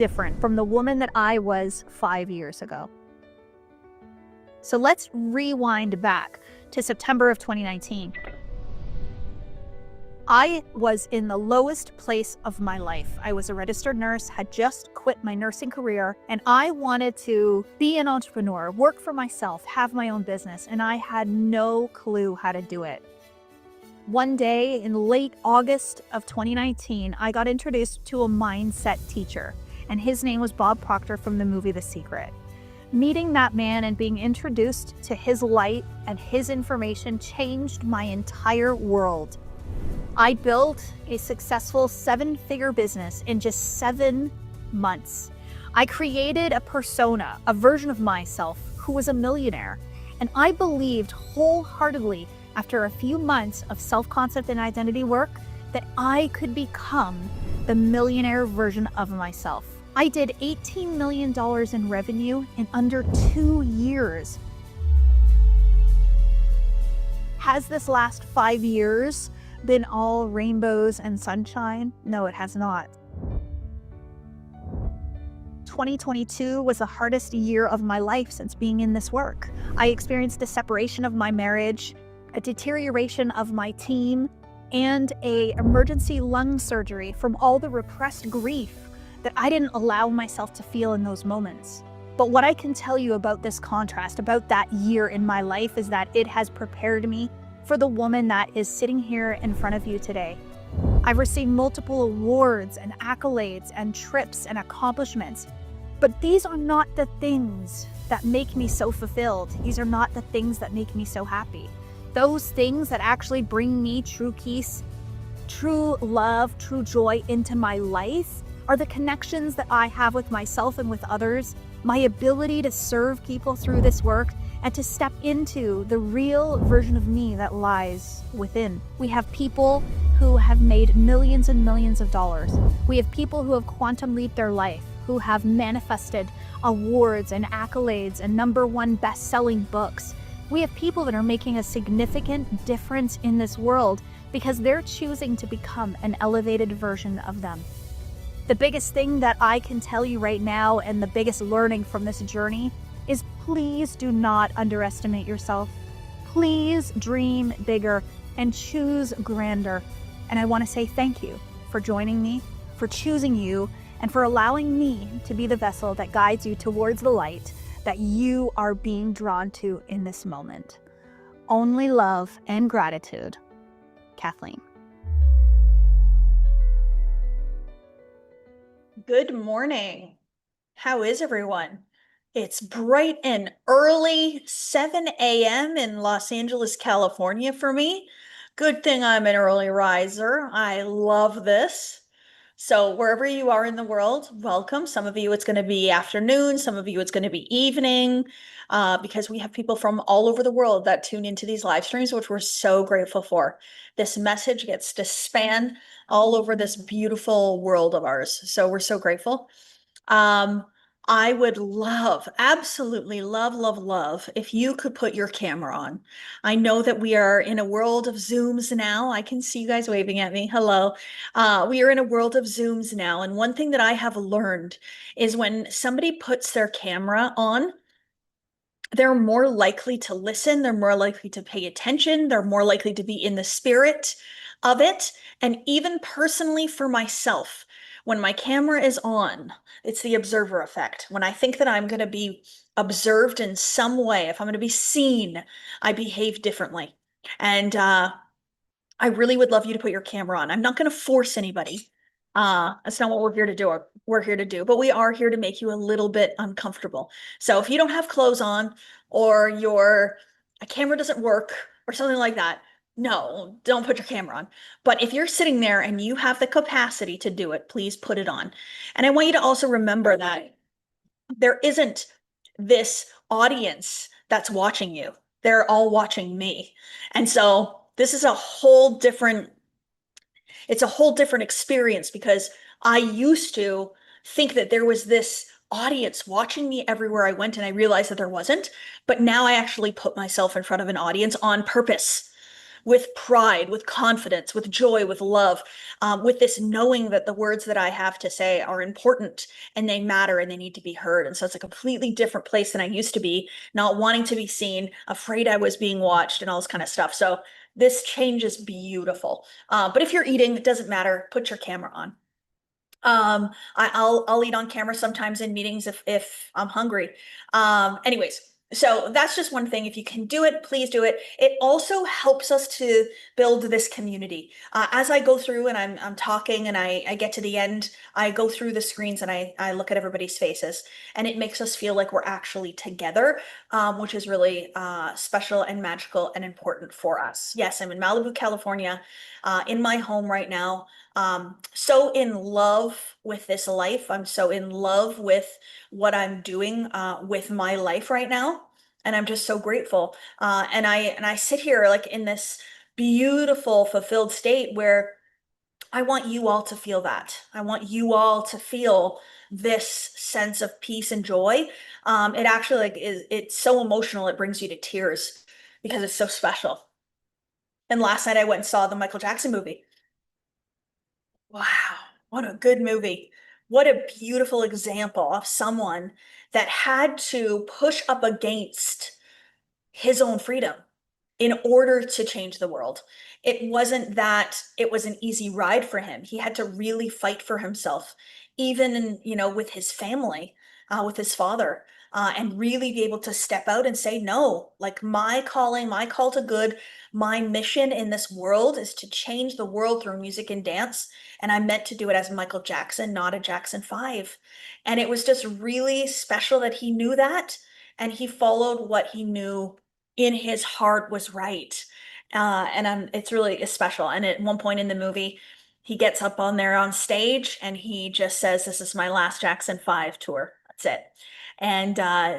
different from the woman that I was 5 years ago. So let's rewind back to September of 2019. I was in the lowest place of my life. I was a registered nurse, had just quit my nursing career, and I wanted to be an entrepreneur, work for myself, have my own business, and I had no clue how to do it. One day in late August of 2019, I got introduced to a mindset teacher, and his name was Bob Proctor from the movie The Secret. Meeting that man and being introduced to his light and his information changed my entire world. I built a successful 7-figure business in just 7 months. I created a persona, a version of myself who was a millionaire, and I believed wholeheartedly after a few months of self-concept and identity work that I could become the millionaire version of myself. I did $18 million in revenue in under 2 years. Has this last 5 years been all rainbows and sunshine? No, it has not. 2022 was the hardest year of my life since being in this work. I experienced a separation of my marriage, a deterioration of my team, and an emergency lung surgery from all the repressed grief that I didn't allow myself to feel in those moments. But what I can tell you about this contrast, about that year in my life, is that it has prepared me for the woman that is sitting here in front of you today. I've received multiple awards and accolades and trips and accomplishments, but these are not the things that make me so fulfilled. These are not the things that make me so happy. Those things that actually bring me true peace, true love, true joy into my life are the connections that I have with myself and with others, my ability to serve people through this work, and to step into the real version of me that lies within. We have people who have made millions and millions of dollars. We have people who have quantum leaped their life, who have manifested awards and accolades and #1 best-selling books. We have people that are making a significant difference in this world because they're choosing to become an elevated version of them. The biggest thing that I can tell you right now, and the biggest learning from this journey, is please do not underestimate yourself. Please dream bigger and choose grander. And I want to say thank you for joining me, for choosing you, and for allowing me to be the vessel that guides you towards the light that you are being drawn to in this moment. Only love and gratitude, Kathleen. Good morning. How is everyone? It's bright and early 7 a.m. in Los Angeles, California for me. Good thing I'm an early riser. I love this. So wherever you are in the world, welcome. Some of you it's going to be afternoon, some of you it's going to be evening, because we have people from all over the world that tune into these live streams, which we're so grateful for. This message gets to span all over this beautiful world of ours. So we're so grateful. I would love, absolutely love if you could put your camera on. I know that we are in a world of Zooms now. I can see you guys waving at me. Hello. We are in a world of Zooms now. And one thing that I have learned is when somebody puts their camera on, they're more likely to listen. They're more likely to pay attention. They're more likely to be in the spirit of it. And even personally for myself, when my camera is on, it's the observer effect. When I think that I'm going to be observed in some way, if I'm going to be seen, I behave differently. And I really would love you to put your camera on. I'm not going to force anybody. That's not what we're here to do. We're here to do, but we are here to make you a little bit uncomfortable. So if you don't have clothes on, or your camera doesn't work, or something like that, no, don't put your camera on. But if you're sitting there and you have the capacity to do it, please put it on. And I want you to also remember that there isn't this audience that's watching you. They're all watching me. And so this is it's a whole different experience, because I used to think that there was this audience watching me everywhere I went, and I realized that there wasn't. But now I actually put myself in front of an audience on purpose, with pride, with confidence, with joy, with love, with this knowing that the words that I have to say are important and they matter and they need to be heard. And so it's a completely different place than I used to be, not wanting to be seen, afraid I was being watched, and all this kind of stuff. So this change is beautiful. But if you're eating, it doesn't matter. Put your camera on. I'll eat on camera sometimes in meetings if I'm hungry. Anyways, so that's just one thing. If you can do it, please do it. It also helps us to build this community. As I go through and I'm talking and I get to the end, I go through the screens and I look at everybody's faces, and it makes us feel like we're actually together, which is really special and magical and important for us. Yes, I'm in Malibu, California, in my home right now. So in love with this life. I'm so in love with what I'm doing with my life right now. And I'm just so grateful. And I sit here like in this beautiful, fulfilled state where I want you all to feel that. I want you all to feel this sense of peace and joy. It actually like it's so emotional, it brings you to tears because it's so special. And last night I went and saw the Michael Jackson movie. Wow, what a good movie. What a beautiful example of someone that had to push up against his own freedom in order to change the world. It wasn't that it was an easy ride for him. He had to really fight for himself, even with his family, with his father, and really be able to step out and say, no, like my calling, my call to good, my mission in this world is to change the world through music and dance. And I meant to do it as Michael Jackson, not a Jackson 5. And it was just really special that he knew that and he followed what he knew in his heart was right. It's really special. And at one point in the movie, he gets up on there on stage and he just says, "This is my last Jackson 5 tour. That's it." And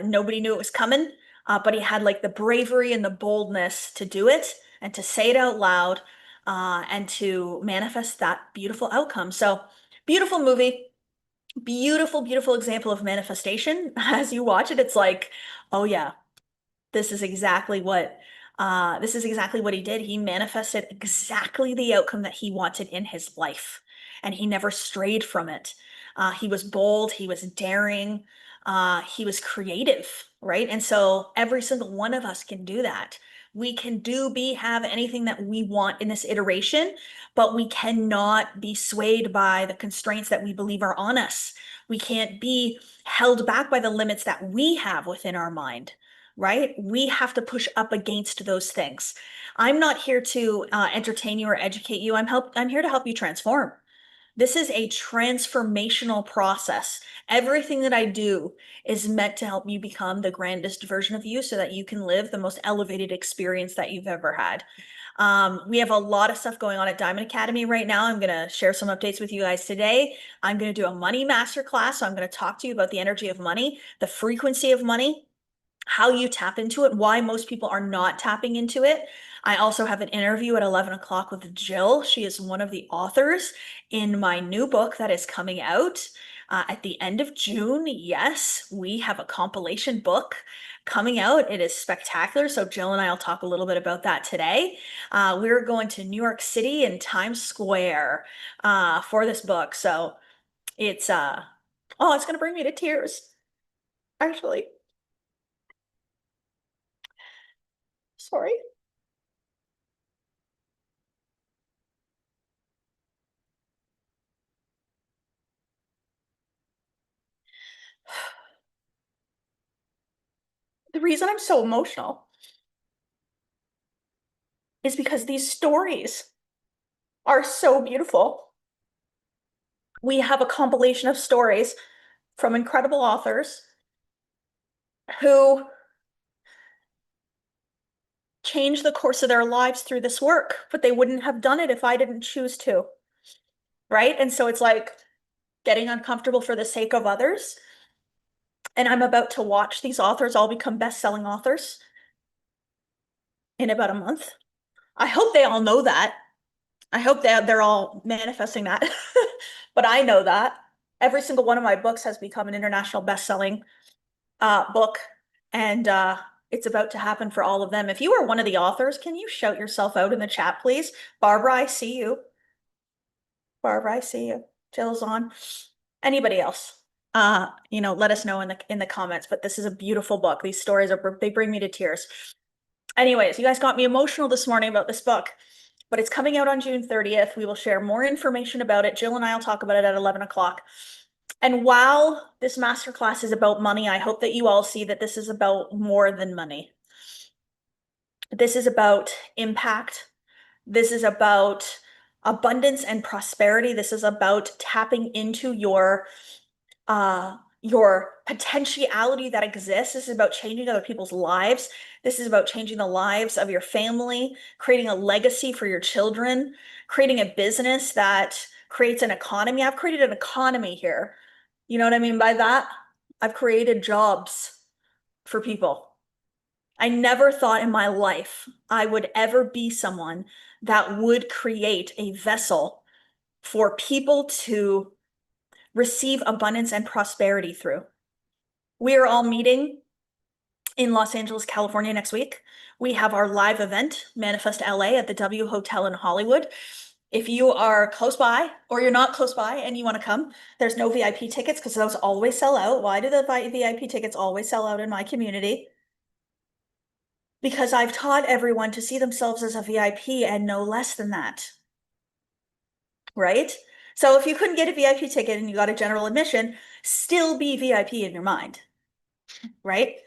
nobody knew it was coming, but he had like the bravery and the boldness to do it and to say it out loud and to manifest that beautiful outcome. So, beautiful movie, beautiful, beautiful example of manifestation. As you watch it, it's like, oh yeah, this is exactly what he did. He manifested exactly the outcome that he wanted in his life, and he never strayed from it. He was bold, he was daring, he was creative, right? And so every single one of us can do that. We can have anything that we want in this iteration, but we cannot be swayed by the constraints that we believe are on us. We can't be held back by the limits that we have within our mind, right? We have to push up against those things. I'm not here to entertain you or educate you. I'm here to help you transform. This is a transformational process. Everything that I do is meant to help you become the grandest version of you so that you can live the most elevated experience that you've ever had. We have a lot of stuff going on at Diamond Academy right now. I'm going to share some updates with you guys today. I'm going to do a money masterclass. So I'm going to talk to you about the energy of money, the frequency of money, how you tap into it, why most people are not tapping into it. I also have an interview at 11 o'clock with Jill. She is one of the authors in my new book that is coming out at the end of June. Yes, we have a compilation book coming out. It is spectacular. So Jill and I will talk a little bit about that today. We're going to New York City and Times Square for this book. So it's it's going to bring me to tears, actually. Sorry. The reason I'm so emotional is because these stories are so beautiful. We have a compilation of stories from incredible authors who changed the course of their lives through this work, but they wouldn't have done it if I didn't choose to, right? And so it's like getting uncomfortable for the sake of others. And I'm about to watch these authors all become best-selling authors in about a month. I hope they all know that. I hope that they're all manifesting that. But I know that every single one of my books has become an international best-selling book. And It's about to happen for all of them. If you are one of the authors, can you shout yourself out in the chat, please? Barbara, I see you. Barbara, I see you. Jill's on. Anybody else? Let us know in the comments. But this is a beautiful book. These stories they bring me to tears. Anyways, you guys got me emotional this morning about this book, but it's coming out on June 30th. We will share more information about it. Jill and I will talk about it at 11 o'clock. And while this masterclass is about money, I hope that you all see that this is about more than money. This is about impact. This is about abundance and prosperity. This is about tapping into your potentiality that exists. This is about changing other people's lives. This is about changing the lives of your family, creating a legacy for your children, creating a business that creates an economy. I've created an economy here. You know what I mean by that? I've created jobs for people. I never thought in my life I would ever be someone that would create a vessel for people to receive abundance and prosperity through. We are all meeting in Los Angeles, California next week. We have our live event, Manifest LA, at the W Hotel in Hollywood. If you are close by or you're not close by and you want to come, there's no VIP tickets because those always sell out. Why do the VIP tickets always sell out in my community? Because I've taught everyone to see themselves as a VIP and no less than that. Right? So if you couldn't get a VIP ticket and you got a general admission, still be VIP in your mind. Right?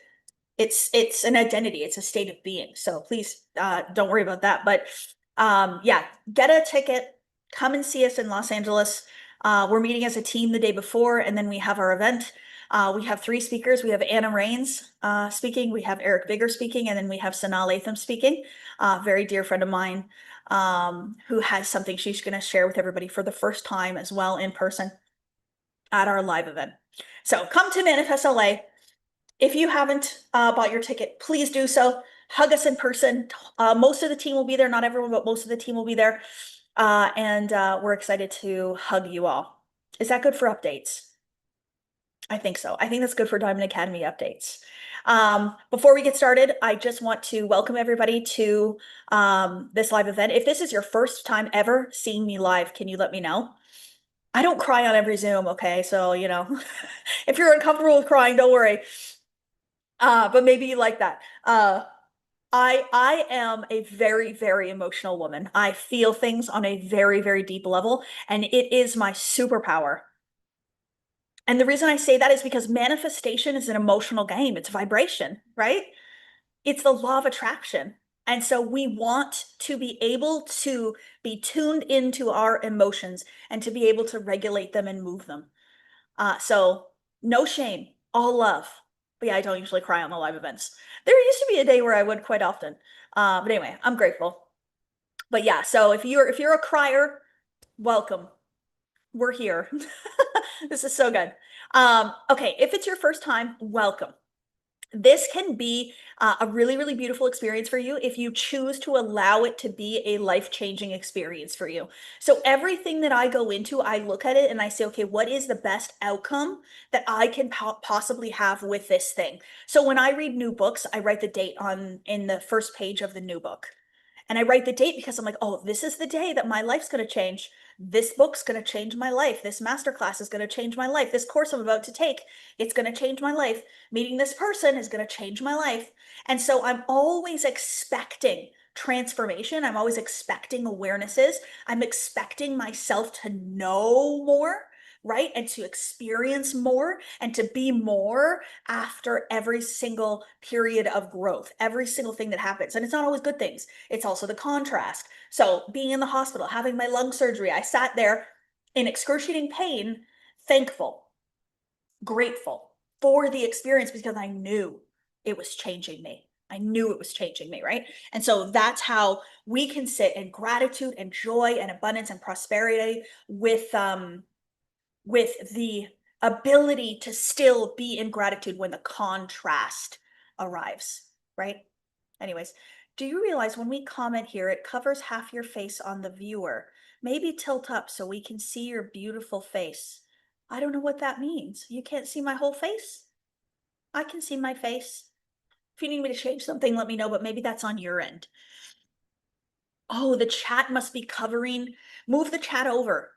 It's an identity, it's a state of being. So please don't worry about that. But yeah, get a ticket, come and see us in Los Angeles. We're meeting as a team the day before, and then we have our event. We have 3 speakers. We have Anna Rains speaking, we have Eric Bigger speaking, and then we have Sanaa Latham speaking, very dear friend of mine, who has something she's going to share with everybody for the first time as well in person at our live event. So come to Manifest LA. If you haven't bought your ticket, please do so. Hug us in person. Most of the team will be there, not everyone, but most of the team will be there. And we're excited to hug you all. Is that good for updates? I think so. I think that's good for Diamond Academy updates. Before we get started, I just want to welcome everybody to this live event. If this is your first time ever seeing me live, can you let me know? I don't cry on every Zoom, okay? So, if you're uncomfortable with crying, don't worry. But maybe you like that. I am a very, very emotional woman. I feel things on a very, very deep level, and it is my superpower. And the reason I say that is because manifestation is an emotional game. It's vibration, right? It's the law of attraction. And so we want to be able to be tuned into our emotions and to be able to regulate them and move them. So no shame, all love. But yeah, I don't usually cry on the live events. There used to be a day where I would quite often. But anyway, I'm grateful. But yeah, so if you're a crier, welcome. We're here. This is so good. Okay, if it's your first time, welcome. This can be a really, really beautiful experience for you if you choose to allow it to be a life-changing experience for you. So everything that I go into, I look at it and I say, okay, what is the best outcome that I can possibly have with this thing? So when I read new books, I write the date in the first page of the new book. And I write the date because I'm like, oh, this is the day that my life's going to change. This book's going to change my life. This masterclass is going to change my life. This course I'm about to take, it's going to change my life. Meeting this person is going to change my life. And so I'm always expecting transformation. I'm always expecting awarenesses. I'm expecting myself to know more, right? And to experience more and to be more after every single period of growth, every single thing that happens. And it's not always good things. It's also the contrast. So being in the hospital, having my lung surgery, I sat there in excruciating pain, thankful, grateful for the experience because I knew it was changing me. I knew it was changing me, right? And so that's how we can sit in gratitude and joy and abundance and prosperity with the ability to still be in gratitude when the contrast arrives, right? Anyways, do you realize when we comment here, it covers half your face on the viewer? Maybe tilt up so we can see your beautiful face. I don't know what that means. You can't see my whole face? I can see my face. If you need me to change something, let me know, but maybe that's on your end. Oh, the chat must be covering. Move the chat over.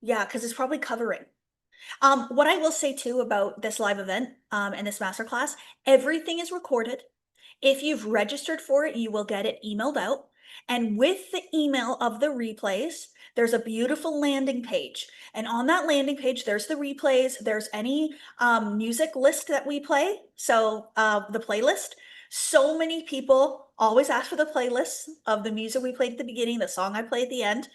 Yeah, because it's probably covering. What I will say too about this live event and this masterclass, everything is recorded. If you've registered for it, you will get it emailed out. And with the email of the replays, there's a beautiful landing page. And on that landing page, there's the replays, there's any music list that we play. So the playlist. So many people always ask for the playlist of the music we played at the beginning, the song I play at the end.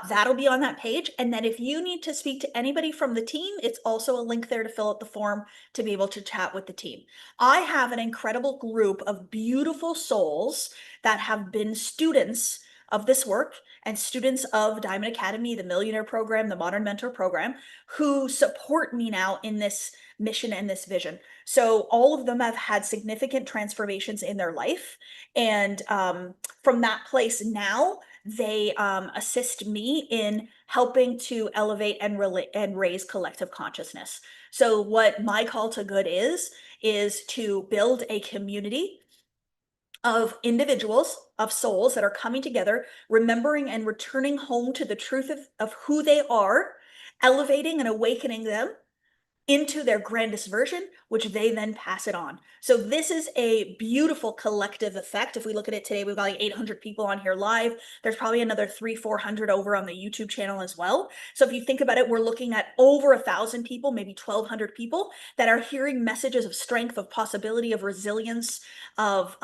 That'll be on that page. And then if you need to speak to anybody from the team, it's also a link there to fill out the form to be able to chat with the team. I have an incredible group of beautiful souls that have been students of this work and students of Diamond Academy, the Millionaire Program, the Modern Mentor Program, who support me now in this mission and this vision. So all of them have had significant transformations in their life. And from that place now, they assist me in helping to elevate and raise collective consciousness. So what my call to good is to build a community of individuals, of souls that are coming together, remembering and returning home to the truth of who they are, elevating and awakening them into their grandest version, which they then pass it on. So this is a beautiful collective effect. If we look at it today, we've got like 800 people on here live. There's probably another 300-400 over on the YouTube channel as well. So if you think about it, we're looking at over 1,000 people, maybe 1,200 people that are hearing messages of strength, of possibility, of resilience, of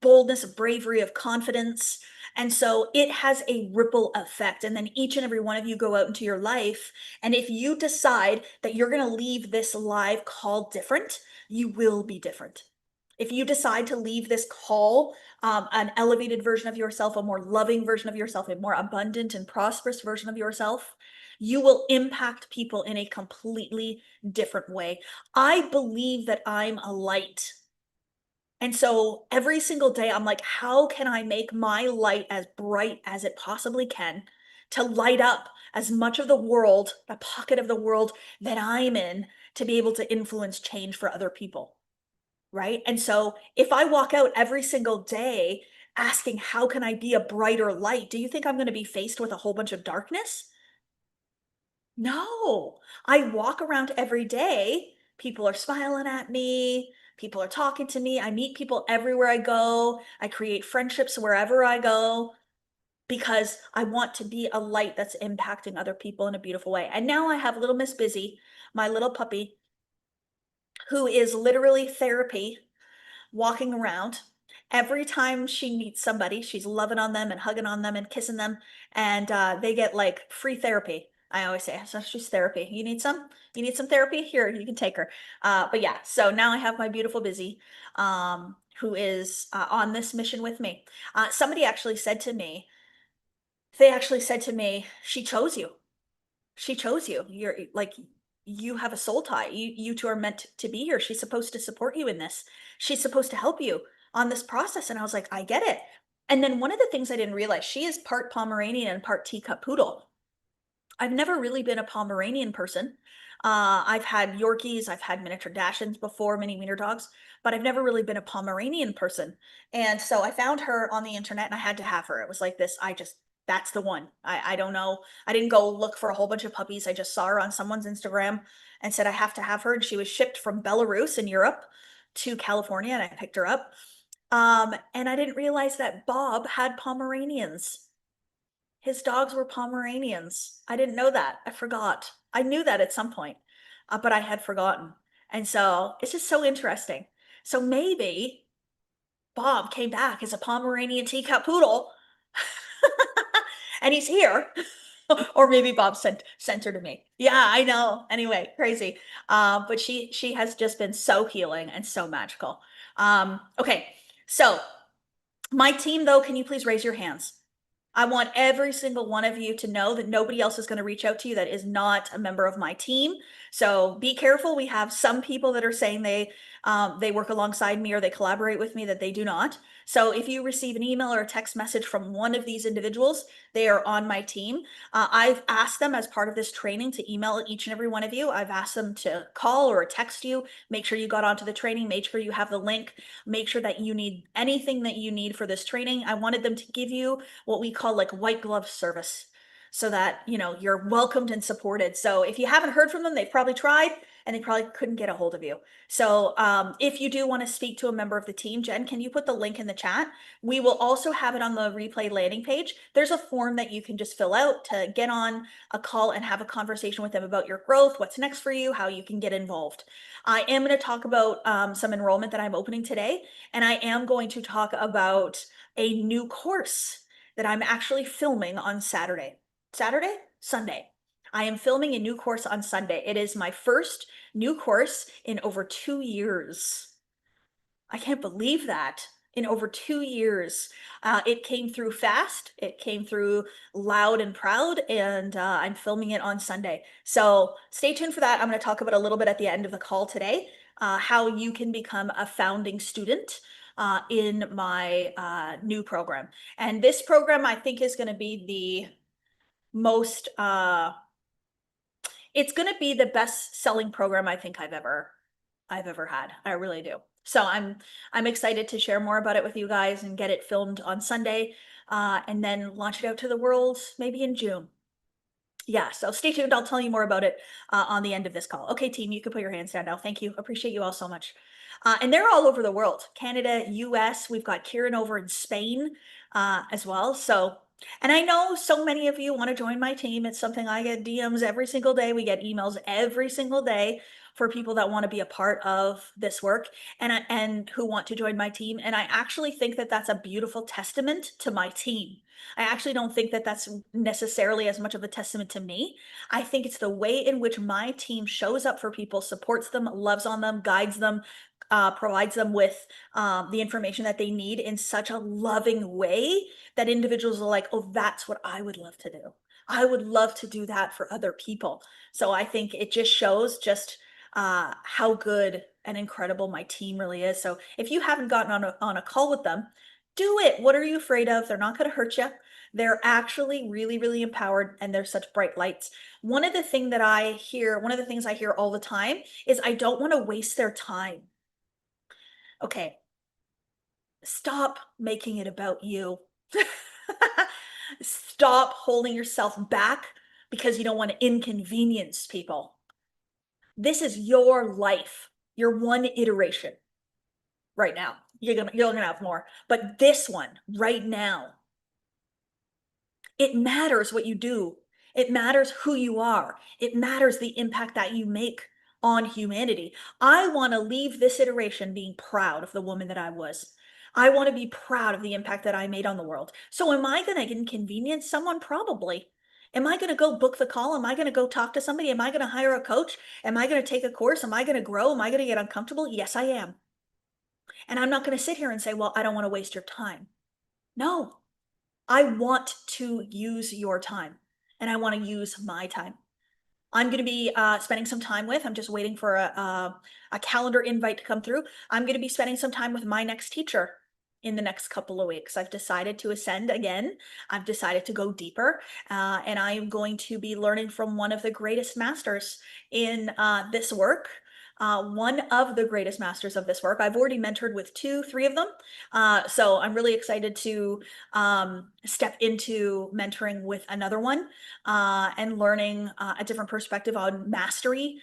boldness, of bravery, of confidence. And so it has a ripple effect. And then each and every one of you go out into your life. And if you decide that you're going to leave this live call different, you will be different. If you decide to leave this call an elevated version of yourself, a more loving version of yourself, a more abundant and prosperous version of yourself, you will impact people in a completely different way. I believe that I'm a light. And so every single day, I'm like, how can I make my light as bright as it possibly can to light up as much of the world, the pocket of the world that I'm in, to be able to influence change for other people? Right. And so if I walk out every single day asking, how can I be a brighter light? Do you think I'm going to be faced with a whole bunch of darkness? No, I walk around every day. People are smiling at me. People are talking to me. I meet people everywhere I go. I create friendships wherever I go because I want to be a light that's impacting other people in a beautiful way. And now I have little Miss Busy, my little puppy, who is literally therapy walking around. Every time she meets somebody, she's loving on them and hugging on them and kissing them, and they get like free therapy. I always say, so she's therapy. You need some? You need some therapy? Here, you can take her. But yeah, so now I have my beautiful Busy, who is on this mission with me. Somebody actually said to me, she chose you. She chose you. You're like, you have a soul tie. You two are meant to be here. She's supposed to support you in this. She's supposed to help you on this process. And I was like, I get it. And then one of the things I didn't realize, she is part Pomeranian and part teacup poodle. I've never really been a Pomeranian person. I've had Yorkies, I've had miniature Dachshunds before, mini wiener dogs, but I've never really been a Pomeranian person. And so I found her on the internet and I had to have her. It was like this, that's the one. I don't know. I didn't go look for a whole bunch of puppies. I just saw her on someone's Instagram and said, I have to have her. And she was shipped from Belarus in Europe to California and I picked her up. And I didn't realize that Bob had Pomeranians. His dogs were Pomeranians. I didn't know that. I forgot. I knew that at some point, but I had forgotten. And so it's just so interesting. So maybe Bob came back as a Pomeranian teacup poodle and he's here. Or maybe Bob sent her to me. Yeah, I know. Anyway, crazy. But she has just been so healing and so magical. Okay, so my team, though, can you please raise your hands? I want every single one of you to know that nobody else is going to reach out to you that is not a member of my team. So be careful. We have some people that are saying they work alongside me or they collaborate with me that they do not. So if you receive an email or a text message from one of these individuals, they are on my team. I've asked them as part of this training to email each and every one of you. I've asked them to call or text you. Make sure you got onto the training. Make sure you have the link. Make sure that you need anything that you need for this training. I wanted them to give you what we call like white glove service so that, you know, you're welcomed and supported. So if you haven't heard from them, they've probably tried and they probably couldn't get a hold of you. So if you do want to speak to a member of the team, Jen, can you put the link in the chat? We will also have it on the replay landing page. There's a form that you can just fill out to get on a call and have a conversation with them about your growth, what's next for you, how you can get involved. I am going to talk about some enrollment that I'm opening today, and I am going to talk about a new course that I'm actually filming on Saturday. Sunday. I am filming a new course on Sunday. It is my first new course in over 2 years. I can't believe that. In over 2 years. It came through fast. It came through loud and proud, and I'm filming it on Sunday. So stay tuned for that. I'm going to talk about a little bit at the end of the call today, how you can become a founding student in my new program. And this program, I think, is going to be the most it's going to be the best selling program I think I've ever had. I really do. So I'm excited to share more about it with you guys and get it filmed on Sunday, and then launch it out to the world maybe in June. Yeah, so stay tuned. I'll tell you more about it on the end of this call. Okay, team, you can put your hands down now. Thank you. Appreciate you all so much. And they're all over the world, Canada, US. We've got Kieran over in Spain as well. So, and I know so many of you want to join my team. It's something I get DMs every single day. We get emails every single day for people that want to be a part of this work and who want to join my team. And I actually think that that's a beautiful testament to my team. I actually don't think that that's necessarily as much of a testament to me. I think it's the way in which my team shows up for people, supports them, loves on them, guides them, provides them with the information that they need in such a loving way that individuals are like, oh, that's what I would love to do. I would love to do that for other people. So I think it just shows just how good and incredible my team really is. So if you haven't gotten on a call with them, do it. What are you afraid of? They're not going to hurt you. They're actually really, really empowered and they're such bright lights. One of the things I hear all the time is I don't want to waste their time. Okay, stop making it about you. Stop holding yourself back because you don't want to inconvenience people. This is your life, your one iteration right now. You're gonna have more, but this one right now, it matters what you do. It matters who you are. It matters the impact that you make on humanity. I want to leave this iteration being proud of the woman that I was. I want to be proud of the impact that I made on the world. So am I going to inconvenience someone? Probably. Am I going to go book the call? Am I going to go talk to somebody? Am I going to hire a coach? Am I going to take a course? Am I going to grow? Am I going to get uncomfortable? Yes, I am. And I'm not going to sit here and say, well, I don't want to waste your time. No, I want to use your time and I want to use my time. I'm going to be spending some time with, I'm just waiting for a calendar invite to come through. I'm going to be spending some time with my next teacher in the next couple of weeks. I've decided to ascend again. I've decided to go deeper, and I am going to be learning from one of the greatest masters in this work. One of the greatest masters of this work. I've already mentored with 3 of them. So I'm really excited to step into mentoring with another one and learning a different perspective on mastery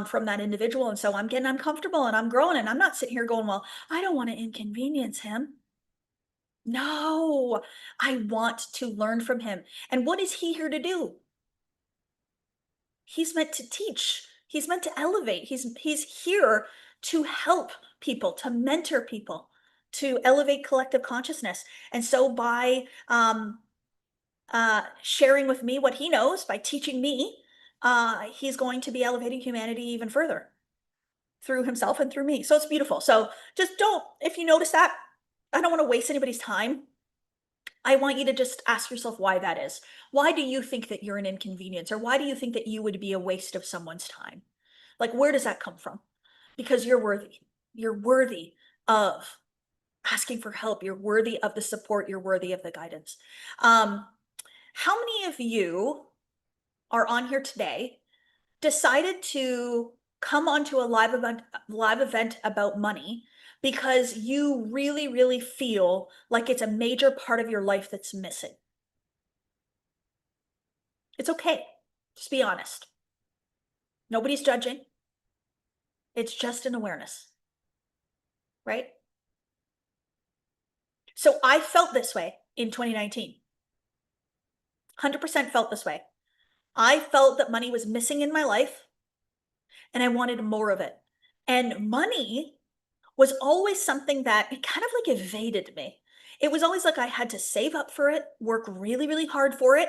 from that individual. And so I'm getting uncomfortable and I'm growing and I'm not sitting here going, well, I don't want to inconvenience him. No, I want to learn from him. And what is he here to do? He's meant to teach. He's meant to elevate. He's here to help people, to mentor people, to elevate collective consciousness. And so by sharing with me what he knows, by teaching me, he's going to be elevating humanity even further through himself and through me. So it's beautiful. So just don't, if you notice that, I don't want to waste anybody's time. I want you to just ask yourself why that is. Why do you think that you're an inconvenience? Or why do you think that you would be a waste of someone's time? Like, where does that come from? Because you're worthy. You're worthy of asking for help. You're worthy of the support. You're worthy of the guidance. How many of you are on here today decided to come onto a live event about money because you really, really feel like it's a major part of your life that's missing? It's okay. Just be honest. Nobody's judging. It's just an awareness, right? So I felt this way in 2019. 100% felt this way. I felt that money was missing in my life and I wanted more of it. And money was always something that it kind of like evaded me. It was always like I had to save up for it, work really, really hard for it,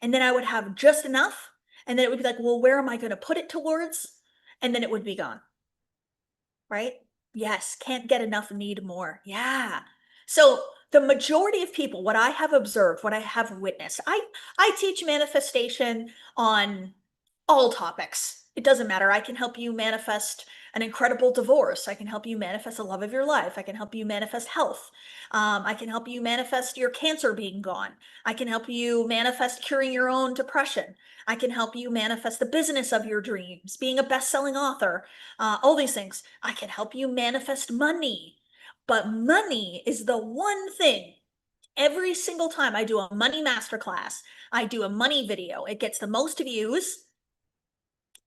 and then I would have just enough. And then it would be like, well, where am I going to put it towards? And then it would be gone, right? Yes, can't get enough, need more. Yeah. So the majority of people, what I have observed, what I have witnessed, I teach manifestation on all topics. It doesn't matter. I can help you manifest an incredible divorce. I can help you manifest the love of your life. I can help you manifest health. I can help you manifest your cancer being gone. I can help you manifest curing your own depression. I can help you manifest the business of your dreams, being a best-selling author, all these things. I can help you manifest money. But money is the one thing every single time I do a money masterclass, I do a money video, it gets the most views.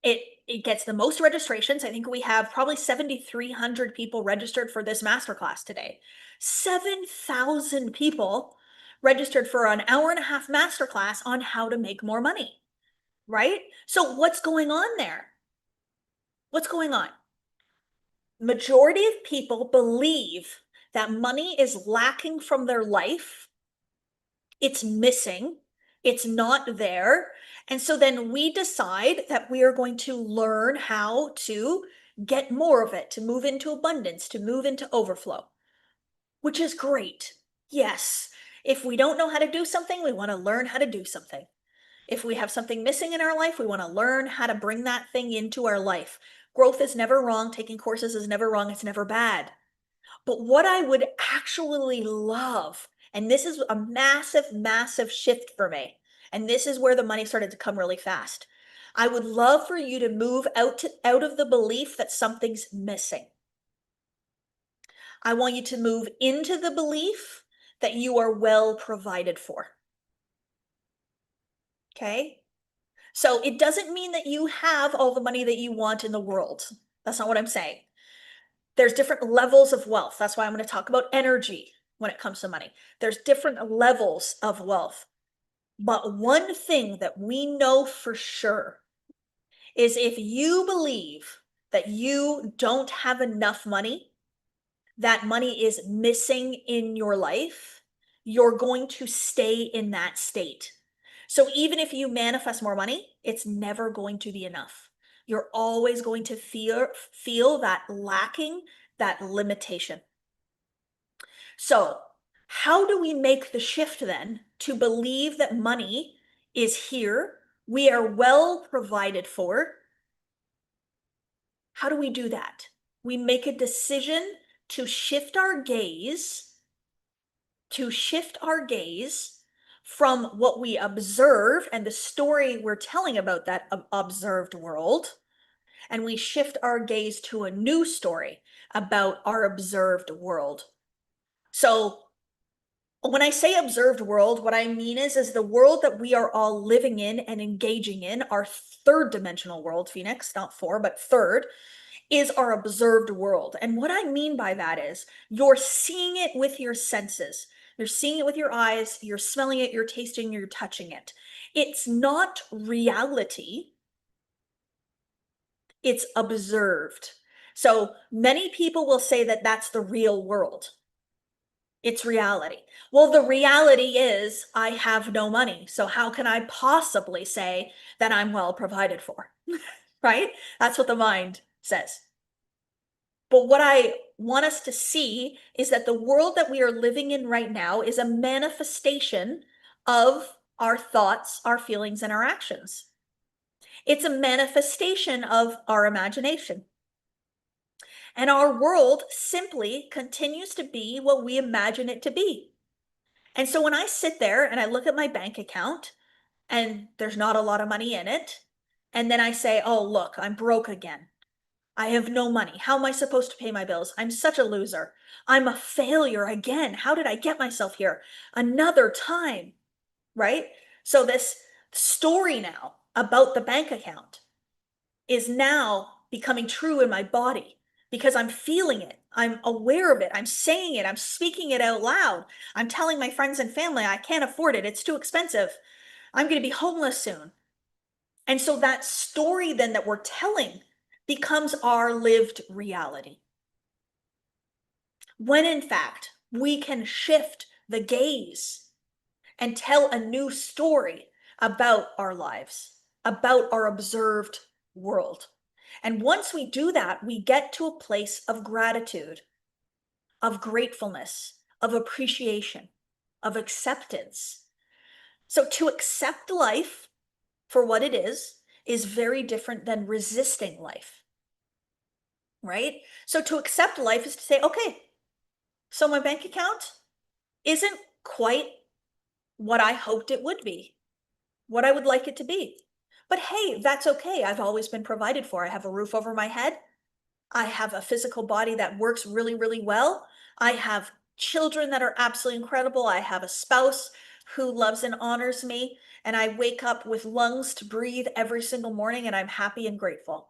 It gets the most registrations. I think we have probably 7,300 people registered for this masterclass today. 7,000 people registered for an hour and a half masterclass on how to make more money, right? So what's going on there? What's going on? Majority of people believe that money is lacking from their life. It's missing. It's not there. And so then we decide that we are going to learn how to get more of it, to move into abundance, to move into overflow, which is great. Yes. If we don't know how to do something, we want to learn how to do something. If we have something missing in our life, we want to learn how to bring that thing into our life. Growth is never wrong. Taking courses is never wrong. It's never bad. But what I would actually love, and this is a massive, massive shift for me, and this is where the money started to come really fast. I would love for you to move out of the belief that something's missing. I want you to move into the belief that you are well provided for. Okay? So it doesn't mean that you have all the money that you want in the world. That's not what I'm saying. There's different levels of wealth. That's why I'm going to talk about energy when it comes to money. There's different levels of wealth. But one thing that we know for sure is if you believe that you don't have enough money, that money is missing in your life, you're going to stay in that state. So even if you manifest more money, it's never going to be enough. You're always going to feel that lacking, that limitation. So how do we make the shift then to believe that money is here? We are well provided for. How do we do that? We make a decision to shift our gaze, from what we observe and the story we're telling about that observed world, and we shift our gaze to a new story about our observed world. So when I say observed world, what I mean is the world that we are all living in and engaging in, our third dimensional world, Phoenix, not four, but third, is our observed world. And what I mean by that is you're seeing it with your senses. You're seeing it with your eyes, you're smelling it, you're tasting, you're touching it. It's not reality, it's observed. So many people will say that that's the real world. It's reality. Well, the reality is I have no money. So how can I possibly say that I'm well provided for? Right? That's what the mind says. But what I want us to see is that the world that we are living in right now is a manifestation of our thoughts, our feelings, and our actions. It's a manifestation of our imagination. And our world simply continues to be what we imagine it to be. And so when I sit there and I look at my bank account and there's not a lot of money in it, and then I say, oh, look, I'm broke again. I have no money. How am I supposed to pay my bills? I'm such a loser. I'm a failure again. How did I get myself here? Another time, right? So this story now about the bank account is now becoming true in my body because I'm feeling it. I'm aware of it. I'm saying it. I'm speaking it out loud. I'm telling my friends and family, I can't afford it. It's too expensive. I'm going to be homeless soon. And so that story then that we're telling becomes our lived reality. When in fact, we can shift the gaze and tell a new story about our lives, about our observed world. And once we do that, we get to a place of gratitude, of gratefulness, of appreciation, of acceptance. So to accept life for what it is very different than resisting life, right? So to accept life is to say, okay, so my bank account isn't quite what I hoped it would be, what I would like it to be. But hey, that's okay. I've always been provided for. I have a roof over my head. I have a physical body that works really, really well. I have children that are absolutely incredible. I have a spouse who loves and honors me. And I wake up with lungs to breathe every single morning and I'm happy and grateful.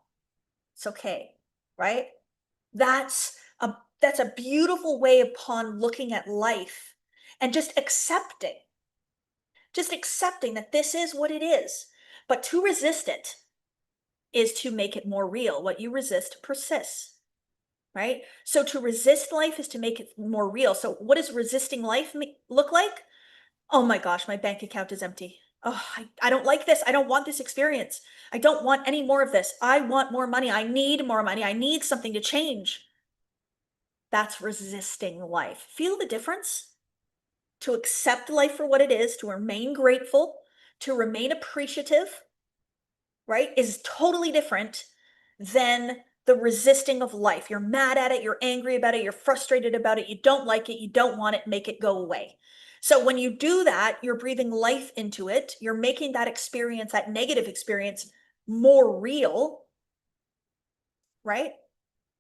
It's okay, right? That's that's a beautiful way upon looking at life and just accepting that this is what it is. But to resist it is to make it more real. What you resist persists, right? So to resist life is to make it more real. So what does resisting life look like? Oh my gosh, my bank account is empty. Oh, I don't like this. I don't want this experience. I don't want any more of this. I want more money. I need more money. I need something to change. That's resisting life. Feel the difference? To accept life for what it is, to remain grateful, to remain appreciative, right, is totally different than the resisting of life. You're mad at it, you're angry about it, you're frustrated about it, you don't like it, you don't want it, make it go away. So when you do that, you're breathing life into it, you're making that experience, that negative experience, more real, right?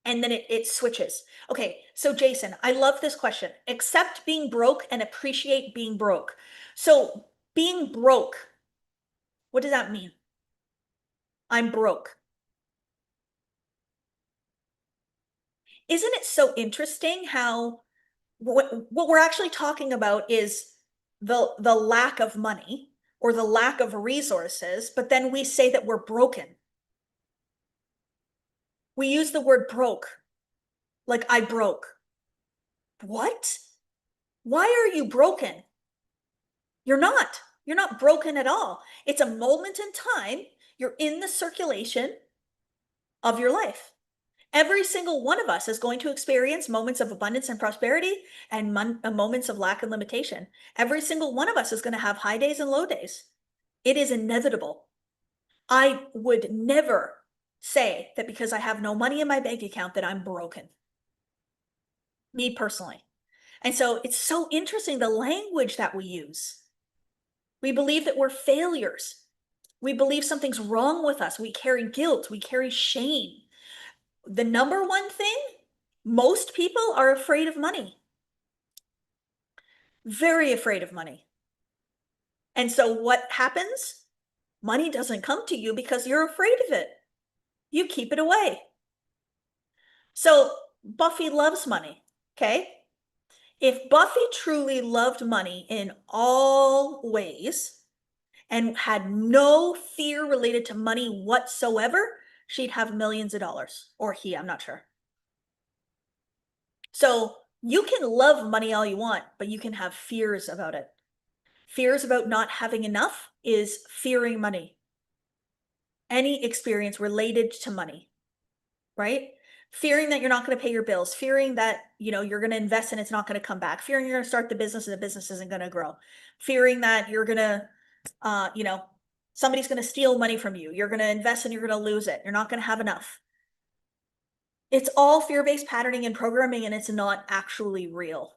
And then it switches. Okay, so Jason, I love this question. Accept being broke and appreciate being broke. So being broke, what does that mean? I'm broke. Isn't it so interesting how what we're actually talking about is the lack of money or the lack of resources, but then we say that we're broken. We use the word broke, like I broke. What? Why are you broken? You're not. You're not broken at all. It's a moment in time. You're in the circulation of your life. Every single one of us is going to experience moments of abundance and prosperity and moments of lack and limitation. Every single one of us is going to have high days and low days. It is inevitable. I would never say that because I have no money in my bank account that I'm broken. Me personally. And so it's so interesting the language that we use. We believe that we're failures. We believe something's wrong with us. We carry guilt. We carry shame. The number one thing, most people are afraid of money. Very afraid of money. And so what happens? Money doesn't come to you because you're afraid of it. You keep it away. So Buffy loves money, okay? If Buffy truly loved money in all ways and had no fear related to money whatsoever, she'd have millions of dollars. Or he, I'm not sure. So you can love money all you want, but you can have fears about it. Fears about not having enough is fearing money. Any experience related to money, right? Fearing that you're not going to pay your bills, fearing that, you're going to invest and it's not going to come back, fearing you're going to start the business and the business isn't going to grow, fearing that you're going to, Somebody's going to steal money from you. You're going to invest and you're going to lose it. You're not going to have enough. It's all fear-based patterning and programming, and it's not actually real.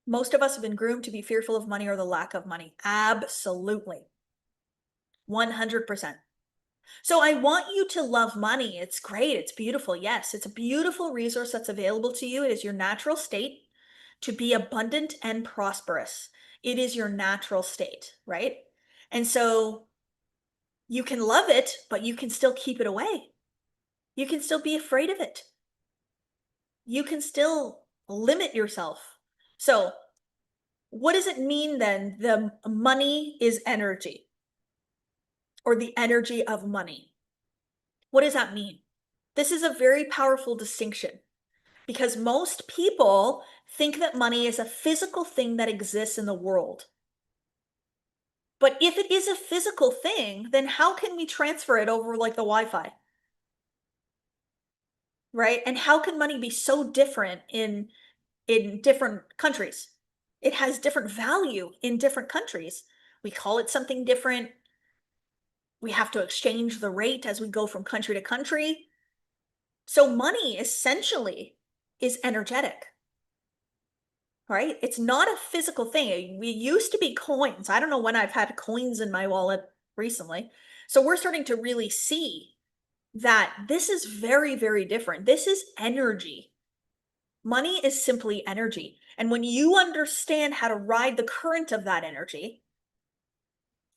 Most of us have been groomed to be fearful of money or the lack of money. Absolutely. 100%. So I want you to love money. It's great. It's beautiful. Yes, it's a beautiful resource that's available to you. It is your natural state to be abundant and prosperous. It is your natural state, right? And so you can love it, but you can still keep it away. You can still be afraid of it. You can still limit yourself. So what does it mean then? The money is energy, or the energy of money. What does that mean? This is a very powerful distinction because most people think that money is a physical thing that exists in the world. But if it is a physical thing, then how can we transfer it over like the Wi-Fi? Right? And how can money be so different in different countries? It has different value in different countries. We call it something different. We have to exchange the rate as we go from country to country. So money essentially is energetic, right? It's not a physical thing. We used to be coins. I don't know when I've had coins in my wallet recently. So we're starting to really see that this is very, very different. This is energy. Money is simply energy. And when you understand how to ride the current of that energy,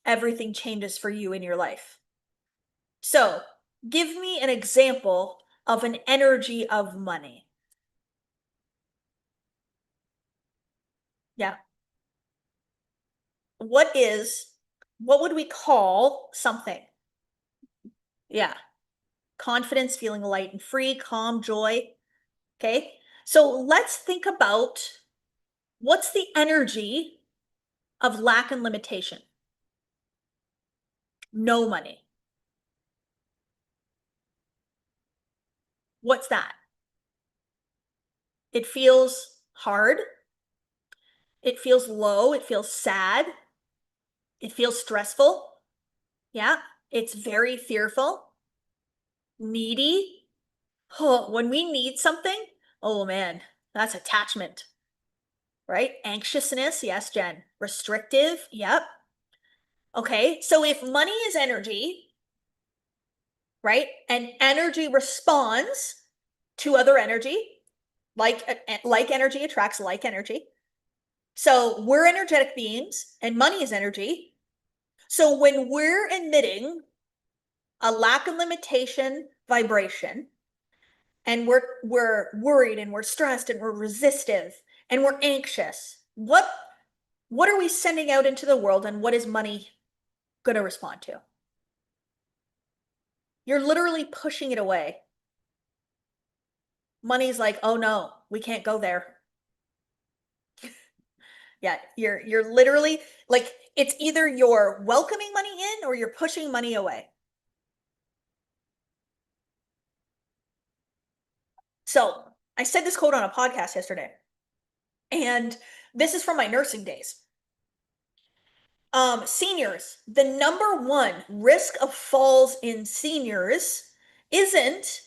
everything changes for you in your life. So give me an example of an energy of money. Yeah. What would we call something? Yeah. Confidence, feeling light and free, calm, joy. Okay. So let's think about what's the energy of lack and limitation? No money. What's that? It feels hard. It feels low. It feels sad. It feels stressful. Yeah. It's very fearful, needy. Oh, when we need something, oh man, that's attachment, right? Anxiousness. Yes, Jen. Restrictive. Yep. Okay. So if money is energy, right? And energy responds to other energy, like energy attracts like energy. So we're energetic beings and money is energy. So when we're emitting a lack of limitation vibration and we're worried and we're stressed and we're resistive and we're anxious, what are we sending out into the world and what is money going to respond to? You're literally pushing it away. Money's like, "Oh no, we can't go there." Yeah, you're literally like it's either you're welcoming money in or you're pushing money away. So, I said this quote on a podcast yesterday, and this is from my nursing days. Seniors, the number one risk of falls in seniors isn't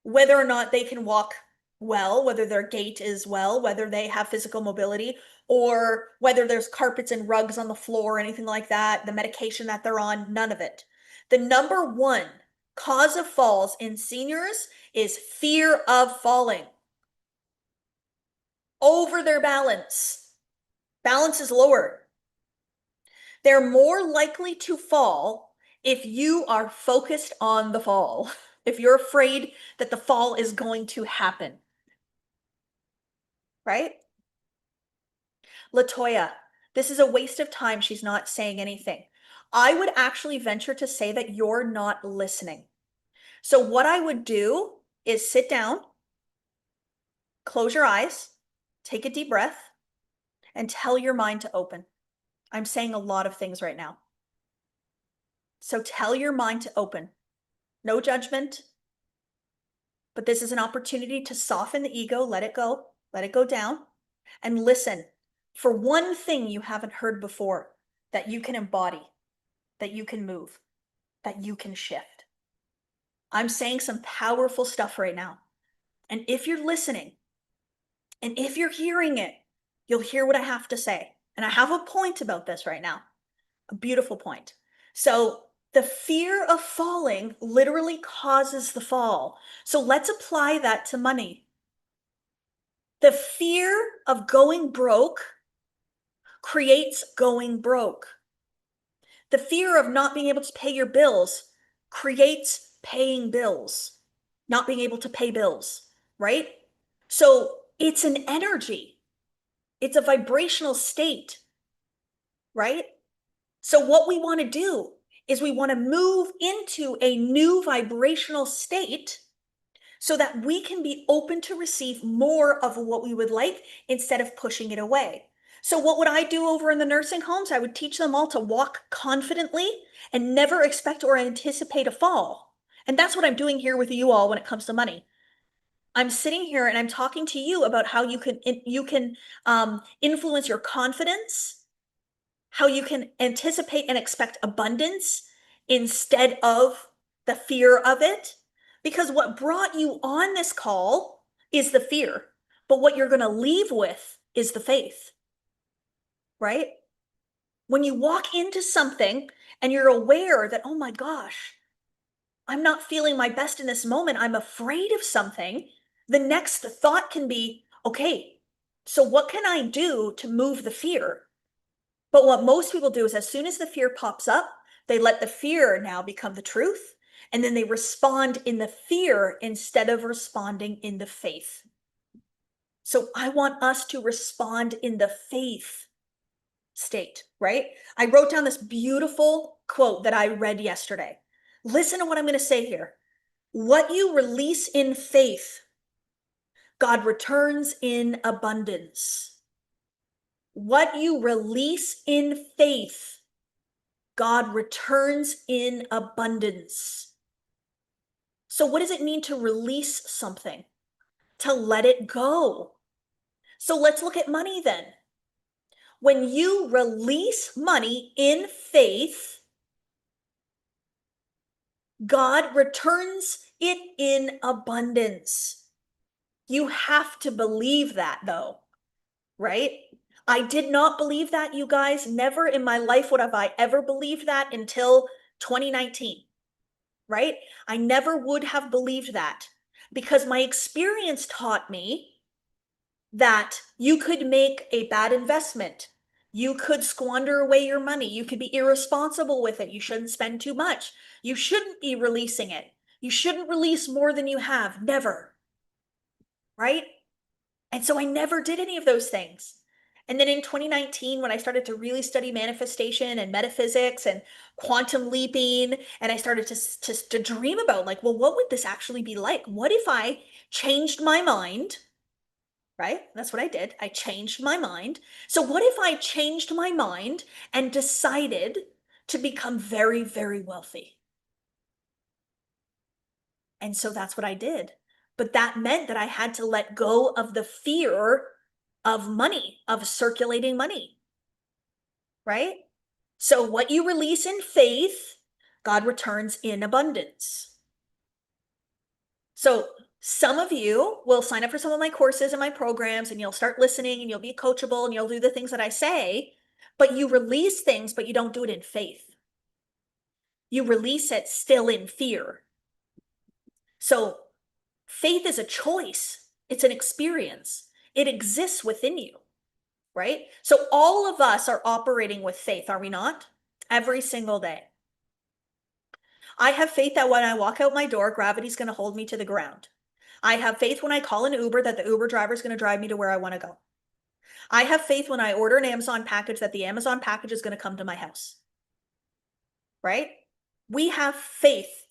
whether or not they can walk well, whether their gait is well, whether they have physical mobility, or whether there's carpets and rugs on the floor or anything like that, the medication that they're on, none of it. The number one cause of falls in seniors is fear of falling over their balance. Balance is lower. They're more likely to fall if you are focused on the fall, if you're afraid that the fall is going to happen, right? Latoya, this is a waste of time. She's not saying anything. I would actually venture to say that you're not listening. So what I would do is sit down, close your eyes, take a deep breath, and tell your mind to open. I'm saying a lot of things right now. So tell your mind to open. No judgment, but this is an opportunity to soften the ego, let it go down, and listen for one thing you haven't heard before that you can embody. that you can move, that you can shift. I'm saying some powerful stuff right now. And if you're listening, and if you're hearing it, you'll hear what I have to say. And I have a point about this right now, a beautiful point. So, the fear of falling literally causes the fall. So, let's apply that to money. The fear of going broke creates going broke. The fear of not being able to pay your bills creates paying bills, not being able to pay bills, right? So it's an energy, it's a vibrational state, right? So what we want to do is we want to move into a new vibrational state so that we can be open to receive more of what we would like instead of pushing it away. So, what would I do over in the nursing homes? I would teach them all to walk confidently and never expect or anticipate a fall. And that's what I'm doing here with you all when it comes to money. I'm sitting here and I'm talking to you about how you can influence your confidence, how you can anticipate and expect abundance instead of the fear of it. Because what brought you on this call is the fear, but what you're going to leave with is the faith, right? When you walk into something and you're aware that, oh my gosh, I'm not feeling my best in this moment, I'm afraid of something, the next thought can be, okay, so what can I do to move the fear? But what most people do is as soon as the fear pops up, they let the fear now become the truth. And then they respond in the fear instead of responding in the faith. So I want us to respond in the faith state, right? I wrote down this beautiful quote that I read yesterday. Listen to what I'm going to say here. What you release in faith, God returns in abundance. What you release in faith, God returns in abundance. So, what does it mean to release something? To let it go. So, let's look at money then. When you release money in faith, God returns it in abundance. You have to believe that, though, right? I did not believe that, you guys. Never in my life would have I ever believed that until 2019. Right? I never would have believed that because my experience taught me that you could make a bad investment. You could squander away your money. You could be irresponsible with it. You shouldn't spend too much. You shouldn't be releasing it. You shouldn't release more than you have. Never. Right? And so I never did any of those things. And then in 2019, when I started to really study manifestation and metaphysics and quantum leaping, and I started to dream about like, well, what would this actually be like? What if I changed my mind? Right? That's what I did. I changed my mind. So what if I changed my mind and decided to become very, very wealthy? And so that's what I did. But that meant that I had to let go of the fear of money, of circulating money, right? So what you release in faith, God returns in abundance. So some of you will sign up for some of my courses and my programs, and you'll start listening and you'll be coachable and you'll do the things that I say, but you release things, but you don't do it in faith. You release it still in fear. So faith is a choice. It's an experience. It exists within you, right? So all of us are operating with faith, are we not? Every single day. I have faith that when I walk out my door, gravity's going to hold me to the ground. I have faith when I call an Uber that the Uber driver is going to drive me to where I want to go. I have faith when I order an Amazon package that the Amazon package is going to come to my house, right? We have faith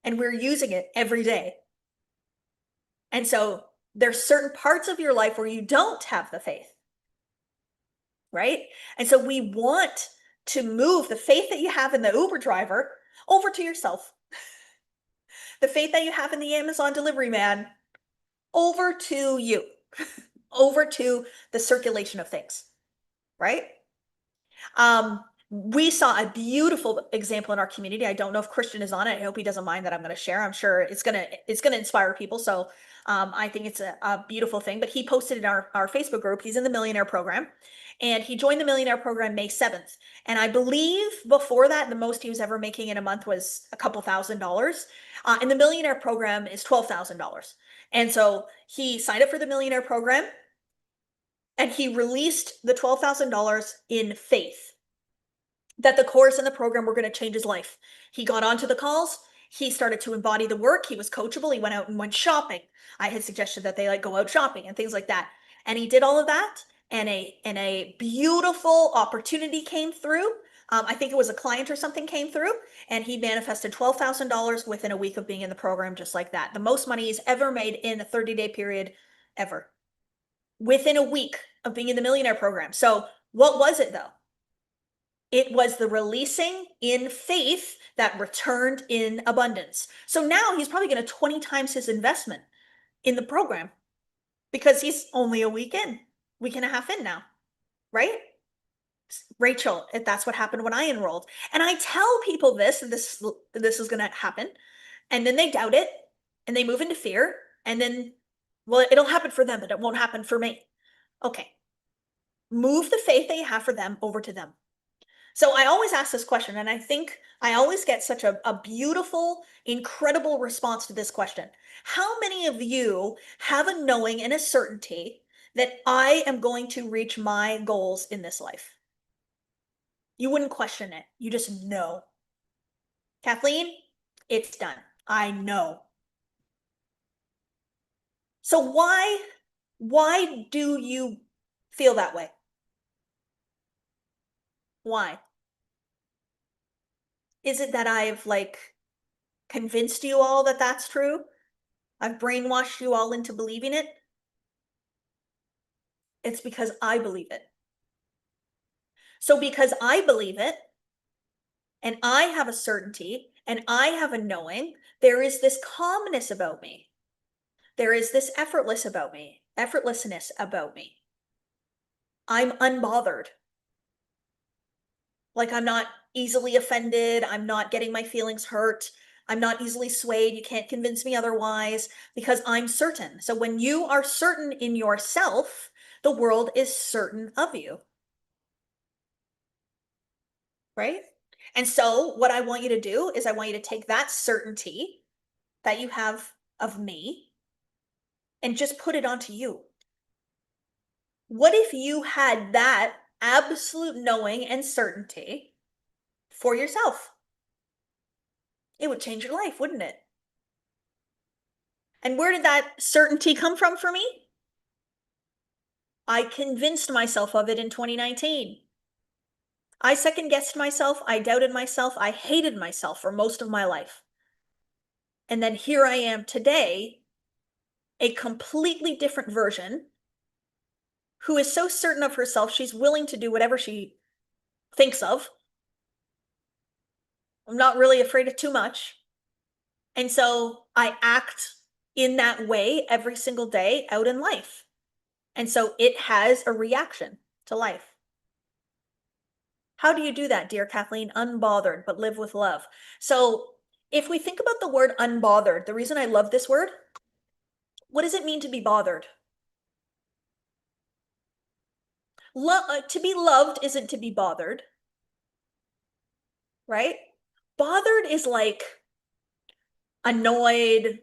and we're using it every day. And so there's certain parts of your life where you don't have the faith, right? And so we want to move the faith that you have in the Uber driver over to yourself. The faith that you have in the Amazon delivery man over to you, over to the circulation of things, right? We saw a beautiful example in our community. I don't know if Christian is on it. I hope he doesn't mind that I'm going to share. I'm sure it's gonna inspire people. So I think it's a beautiful thing. But he posted in our Facebook group. He's in the Millionaire Program, and he joined the Millionaire Program May 7th. And I believe before that, the most he was ever making in a month was a couple $1,000s. And the Millionaire Program is $12,000. And so he signed up for the Millionaire Program, and he released the $12,000 in faith that the course and the program were going to change his life. He got onto the calls. He started to embody the work. He was coachable. He went out and went shopping. I had suggested that they like go out shopping and things like that. And he did all of that. And a beautiful opportunity came through. I think it was a client or something came through, and he manifested $12,000 within a week of being in the program, just like that. The most money he's ever made in a 30-day period ever, within a week of being in the Millionaire Program. So what was it though? It was the releasing in faith that returned in abundance. So now he's probably going to 20 times his investment in the program because he's only a week and a half in now, right? Rachel, that's what happened when I enrolled. And I tell people this is going to happen, and then they doubt it and they move into fear, and then, well, it'll happen for them, but it won't happen for me. Okay. Move the faith that you have for them over to them. So I always ask this question, and I think I always get such a beautiful, incredible response to this question. How many of you have a knowing and a certainty that I am going to reach my goals in this life? You wouldn't question it. You just know. Kathleen, it's done. I know. So why do you feel that way? Why? Is it that I've like convinced you all that that's true? I've brainwashed you all into believing it? It's because I believe it. So because I believe it, and I have a certainty, and I have a knowing, there is this calmness about me. There is this effortlessness about me. I'm unbothered. Like, I'm not easily offended. I'm not getting my feelings hurt. I'm not easily swayed. You can't convince me otherwise because I'm certain. So when you are certain in yourself, the world is certain of you. Right? And so what I want you to do is I want you to take that certainty that you have of me and just put it onto you. What if you had that absolute knowing and certainty for yourself? It would change your life, wouldn't it? And where did that certainty come from for me? I convinced myself of it in 2019. I second guessed myself. I doubted myself. I hated myself for most of my life. And then here I am today, a completely different version who is so certain of herself, she's willing to do whatever she thinks of. I'm not really afraid of too much. And so I act in that way every single day out in life. And so it has a reaction to life. How do you do that, dear Kathleen? Unbothered, but live with love. So if we think about the word unbothered, the reason I love this word, what does it mean to be bothered? To be loved isn't to be bothered, right? Bothered is like annoyed,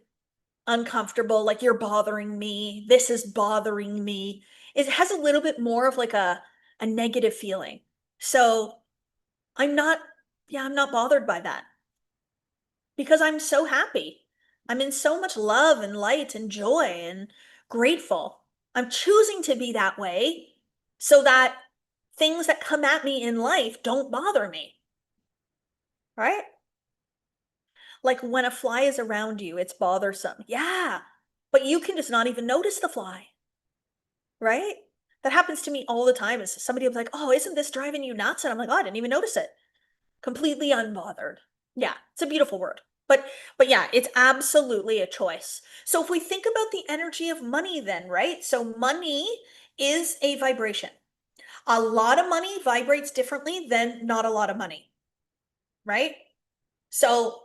uncomfortable, like you're bothering me. This is bothering me. It has a little bit more of like a negative feeling. So I'm not bothered by that because I'm so happy. I'm in so much love and light and joy and grateful. I'm choosing to be that way so that things that come at me in life don't bother me. Right? Like when a fly is around you, it's bothersome. Yeah, but you can just not even notice the fly. Right? That happens to me all the time. Is somebody was like, "Oh, isn't this driving you nuts?" And I'm like, "Oh, I didn't even notice it." Completely unbothered. Yeah, it's a beautiful word. But yeah, it's absolutely a choice. So if we think about the energy of money then, right? So money is a vibration. A lot of money vibrates differently than not a lot of money, right? So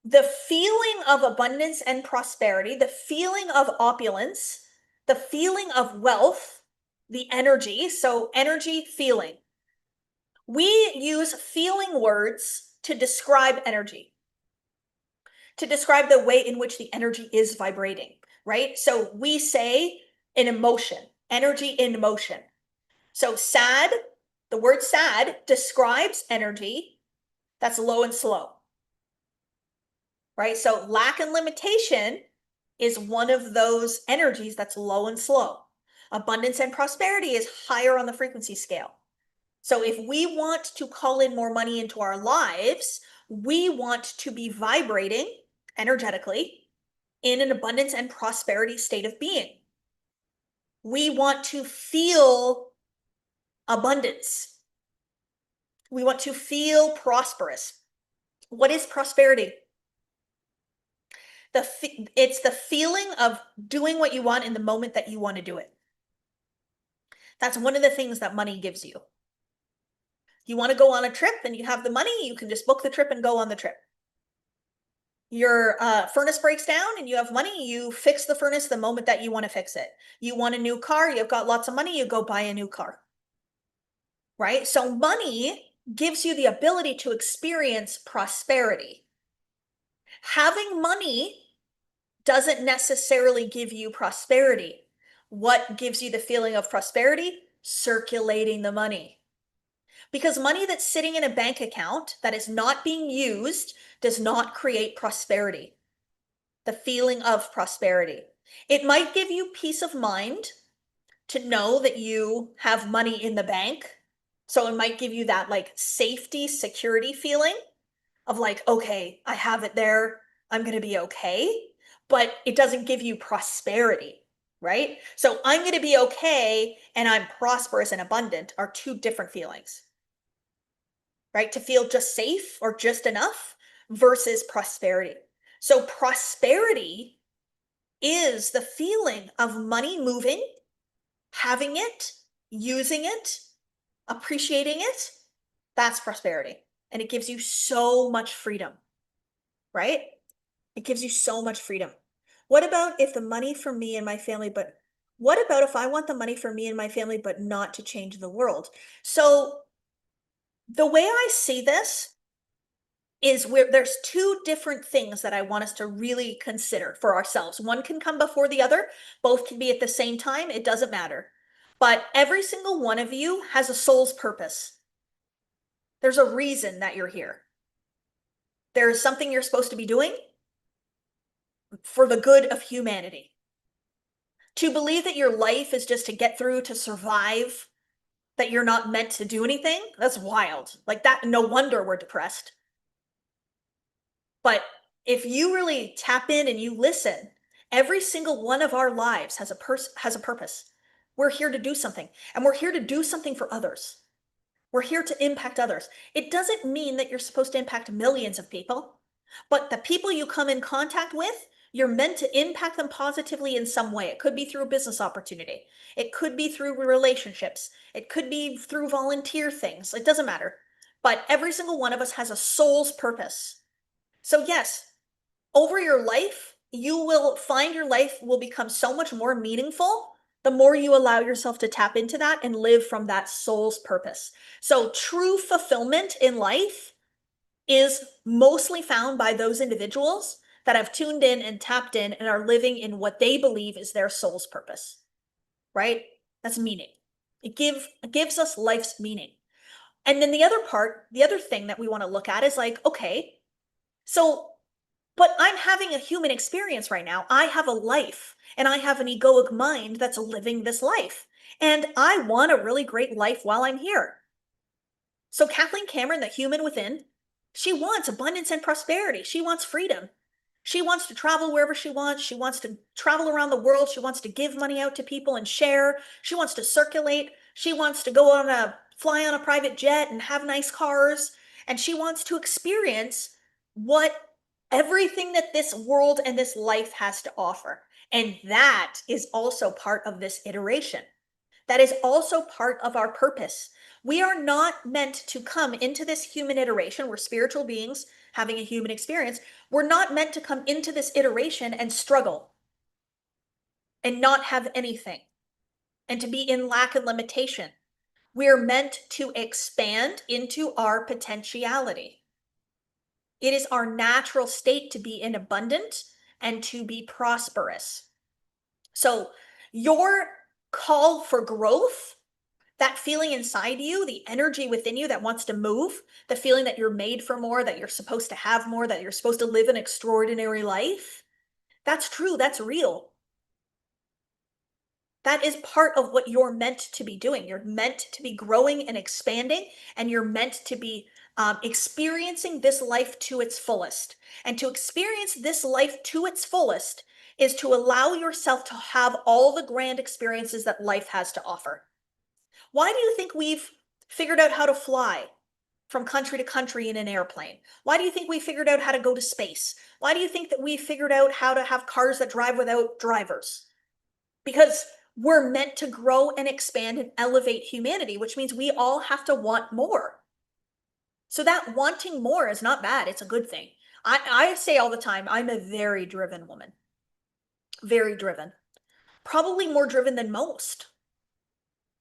the feeling of abundance and prosperity, the feeling of opulence, the feeling of wealth, the energy, so energy, feeling. We use feeling words to describe energy, to describe the way in which the energy is vibrating, right? So we say an emotion, energy in motion. So sad, the word sad describes energy that's low and slow, right? So lack and limitation is one of those energies that's low and slow. Abundance and prosperity is higher on the frequency scale. So if we want to call in more money into our lives, we want to be vibrating energetically in an abundance and prosperity state of being. We want to feel abundance. We want to feel prosperous. What is prosperity? It's the feeling of doing what you want in the moment that you want to do it. That's one of the things that money gives you. You want to go on a trip and you have the money, you can just book the trip and go on the trip. Your furnace breaks down and you have money, you fix the furnace the moment that you want to fix it. You want a new car, you've got lots of money, you go buy a new car. Right? So money gives you the ability to experience prosperity. Having money doesn't necessarily give you prosperity. What gives you the feeling of prosperity? Circulating the money. Because money that's sitting in a bank account that is not being used does not create prosperity. The feeling of prosperity. It might give you peace of mind to know that you have money in the bank. So it might give you that like safety, security feeling of like, okay, I have it there, I'm going to be okay. But it doesn't give you prosperity, right? So I'm going to be okay and I'm prosperous and abundant are two different feelings, right? To feel just safe or just enough versus prosperity. So prosperity is the feeling of money moving, having it, using it, appreciating it. That's prosperity. And it gives you so much freedom, right? It gives you so much freedom. What about if the money for me and my family, but what about if I want the money for me and my family, but not to change the world? So the way I see this is where there's two different things that I want us to really consider for ourselves. One can come before the other, both can be at the same time, it doesn't matter. But every single one of you has a soul's purpose. There's a reason that you're here. There's something you're supposed to be doing for the good of humanity. To believe that your life is just to get through, to survive, that you're not meant to do anything, that's wild. Like that, no wonder we're depressed. But if you really tap in and you listen, every single one of our lives has a purpose. We're here to do something, and we're here to do something for others. We're here to impact others. It doesn't mean that you're supposed to impact millions of people, but the people you come in contact with, you're meant to impact them positively in some way. It could be through a business opportunity. It could be through relationships. It could be through volunteer things. It doesn't matter. But every single one of us has a soul's purpose. So yes, over your life, you will find your life will become so much more meaningful the more you allow yourself to tap into that and live from that soul's purpose. So true fulfillment in life is mostly found by those individuals that have tuned in and tapped in and are living in what they believe is their soul's purpose, right? That's meaning. It gives us life's meaning. And then the other part, the other thing that we want to look at is like, okay, so but I'm having a human experience right now. I have a life and I have an egoic mind that's living this life. And I want a really great life while I'm here. So Kathleen Cameron, the human within, she wants abundance and prosperity. She wants freedom. She wants to travel wherever she wants. She wants to travel around the world. She wants to give money out to people and share. She wants to circulate. She wants to fly on a private jet and have nice cars. And she wants to experience everything that this world and this life has to offer. And that is also part of this iteration. That is also part of our purpose. We are not meant to come into this human iteration. We're spiritual beings having a human experience. We're not meant to come into this iteration and struggle and not have anything and to be in lack and limitation. We're meant to expand into our potentiality. It is our natural state to be in abundance and to be prosperous. So your call for growth, that feeling inside you, the energy within you that wants to move, the feeling that you're made for more, that you're supposed to have more, that you're supposed to live an extraordinary life, that's true, that's real. That is part of what you're meant to be doing. You're meant to be growing and expanding, and you're meant to be experiencing this life to its fullest. And to experience this life to its fullest is to allow yourself to have all the grand experiences that life has to offer. Why do you think we've figured out how to fly from country to country in an airplane? Why do you think we figured out how to go to space? Why do you think that we figured out how to have cars that drive without drivers? Because we're meant to grow and expand and elevate humanity, which means we all have to want more. So that wanting more is not bad. It's a good thing. I say all the time, I'm a very driven woman. Very driven. Probably more driven than most.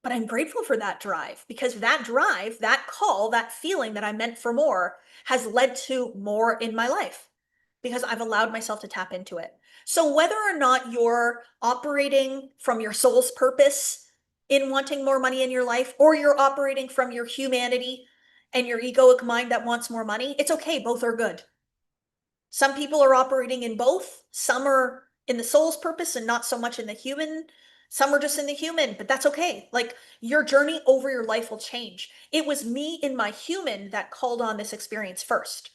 But I'm grateful for that drive, because that drive, that call, that feeling that I'm meant for more has led to more in my life because I've allowed myself to tap into it. So whether or not you're operating from your soul's purpose in wanting more money in your life, or you're operating from your humanity and your egoic mind that wants more money, it's okay. Both are good. Some people are operating in both. Some are in the soul's purpose and not so much in the human. Some are just in the human, but that's okay. Like, your journey over your life will change. It was me in my human that called on this experience first.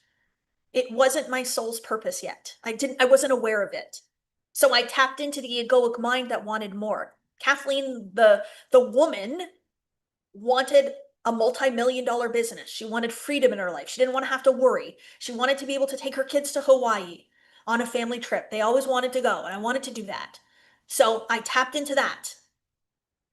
It wasn't my soul's purpose yet. I wasn't aware of it. So I tapped into the egoic mind that wanted more. Kathleen, the woman, wanted a multi-million dollar business. She wanted freedom in her life. She didn't want to have to worry. She wanted to be able to take her kids to Hawaii on a family trip. They always wanted to go, and I wanted to do that. So I tapped into that.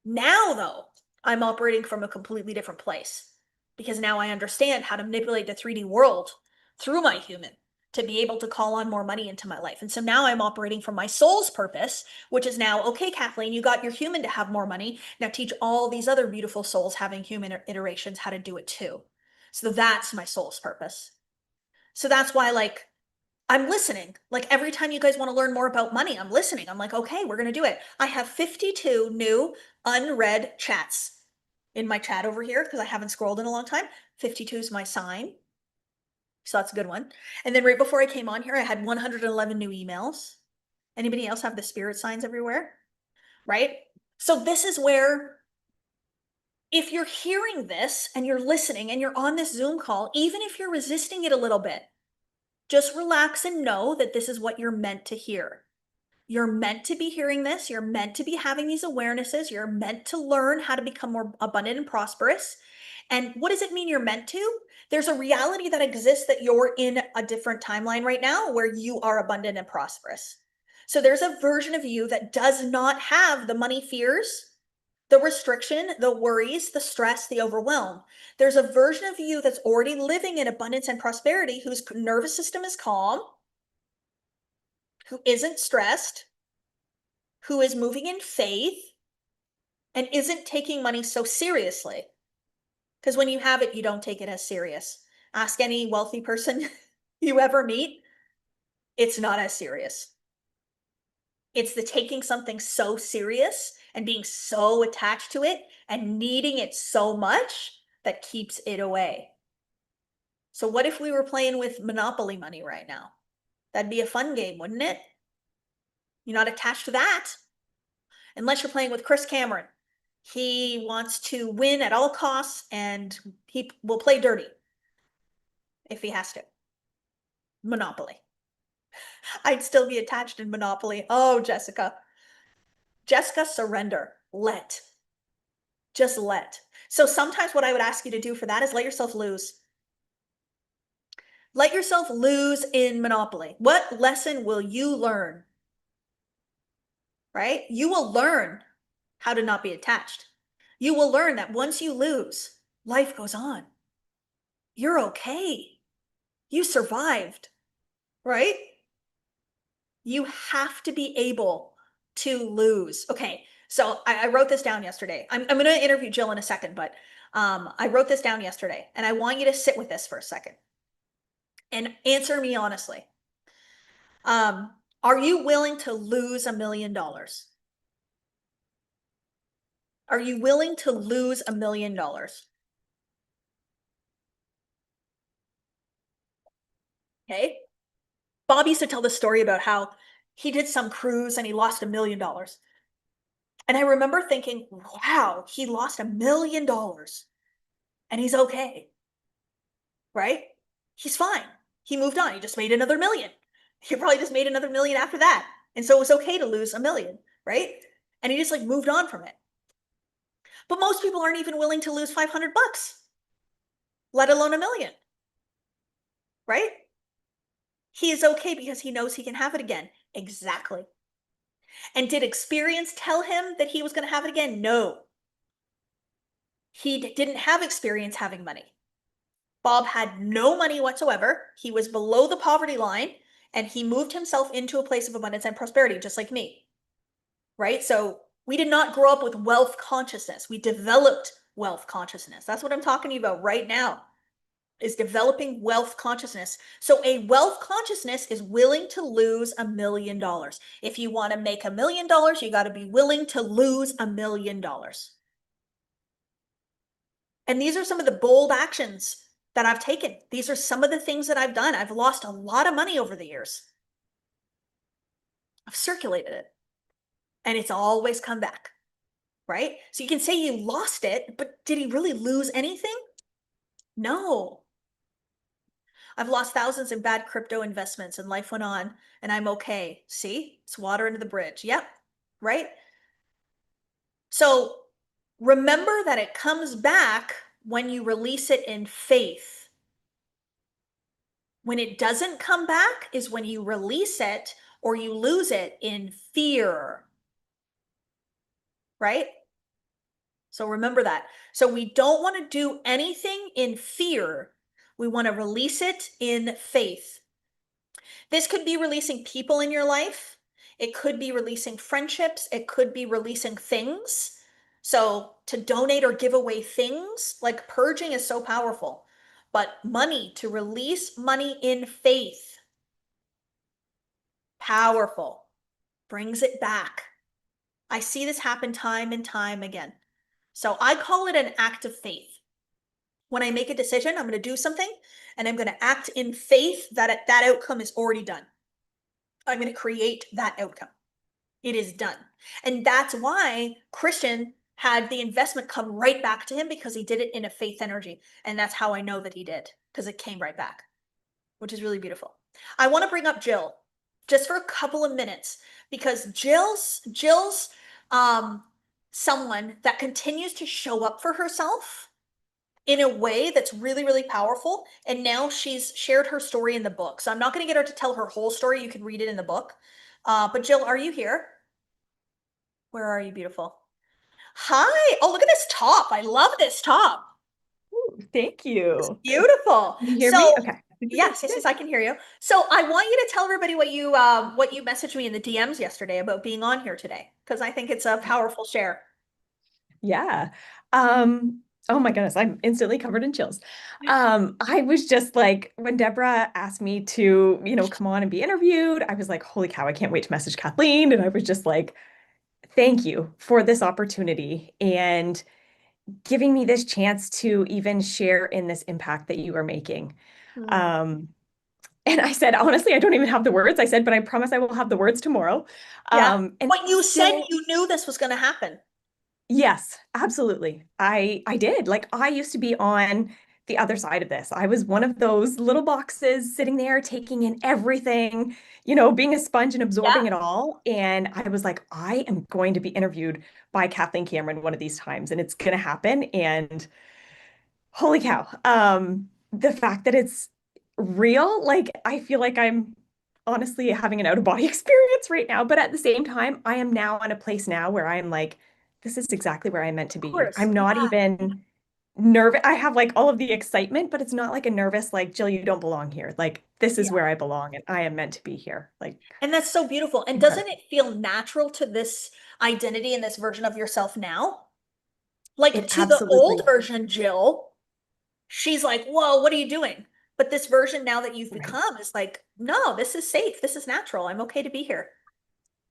Now, though, I'm operating from a completely different place, because now I understand how to manipulate the 3D world through my human to be able to call on more money into my life. And so now I'm operating from my soul's purpose, which is now, okay, Kathleen, you got your human to have more money. Now teach all these other beautiful souls having human iterations how to do it too. So that's my soul's purpose. So that's why, like, I'm listening. Like, every time you guys want to learn more about money, I'm listening. I'm like, okay, we're going to do it. I have 52 new unread chats in my chat over here because I haven't scrolled in a long time. 52 is my sign. So that's a good one. And then right before I came on here, I had 111 new emails. Anybody else have the spirit signs everywhere? Right? So this is where, if you're hearing this and you're listening and you're on this Zoom call, even if you're resisting it a little bit, just relax and know that this is what you're meant to hear. You're meant to be hearing this. You're meant to be having these awarenesses. You're meant to learn how to become more abundant and prosperous. And what does it mean you're meant to? There's a reality that exists that you're in a different timeline right now where you are abundant and prosperous. So there's a version of you that does not have the money fears, the restriction, the worries, the stress, the overwhelm. There's a version of you that's already living in abundance and prosperity, whose nervous system is calm, who isn't stressed, who is moving in faith, and isn't taking money so seriously. Because when you have it, you don't take it as serious. Ask any wealthy person you ever meet, it's not as serious. It's the taking something so serious and being so attached to it and needing it so much that keeps it away. So what if we were playing with Monopoly money right now? That'd be a fun game, wouldn't it? You're not attached to that. Unless you're playing with Chris Cameron. He wants to win at all costs, and he will play dirty if he has to. Monopoly. I'd still be attached in Monopoly. Oh, Jessica. Jessica, surrender. Let. Just let. So sometimes what I would ask you to do for that is let yourself lose. Let yourself lose in Monopoly. What lesson will you learn? Right? You will learn how to not be attached. You will learn that once you lose, life goes on. You're okay. You survived, right? You have to be able to lose. Okay, so I wrote this down yesterday. I'm going to interview Jill in a second, but I wrote this down yesterday, and I want you to sit with this for a second and answer me honestly. Um, are you willing to lose $1 million? Are you willing to lose $1 million? Okay. Bob used to tell the story about how he did some cruise and he lost $1 million. And I remember thinking, wow, he lost $1 million and he's okay, right? He's fine. He moved on. He just made another million. He probably just made another million after that. And so it was okay to lose $1 million, right? And he just like moved on from it. But most people aren't even willing to lose 500 bucks, let alone $1 million, right? He is okay because he knows he can have it again. Exactly. And did experience tell him that he was going to have it again? No. He didn't have experience having money. Bob had no money whatsoever. He was below the poverty line and he moved himself into a place of abundance and prosperity, just like me, right? So we did not grow up with wealth consciousness. We developed wealth consciousness. That's what I'm talking to you about right now, is developing wealth consciousness. So a wealth consciousness is willing to lose $1 million. If you want to make $1 million, you got to be willing to lose $1 million. And these are some of the bold actions that I've taken. These are some of the things that I've done. I've lost a lot of money over the years. I've circulated it and it's always come back, right? So you can say you lost it, but did he really lose anything? No. I've lost thousands in bad crypto investments and life went on and I'm okay. See, it's water under the bridge. Yep. Right. So remember that it comes back when you release it in faith. When it doesn't come back is when you release it or you lose it in fear, right? So remember that. So we don't want to do anything in fear. We want to release it in faith. This could be releasing people in your life. It could be releasing friendships. It could be releasing things. So to donate or give away things, like purging is so powerful. But money, to release money in faith, powerful, brings it back. I see this happen time and time again. So I call it an act of faith. When I make a decision, I'm going to do something and I'm going to act in faith that that outcome is already done. I'm going to create that outcome. It is done. And that's why Christian had the investment come right back to him, because he did it in a faith energy. And that's how I know that he did, because it came right back, which is really beautiful. I want to bring up Jill just for a couple of minutes, because Jill's someone that continues to show up for herself in a way that's really, really powerful. And now she's shared her story in the book. So I'm not going to get her to tell her whole story. You can read it in the book. But Jill, are you here? Where are you, beautiful? Hi. Oh, look at this top. I love this top. Ooh, thank It's you. beautiful. Can you hear me? So Okay. yes, I can hear you. So I want you to tell everybody what you messaged me in the DMs yesterday about being on here today, because I think it's a powerful share. Yeah. Oh my goodness, I'm instantly covered in chills. I was just like, when Deborah asked me to, come on and be interviewed, I was like, holy cow, I can't wait to message Kathleen. And I was just like, thank you for this opportunity and giving me this chance to even share in this impact that you are making. Hmm. Um, and I said, honestly, I don't even have the words. I said, but I promise I will have the words tomorrow. Yeah. And But you said still, you knew this was going to happen. yes, absolutely. I did. Like I used to be on the other side of this. I was one of those little boxes sitting there taking in everything, being a sponge and Yeah. absorbing it all. And I was like, I am going to be interviewed by Kathleen Cameron one of these times, and it's going to happen. And holy cow, the fact that it's real, like I feel like I'm honestly having an out of body experience right now. But at the same time, I am now in a place now where I'm like, this is exactly where I'm meant to Of be. course. I'm not Yeah. even nervous. I have like all of the excitement, but it's not like a nervous, like, Jill, you don't belong here. Like, this is Yeah. where I belong and I am meant to be here. Like, And that's so beautiful. And doesn't incredible. it feel natural to this identity and this version of yourself now? Like It to the old absolutely, version, Jill, she's like, whoa, what are you doing? But this version now that you've right. become is like, no, this is safe. This is natural. I'm okay to be here.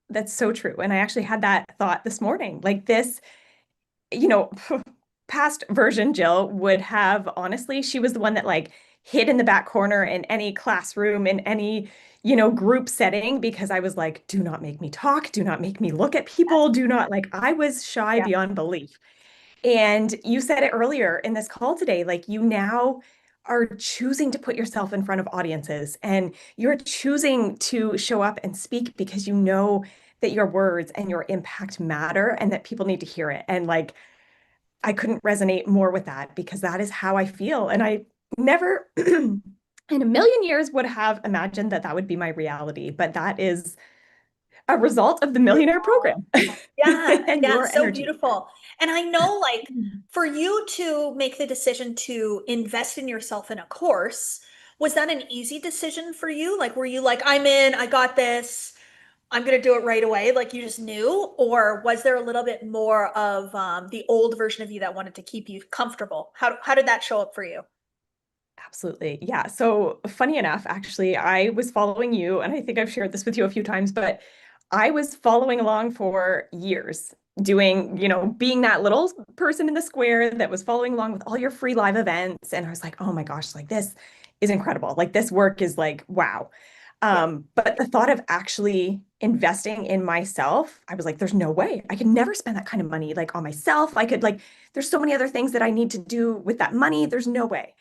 That's so true. And I actually had that thought this morning. Like this, you know, past version Jill would have, honestly, she was the one that like hid in the back corner in any classroom, in any, group setting, because I was like, do not make me talk, do not make me look at people, do not like, I was shy Yeah. beyond belief. And you said it earlier in this call today, like you now are choosing to put yourself in front of audiences and you're choosing to show up and speak because you know that your words and your impact matter and that people need to hear it. And like, I couldn't resonate more with that because that is how I feel. And I never in a million years would have imagined that that would be my reality. But that is a result of the Millionaire Program Yeah, and yeah, your so energy. beautiful. And I know, like, for you to make the decision to invest in yourself in a course, was that an easy decision for you? Like, were you like, I'm in, I got this, I'm gonna do it right away, like you just knew? Or was there a little bit more of the old version of you that wanted to keep you comfortable? How did that show up for you? Absolutely. Yeah. So funny enough, actually, I was following you, and I think I've shared this with you a few times, but I was following along for years, doing, being that little person in the square that was following along with all your free live events. And I was like, oh my gosh, like this is incredible. Like this work is like, wow. Yeah. But the thought of actually investing in myself, I was like, there's no way. I could never spend that kind of money like on myself. I could like, there's so many other things that I need to do with that money. There's no way.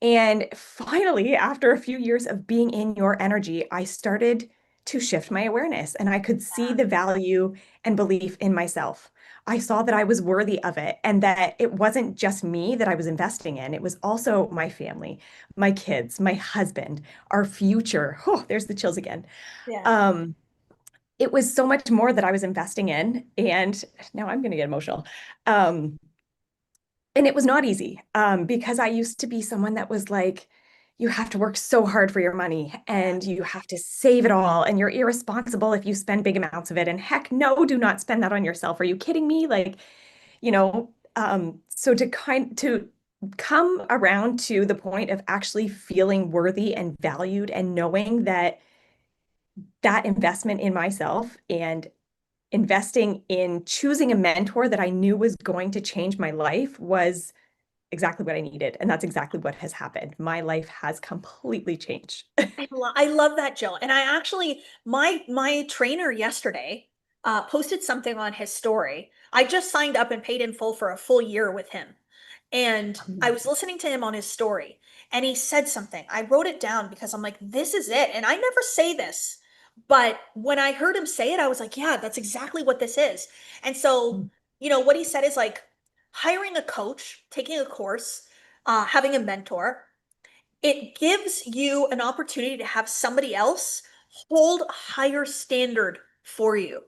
And finally, after a few years of being in your energy, I started to shift my awareness and I could see the value and belief in myself. I saw that I was worthy of it and that it wasn't just me that I was investing in. It was also my family, my kids, my husband, our future. Oh, there's the chills again. Yeah. Um, it was so much more that I was investing in. And now I'm going to get emotional. Um, and it was not easy because I used to be someone that was like, you have to work so hard for your money and you have to save it all and you're irresponsible if you spend big amounts of it. And heck, no, do not spend that on yourself. Are you kidding me? Like, so to come around to the point of actually feeling worthy and valued and knowing that that investment in myself and investing in choosing a mentor that I knew was going to change my life was exactly what I needed. And that's exactly what has happened. My life has completely changed. I love that, Jill. And I actually, my trainer yesterday posted something on his story. I just signed up and paid in full for a full year with him. And I was listening to him on his story and he said something. I wrote it down because I'm like, this is it. And I never say this, but when I heard him say it, I was like, yeah, that's exactly what this is. And so, what he said is like hiring a coach, taking a course, having a mentor, it gives you an opportunity to have somebody else hold a higher standard for you.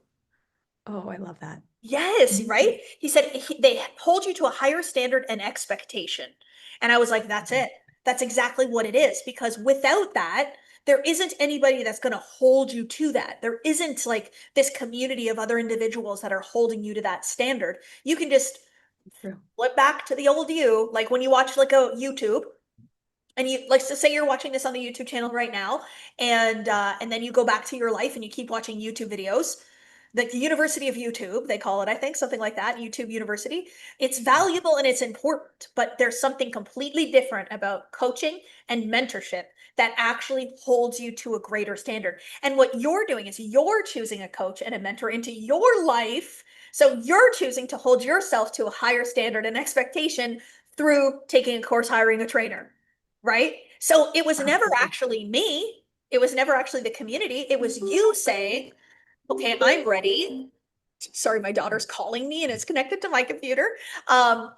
Oh, I love that. Yes, Mhm. right? He said they hold you to a higher standard and expectation. And I was like, that's it. That's exactly what it is. Because without that, there isn't anybody that's going to hold you to that. There isn't like this community of other individuals that are holding you to that standard. You can just True. flip back to the old you, like when you watch like a YouTube and you like to say you're watching this on the YouTube channel right now, and then you go back to your life and you keep watching YouTube videos. The University of YouTube, they call it, I think, something like that, YouTube University. It's valuable and it's important, but there's something completely different about coaching and mentorship that actually holds you to a greater standard. And what you're doing is you're choosing a coach and a mentor into your life. So you're choosing to hold yourself to a higher standard and expectation through taking a course, hiring a trainer, right? So it was never Absolutely. actually me. It was never actually the community. It was you saying, okay, I'm ready. Sorry, my daughter's calling me and it's connected to my computer. Um,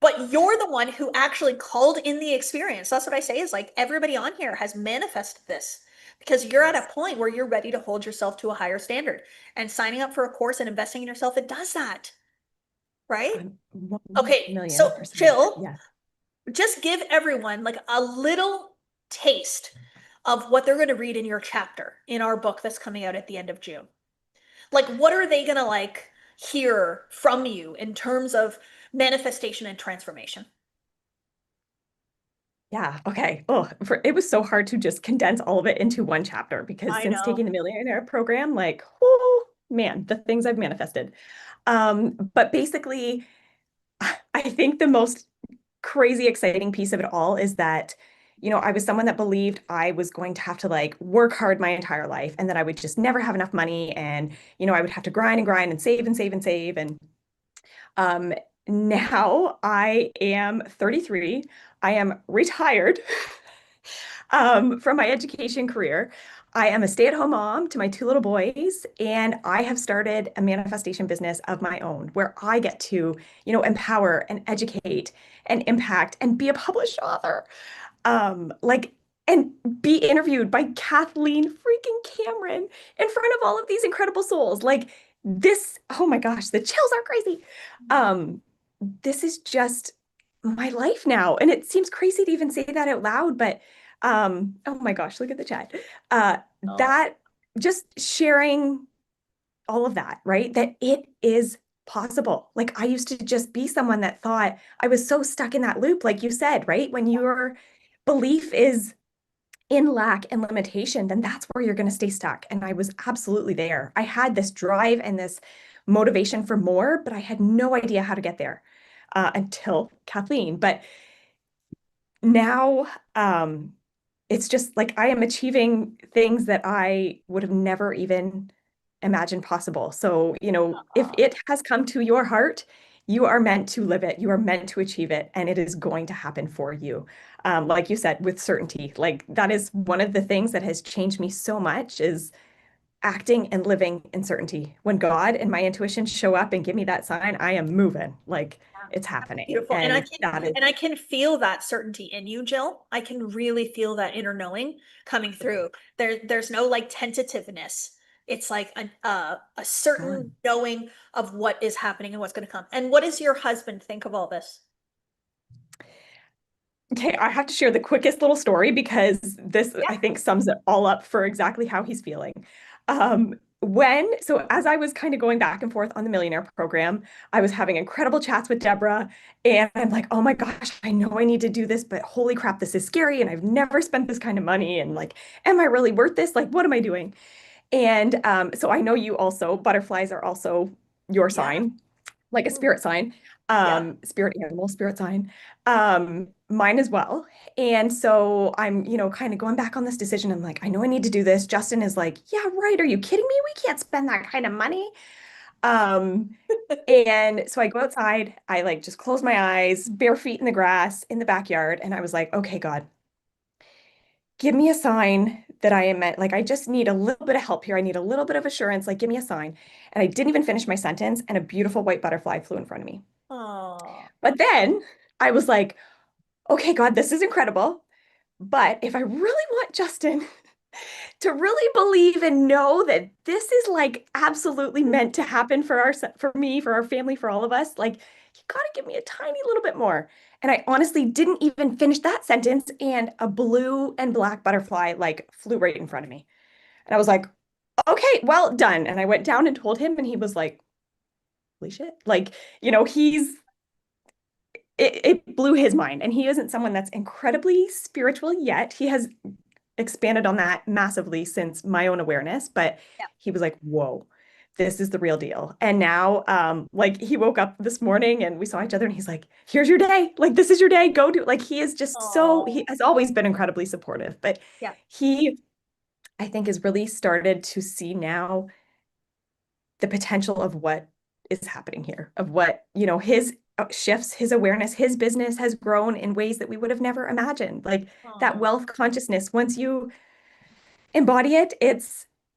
but you're the one who actually called in the experience. That's what I say is like everybody on here has manifested this because you're at a Yes. point where you're ready to hold yourself to a higher standard. And signing up for a course and investing in yourself, it does that. right? I'm 1 Okay, million so percent. Jill, Yeah. just give everyone like a little taste of what they're going to read in your chapter in our book that's coming out at the end of June. Like, what are they going to like hear from you in terms of manifestation and transformation? Yeah. Okay. Oh, it was so hard to just condense all of it into one chapter because I since know. taking the Millionaire program, like, oh man, the things I've manifested. But basically, I think the most crazy exciting piece of it all is that, I was someone that believed I was going to have to like work hard my entire life and that I would just never have enough money and, I would have to grind and grind and save and save and save. And um, now I am 33. I am retired from my education career. I am a stay-at-home mom to my two little boys, and I have started a manifestation business of my own where I get to, empower and educate and impact and be a published author. Like and be interviewed by Kathleen freaking Cameron in front of all of these incredible souls. Like this, oh my gosh, the chills are crazy. Um, this is just my life now. And it seems crazy to even say that out loud, but oh my gosh, look at the chat. Uh, Oh, that just sharing all of that, right? That it is possible. Like I used to just be someone that thought I was so stuck in that loop, like you said, right? When your belief is in lack and limitation, then that's where you're going to stay stuck. And I was absolutely there. I had this drive and this motivation for more, but I had no idea how to get there until Kathleen. But now it's just like I am achieving things that I would have never even imagined possible. So, if it has come to your heart, you are meant to live it. You are meant to achieve it, and it is going to happen for you. Like you said, with certainty. Like that is one of the things that has changed me so much is acting and living in certainty. When God and my intuition show up and give me that sign, I am moving. Like it's happening. beautiful. And And that is I can feel that certainty in you, Jill. I can really feel that inner knowing coming through. There's no like tentativeness. It's like a certain gone. knowing of what is happening and what's going to come. And what does your husband think of all this? Okay, I have to share the quickest little story because this, Yeah. I think, sums it all up for exactly how he's feeling. So as I was kind of going back and forth on the Millionaire program, I was having incredible chats with Deborah, and I'm like, oh my gosh, I know I need to do this, but holy crap, this is scary, and I've never spent this kind of money, and like, am I really worth this? Like, what am I doing? And so I know you also, butterflies are also your Yeah. sign, like a Mm. spirit sign, Yeah. spirit animal, spirit sign, mine as well. And so I'm, kind of going back on this decision. I'm like, I know I need to do this. Justin is like, yeah, right. Are you kidding me? We can't spend that kind of money. Um, and so I go outside, I like just close my eyes, bare feet in the grass in the backyard. And I was like, okay, God, give me a sign that I am meant, like, I just need a little bit of help here. I need a little bit of assurance. Like, give me a sign. And I didn't even finish my sentence, and a beautiful white butterfly flew in front of me. Oh. But then I was like, okay, God, this is incredible. But if I really want Justin to really believe and know that this is like absolutely meant to happen for me, for our family, for all of us, like you got to give me a tiny little bit more. And I honestly didn't even finish that sentence, and a blue and black butterfly like flew right in front of me. And I was like, okay, well done. And I went down and told him, and he was like, holy shit. Like, it blew his mind. And he isn't someone that's incredibly spiritual yet. He has expanded on that massively since my own awareness, but Yeah. he was like, whoa, this is the real deal. And now, like he woke up this morning and we saw each other and he's like, here's your day. Like, this is your day. Go do it. Like, he is just he Oh. has always been incredibly supportive, but Yeah. he, I think, has really started to see now the potential of what is happening here, of what, his shifts, his awareness, his business has grown in ways that we would have never imagined. Like that Oh. wealth consciousness, once you embody it,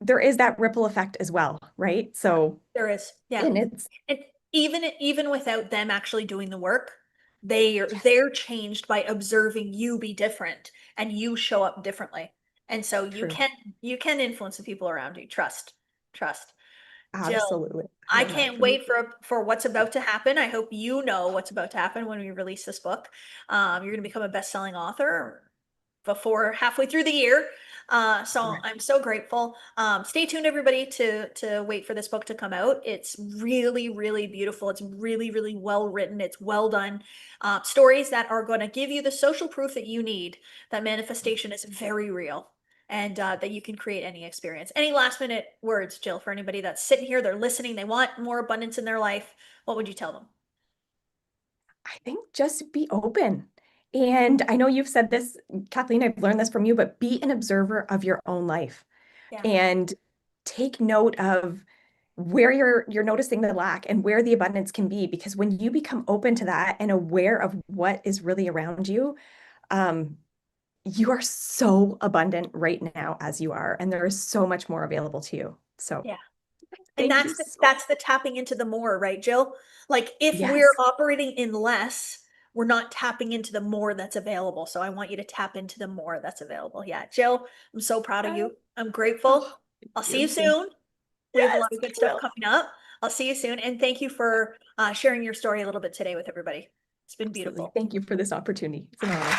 there is that ripple effect as well, right? So, There is. Yeah. and it's And even without them actually doing the work, yes, they're changed by observing you be different and you show up differently. And so true. you can influence the people around you. Trust. Trust. Jill, Absolutely. I I love that can't for me. wait for what's about to happen. I hope you know what's about to happen when we release this book. You're going to become a best-selling author before halfway through the year. So Right. I'm so grateful. Stay tuned, everybody, to wait for this book to come out. It's really, really beautiful. It's really, really well written. It's well done. Stories that are going to give you the social proof that you need that manifestation is very real and that you can create any experience. Any last minute words, Jill, for anybody that's sitting here, they're listening, they want more abundance in their life. What would you tell them? I think just be open. And I know you've said this, Kathleen, I've learned this from you, but be an observer of your own life Yeah. and take note of where you're noticing the lack and where the abundance can be. Because when you become open to that and aware of what is really around you, um, you are so abundant right now as you are, and there is so much more available to you. So Yeah. And thank you so that's the tapping into the more, right, Jill? Like if we're yes, operating in less, we're not tapping into the more that's available. So I want you to tap into the more that's available. Yeah, Jill, I'm so proud of uh, you. I'm oh, grateful. I'll see you thank you. soon. We have a Yes, lot of good I stuff will. coming up. I'll see you soon. And thank you for sharing your story a little bit today with everybody. It's been Absolutely. beautiful. Thank you for this opportunity. It's an honor.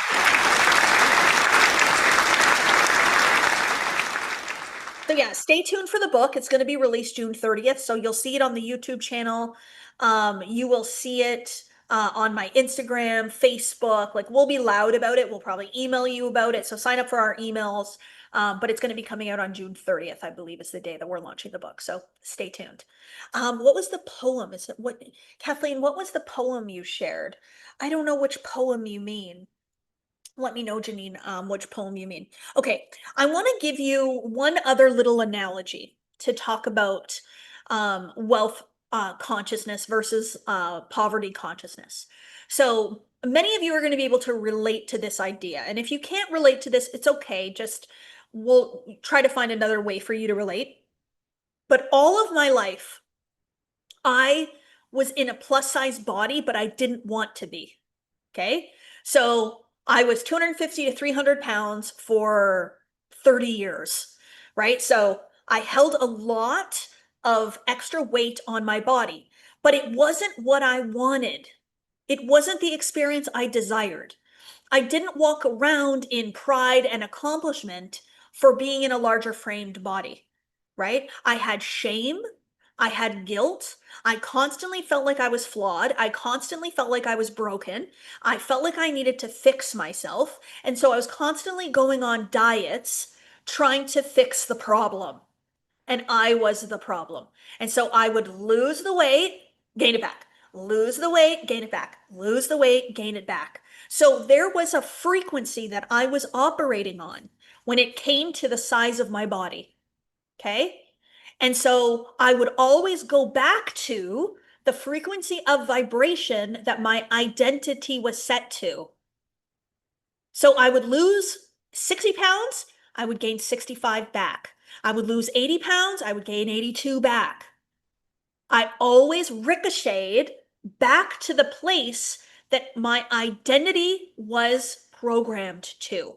So yeah, stay tuned for the book. It's going to be released June 30th. So you'll see it on the YouTube channel. You will see it on my Instagram, Facebook. Like we'll be loud about it. We'll probably email you about it. So sign up for our emails. But it's going to be coming out on June 30th, I believe is the day that we're launching the book. So stay tuned. What was the poem? Is it what, Kathleen, what was the poem you shared? I don't know which poem you mean. Let me know, Janine, which poem you mean. Okay, I want to give you one other little analogy to talk about wealth consciousness versus poverty consciousness. So many of you are going to be able to relate to this idea. And if you can't relate to this, it's okay. Just we'll try to find another way for you to relate. But all of my life, I was in a plus size body, but I didn't want to be. Okay. So I was 250 to 300 pounds for 30 years, right? So I held a lot of extra weight on my body, but it wasn't what I wanted. It wasn't the experience I desired. I didn't walk around in pride and accomplishment for being in a larger framed body, right? I had shame. I had guilt. I constantly felt like I was flawed. I constantly felt like I was broken. I felt like I needed to fix myself. And so I was constantly going on diets trying to fix the problem. And I was the problem. And so I would lose the weight, gain it back, lose the weight, gain it back, lose the weight, gain it back. So there was a frequency that I was operating on when it came to the size of my body. Okay. And so I would always go back to the frequency of vibration that my identity was set to. So I would lose 60 pounds, I would gain 65 back. I would lose 80 pounds, I would gain 82 back. I always ricocheted back to the place that my identity was programmed to.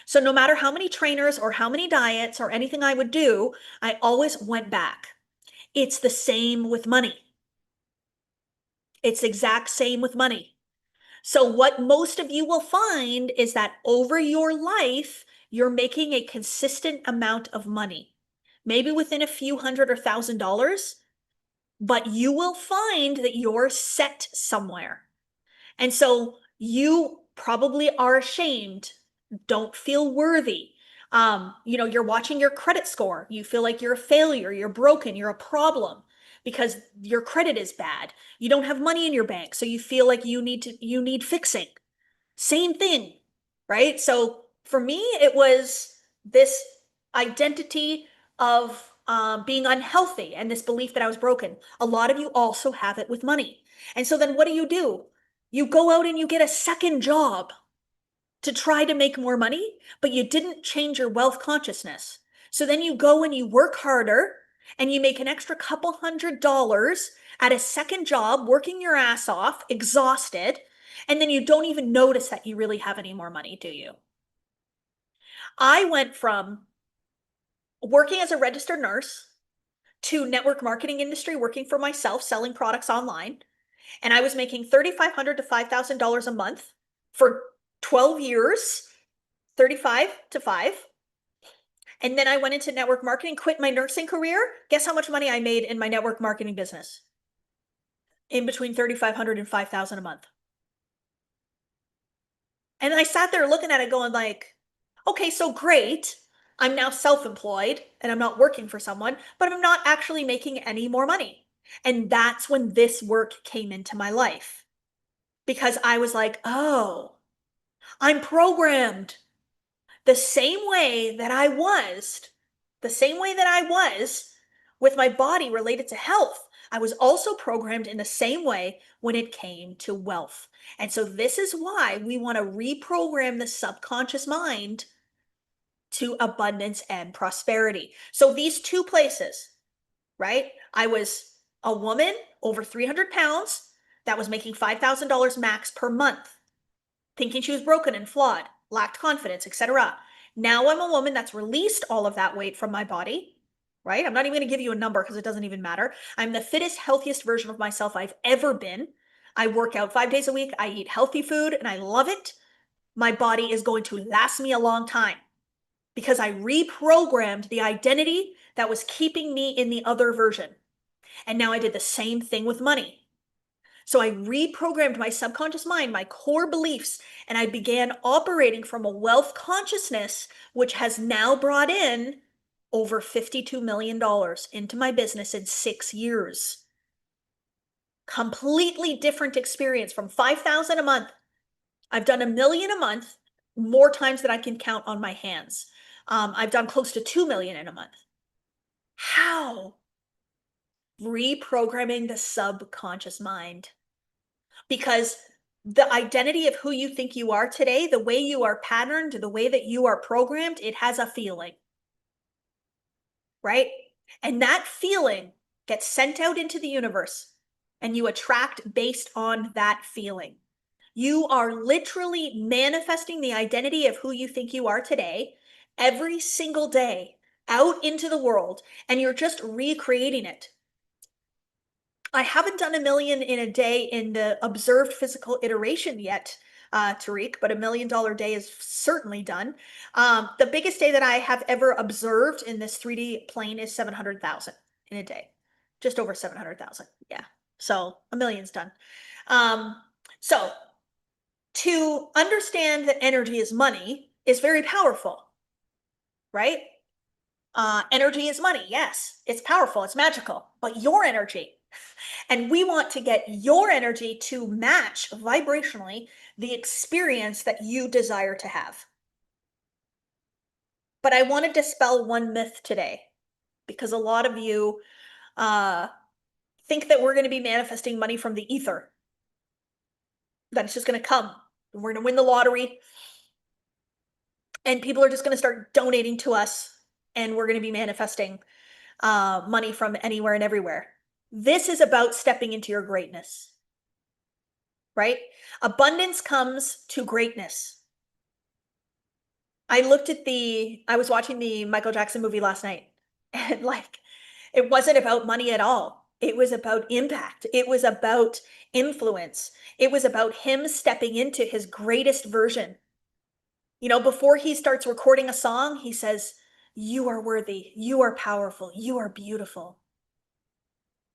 So no matter how many trainers or how many diets or anything I would do, I always went back. It's the same with money. It's the exact same with money. So what most of you will find is that over your life, you're making a consistent amount of money, maybe within a few hundred or $1,000, but you will find that you're set somewhere. And so you probably are ashamed, don't feel worthy. You're watching your credit score. You feel like you're a failure, you're broken, you're a problem because your credit is bad. You don't have money in your bank, so you feel like you need fixing. Same thing, right? So for me, it was this identity of being unhealthy and this belief that I was broken. A lot of you also have it with money. And so then what do? You go out and you get a second job to try to make more money, but you didn't change your wealth consciousness. So then you go and you work harder and you make an extra couple $100 at a second job, working your ass off, exhausted, and then you don't even notice that you really have any more money, do you? I went from working as a registered nurse to network marketing industry, working for myself, selling products online. And I was making $3,500 to $5,000 a month for 12 years, 35 to 5. And then I went into network marketing, quit my nursing career. Guess how much money I made in my network marketing business? In between 3,500 and 5,000 a month. And I sat there looking at it going like, okay, so great. I'm now self-employed and I'm not working for someone, but I'm not actually making any more money. And that's when this work came into my life, because I was like, oh, I'm programmed the same way that I was, with my body related to health. I was also programmed in the same way when it came to wealth. And so this is why we want to reprogram the subconscious mind to abundance and prosperity. So these two places, right? I was a woman over 300 pounds that was making $5,000 max per month, thinking she was broken and flawed, lacked confidence, etc. Now I'm a woman that's released all of that weight from my body, right? I'm not even going to give you a number because it doesn't even matter. I'm the fittest, healthiest version of myself I've ever been. I work out 5 days a week. I eat healthy food and I love it. My body is going to last me a long time because I reprogrammed the identity that was keeping me in the other version. And now I did the same thing with money. So I reprogrammed my subconscious mind, my core beliefs, and I began operating from a wealth consciousness, which has now brought in over $52 million into my business in 6 years. Completely different experience from 5,000 a month. I've done $1 million a month, more times than I can count on my hands. I've done close to 2 million in a month. How? Reprogramming the subconscious mind. Because the identity of who you think you are today, the way you are patterned, the way that you are programmed, it has a feeling, right? And that feeling gets sent out into the universe and you attract based on that feeling. You are literally manifesting the identity of who you think you are today every single day out into the world, and you're just recreating it. I haven't done 1 million in a day in the observed physical iteration yet, Tariq, but $1 million day is certainly done. The biggest day that I have ever observed in this 3D plane is 700,000 in a day, just over 700,000. Yeah. So 1 million's done. So to understand that energy is money is very powerful, right? Energy is money. Yes, it's powerful. It's magical, but your energy. And we want to get your energy to match vibrationally the experience that you desire to have. But I want to dispel one myth today, because a lot of you think that we're going to be manifesting money from the ether, that it's just going to come. We're going to win the lottery and people are just going to start donating to us and we're going to be manifesting money from anywhere and everywhere. This is about stepping into your greatness, right? Abundance comes to greatness. I was watching the Michael Jackson movie last night, and like, it wasn't about money at all. It was about impact. It was about influence. It was about him stepping into his greatest version. You know, before he starts recording a song, he says, "You are worthy. You are powerful. You are beautiful."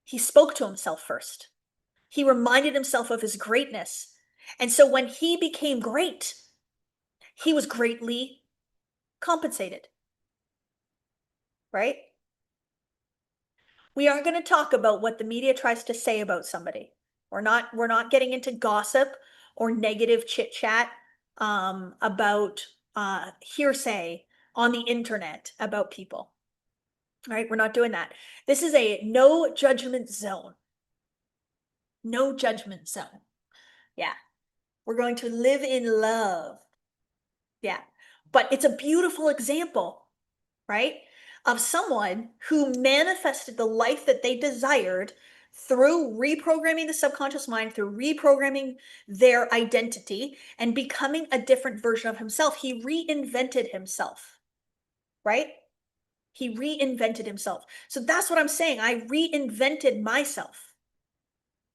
He spoke to himself first. He reminded himself of his greatness. And so when he became great, he was greatly compensated, right? We aren't going to talk about what the media tries to say about somebody. We're not getting into gossip or negative chit chat about hearsay on the internet about people. All right, we're not doing that. This is a no judgment zone. No judgment zone. Yeah. We're going to live in love. Yeah. But it's a beautiful example, right? Of someone who manifested the life that they desired through reprogramming the subconscious mind, through reprogramming their identity and becoming a different version of himself. He reinvented himself, right? He reinvented himself. So that's what I'm saying. I reinvented myself.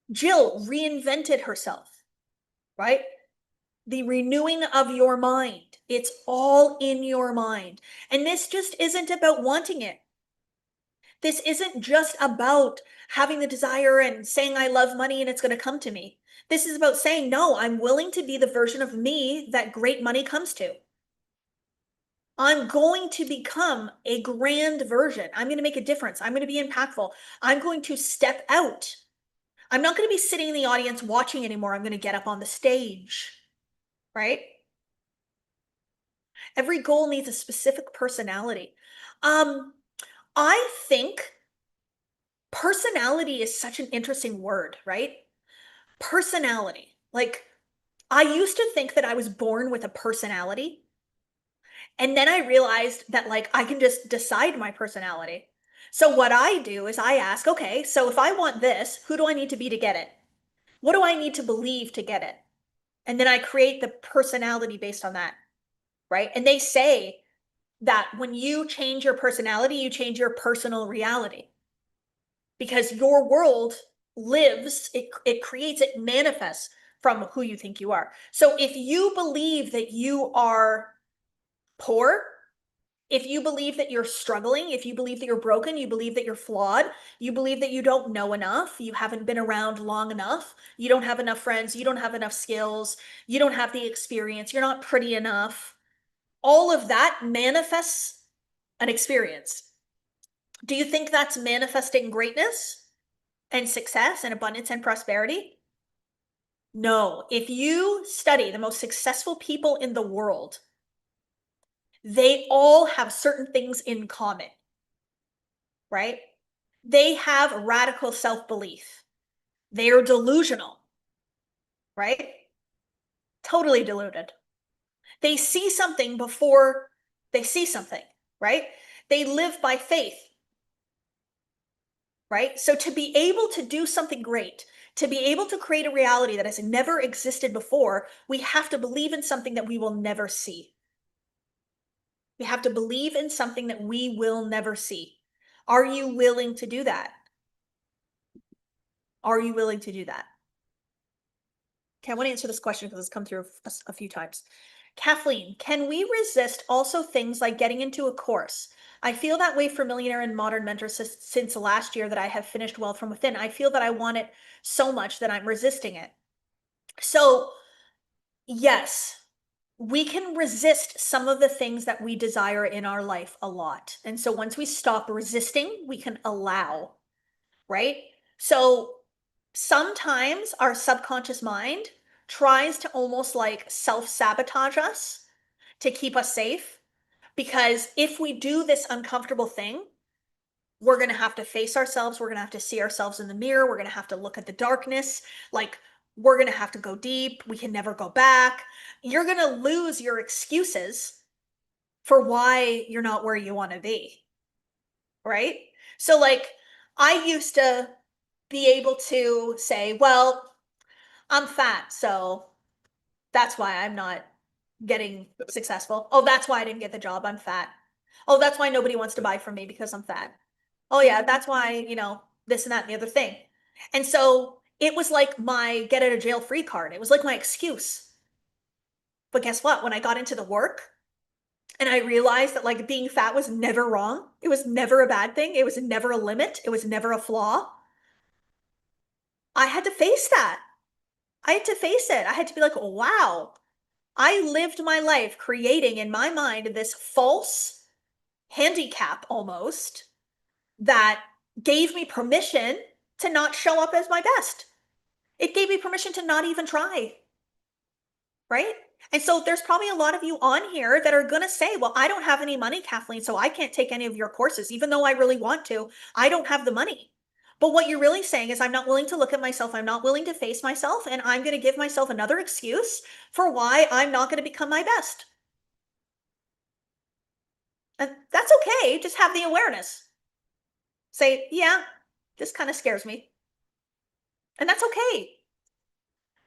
Jill reinvented herself, right? The renewing of your mind. It's all in your mind. And this just isn't about wanting it. This isn't just about having the desire and saying I love money and it's going to come to me. This is about saying, no, I'm willing to be the version of me that great money comes to. I'm going to become a grand version. I'm going to make a difference. I'm going to be impactful. I'm going to step out. I'm not going to be sitting in the audience watching anymore. I'm going to get up on the stage, right? Every goal needs a specific personality. I think personality is such an interesting word, right? Personality. Like, I used to think that I was born with a personality. And then I realized that, like, I can just decide my personality. So what I do is I ask, okay, so if I want this, who do I need to be to get it? What do I need to believe to get it? And then I create the personality based on that, right? And they say that when you change your personality, you change your personal reality. Because your world lives, it creates, it manifests from who you think you are. So if you believe that you are poor, if you believe that you're struggling, if you believe that you're broken, you believe that you're flawed, you believe that you don't know enough, you haven't been around long enough, you don't have enough friends, you don't have enough skills, you don't have the experience, you're not pretty enough, all of that manifests an experience. Do you think that's manifesting greatness and success and abundance and prosperity? No. If you study the most successful people in the world, they all have certain things in common, right? They have radical self-belief. They are delusional, right? Totally deluded. They see something before they see something, right? They live by faith, right? So to be able to do something great, to be able to create a reality that has never existed before, we have to believe in something that we will never see. We have to believe in something that we will never see. Are you willing to do that? Are you willing to do that? Okay, I want to answer this question because it's come through a few times. Kathleen, can we resist also things like getting into a course? I feel that way for Millionaire and Modern Mentors since last year that I have finished Wealth from Within. I feel that I want it so much that I'm resisting it. So, yes, we can resist some of the things that we desire in our life a lot. And so once we stop resisting, we can allow, right? So sometimes our subconscious mind tries to almost like self-sabotage us to keep us safe. Because if we do this uncomfortable thing, we're going to have to face ourselves. We're going to have to see ourselves in the mirror. We're going to have to look at the darkness. Like, we're going to have to go deep. We can never go back. You're going to lose your excuses for why you're not where you want to be. Right? So, like, I used to be able to say, well, I'm fat, so that's why I'm not getting successful. Oh, that's why I didn't get the job. I'm fat. Oh, that's why nobody wants to buy from me because I'm fat. Oh, yeah, that's why, this and that and the other thing. And so it was like my get out of jail free card. It was like my excuse. But guess what? When I got into the work and I realized that like being fat was never wrong, it was never a bad thing, it was never a limit, it was never a flaw. I had to face that. I had to face it. I had to be like, wow, I lived my life creating in my mind this false handicap almost that gave me permission to not show up as my best. It gave me permission to not even try. Right? And so there's probably a lot of you on here that are going to say, well, I don't have any money, Kathleen, so I can't take any of your courses. Even though I really want to, I don't have the money. But what you're really saying is, I'm not willing to look at myself. I'm not willing to face myself. And I'm going to give myself another excuse for why I'm not going to become my best. And that's okay. Just have the awareness. Say, yeah, this kind of scares me. And that's okay.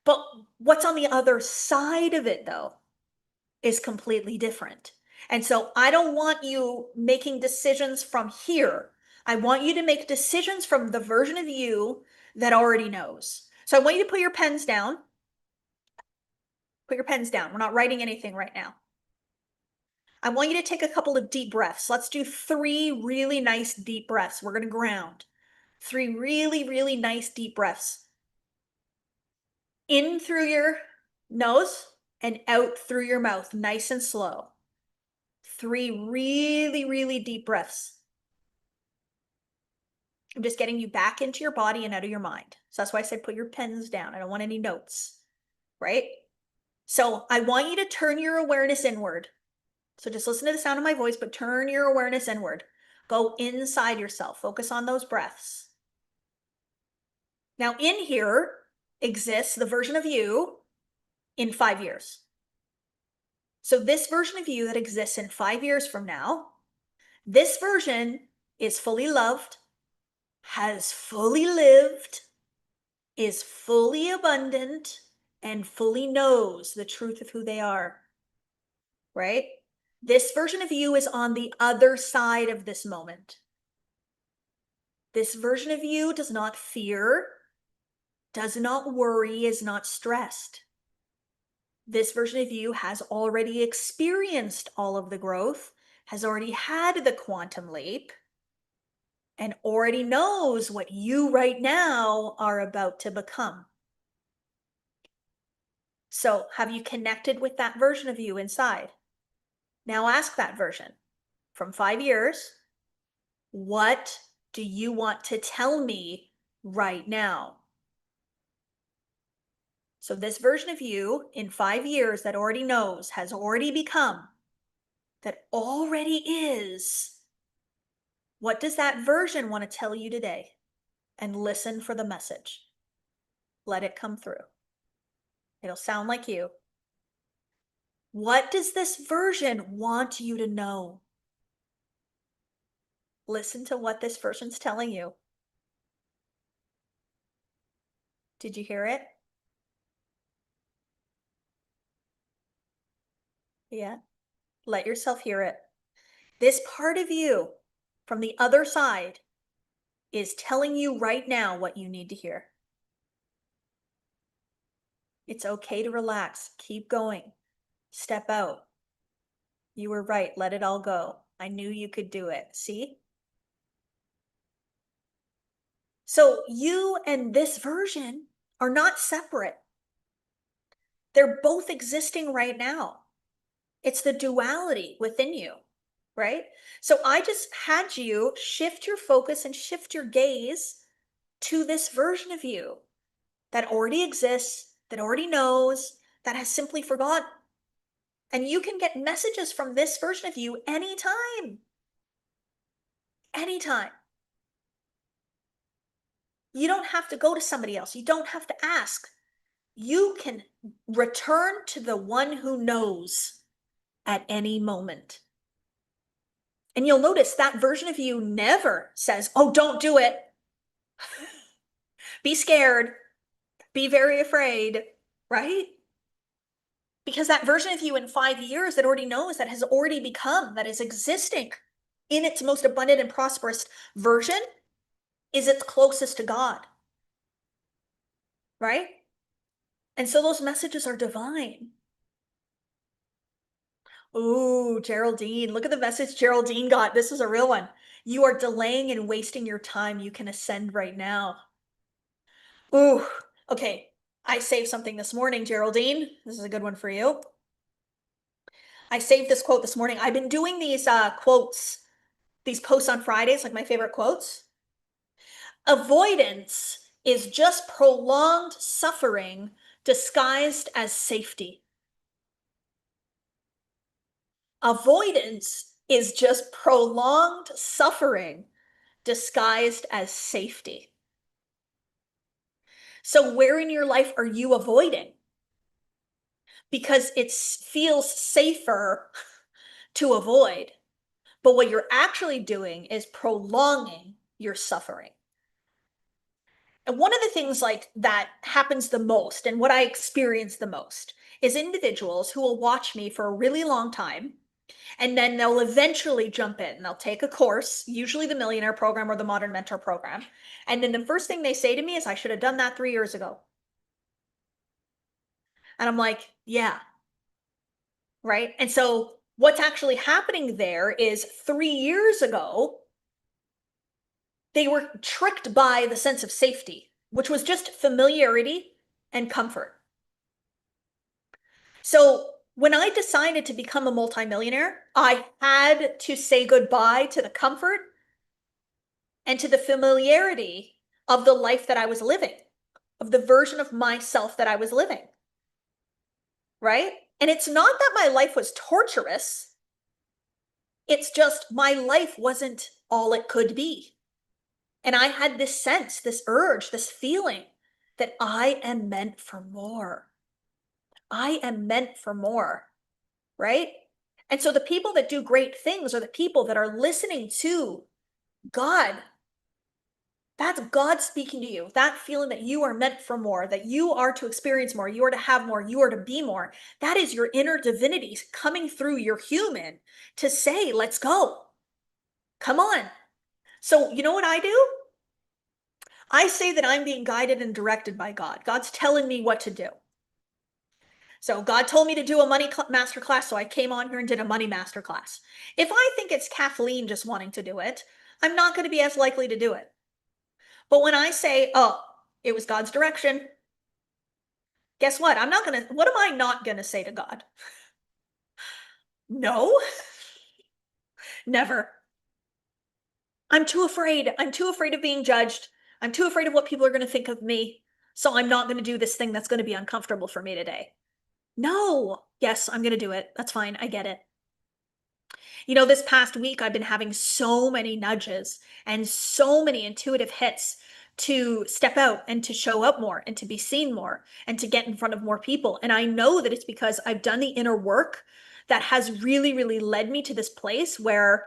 But what's on the other side of it, though, is completely different. And so I don't want you making decisions from here. I want you to make decisions from the version of you that already knows. So I want you to put your pens down. Put your pens down. We're not writing anything right now. I want you to take a couple of deep breaths. Let's do 3 really nice deep breaths. We're going to ground. 3 really, really nice deep breaths. In through your nose and out through your mouth, nice and slow. 3 really, really deep breaths. I'm just getting you back into your body and out of your mind. So that's why I said put your pens down. I don't want any notes, right? So I want you to turn your awareness inward. So just listen to the sound of my voice, but turn your awareness inward. Go inside yourself. Focus on those breaths. Now in here exists the version of you in 5 years. So this version of you that exists in 5 years from now, this version is fully loved, has fully lived, is fully abundant, and fully knows the truth of who they are, right? This version of you is on the other side of this moment. This version of you does not fear, does not worry, is not stressed. This version of you has already experienced all of the growth, has already had the quantum leap, and already knows what you right now are about to become. So, have you connected with that version of you inside? Now ask that version from 5 years, what do you want to tell me right now? So this version of you in 5 years that already knows, has already become, that already is, what does that version want to tell you today? And listen for the message. Let it come through. It'll sound like you. What does this version want you to know? Listen to what this version's telling you. Did you hear it? Yeah. Let yourself hear it. This part of you from the other side is telling you right now what you need to hear. It's okay to relax. Keep going. Step out. You were right. Let it all go. I knew you could do it. See? So you and this version are not separate. They're both existing right now. It's the duality within you, right? So I just had you shift your focus and shift your gaze to this version of you that already exists, that already knows, that has simply forgotten. And you can get messages from this version of you anytime. Anytime. You don't have to go to somebody else. You don't have to ask. You can return to the one who knows at any moment. And you'll notice that version of you never says, oh, don't do it. Be scared. Be very afraid, right? Because that version of you in 5 years that already knows, that has already become, that is existing in its most abundant and prosperous version, is its closest to God, right? And so those messages are divine. Ooh, Geraldine, look at the message Geraldine got. This is a real one. You are delaying and wasting your time. You can ascend right now. Ooh, okay. I saved something this morning, Geraldine. This is a good one for you. I saved this quote this morning. I've been doing these quotes, these posts on Fridays, like my favorite quotes. Avoidance is just prolonged suffering disguised as safety. Avoidance is just prolonged suffering disguised as safety. So where in your life are you avoiding? Because it feels safer to avoid. But what you're actually doing is prolonging your suffering. And one of the things like that happens the most, and what I experience the most, is individuals who will watch me for a really long time And then they'll eventually jump in. They'll take a course, usually the Millionaire Program or the Modern Mentor Program. And then the first thing they say to me is, I should have done that 3 years ago. And I'm like, yeah, right? And so what's actually happening there is 3 years ago, they were tricked by the sense of safety, which was just familiarity and comfort. So when I decided to become a multimillionaire, I had to say goodbye to the comfort and to the familiarity of the life that I was living, of the version of myself that I was living. Right? And it's not that my life was torturous. It's just my life wasn't all it could be. And I had this sense, this urge, this feeling that I am meant for more. I am meant for more, right? And so the people that do great things are the people that are listening to God. That's God speaking to you. That feeling that you are meant for more, that you are to experience more, you are to have more, you are to be more. That is your inner divinity coming through your human to say, let's go. Come on. So, you know what I do? I say that I'm being guided and directed by God. God's telling me what to do. So God told me to do a money master class, so I came on here and did a money master class. If I think it's Kathleen just wanting to do it, I'm not going to be as likely to do it. But when I say, oh, it was God's direction, guess what? What am I not going to say to God? No, never. I'm too afraid. I'm too afraid of being judged. I'm too afraid of what people are going to think of me. So I'm not going to do this thing that's going to be uncomfortable for me today. No. Yes, I'm going to do it. That's fine. I get it. You know, this past week, I've been having so many nudges and so many intuitive hits to step out and to show up more and to be seen more and to get in front of more people. And I know that it's because I've done the inner work that has really, really led me to this place where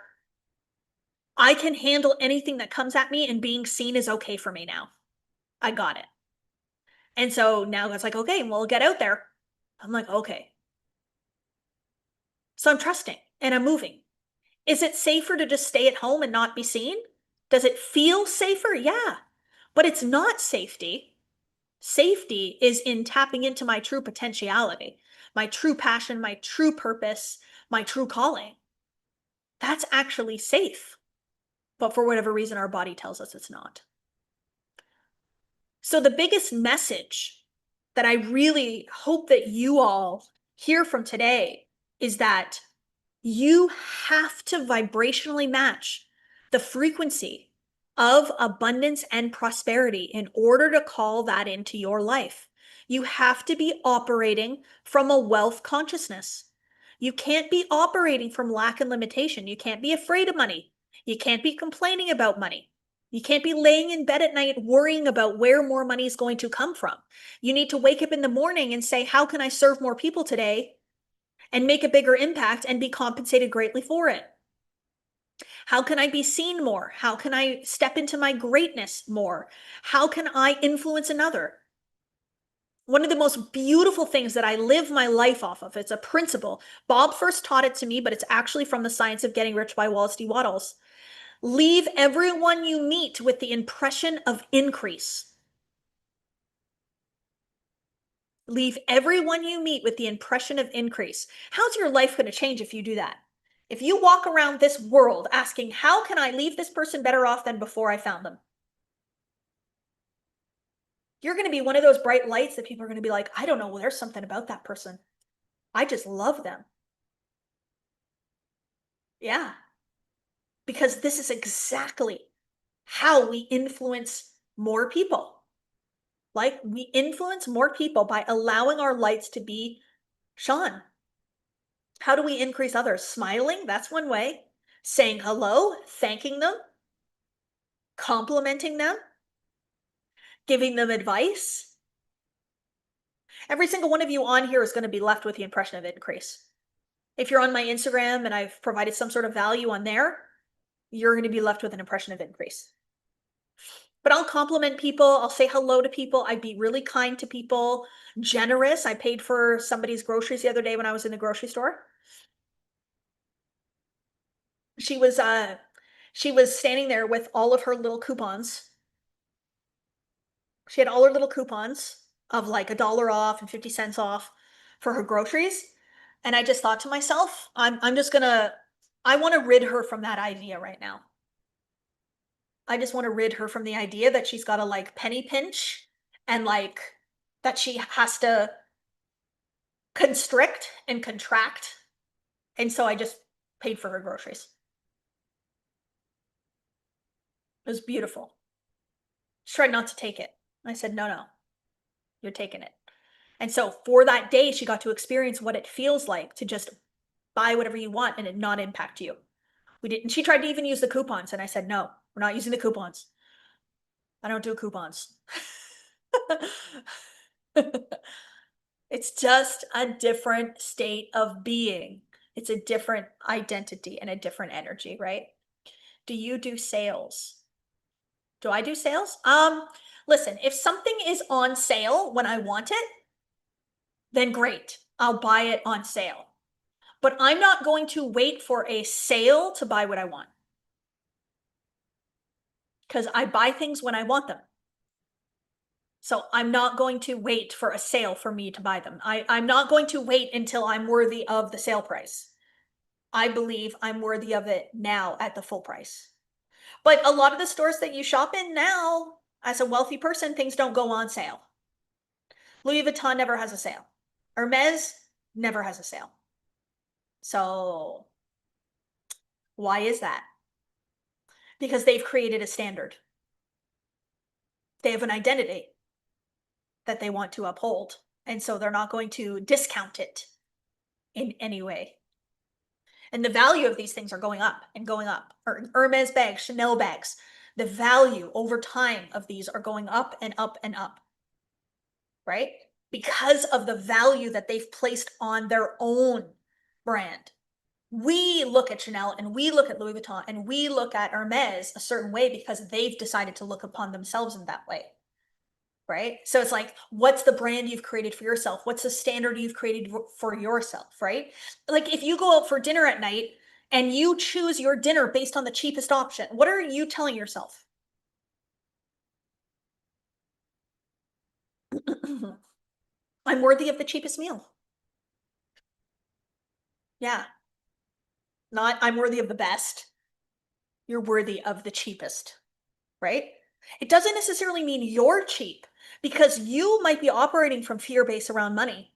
I can handle anything that comes at me and being seen is okay for me now. I got it. And so now it's like, okay, well, get out there. I'm like, okay. So I'm trusting and I'm moving. Is it safer to just stay at home and not be seen? Does it feel safer? Yeah, but it's not safety. Safety is in tapping into my true potentiality, my true passion, my true purpose, my true calling. That's actually safe. But for whatever reason, our body tells us it's not. So the biggest message that I really hope that you all hear from today is that you have to vibrationally match the frequency of abundance and prosperity in order to call that into your life. You have to be operating from a wealth consciousness. You can't be operating from lack and limitation. You can't be afraid of money. You can't be complaining about money. You can't be laying in bed at night worrying about where more money is going to come from. You need to wake up in the morning and say, how can I serve more people today and make a bigger impact and be compensated greatly for it? How can I be seen more? How can I step into my greatness more? How can I influence another? One of the most beautiful things that I live my life off of, it's a principle. Bob first taught it to me, but it's actually from the Science of Getting Rich by Wallace D. Wattles. Leave everyone you meet with the impression of increase. Leave everyone you meet with the impression of increase. How's your life going to change if you do that? If you walk around this world asking, how can I leave this person better off than before I found them? You're going to be one of those bright lights that people are going to be like, I don't know, well, there's something about that person. I just love them. Yeah. Because this is exactly how we influence more people. Like, we influence more people by allowing our lights to be shone. How do we increase others? Smiling, that's one way. Saying hello, thanking them, complimenting them, giving them advice. Every single one of you on here is going to be left with the impression of increase. If you're on my Instagram and I've provided some sort of value on there, you're going to be left with an impression of increase. But I'll compliment people. I'll say hello to people. I'd be really kind to people, generous. I paid for somebody's groceries the other day when I was in the grocery store. She was standing there with all of her little coupons. She had all her little coupons of like $1 off and 50 cents off for her groceries. And I just thought to myself, I'm just gonna, I want to rid her from that idea right now. I just want to rid her from the idea that she's got to like penny pinch and like that she has to constrict and contract. And so I just paid for her groceries. It was beautiful. She tried not to take it. I said, no, you're taking it. And so for that day, she got to experience what it feels like to just buy whatever you want and it not impact you. We didn't, she tried to even use the coupons and I said, no, we're not using the coupons. I don't do coupons. It's just a different state of being. It's a different identity and a different energy, right? Do you do sales? Do I do sales? Listen, if something is on sale when I want it, then great. I'll buy it on sale. But I'm not going to wait for a sale to buy what I want. Because I buy things when I want them. So I'm not going to wait for a sale for me to buy them. I'm not going to wait until I'm worthy of the sale price. I believe I'm worthy of it now at the full price. But a lot of the stores that you shop in now, as a wealthy person, things don't go on sale. Louis Vuitton never has a sale. Hermes never has a sale. So why is that? Because they've created a standard. They have an identity that they want to uphold. And so they're not going to discount it in any way. And the value of these things are going up and going up. Or Hermes bags, Chanel bags. The value over time of these are going up and up and up. Right? Because of the value that they've placed on their own brand. We look at Chanel and we look at Louis Vuitton and we look at Hermes a certain way because they've decided to look upon themselves in that way. Right? So it's like, what's the brand you've created for yourself? What's the standard you've created for yourself? Right? Like if you go out for dinner at night and you choose your dinner based on the cheapest option, what are you telling yourself? I'm worthy of the cheapest meal. Yeah. Not I'm worthy of the best. You're worthy of the cheapest, right? It doesn't necessarily mean you're cheap because you might be operating from fear base around money,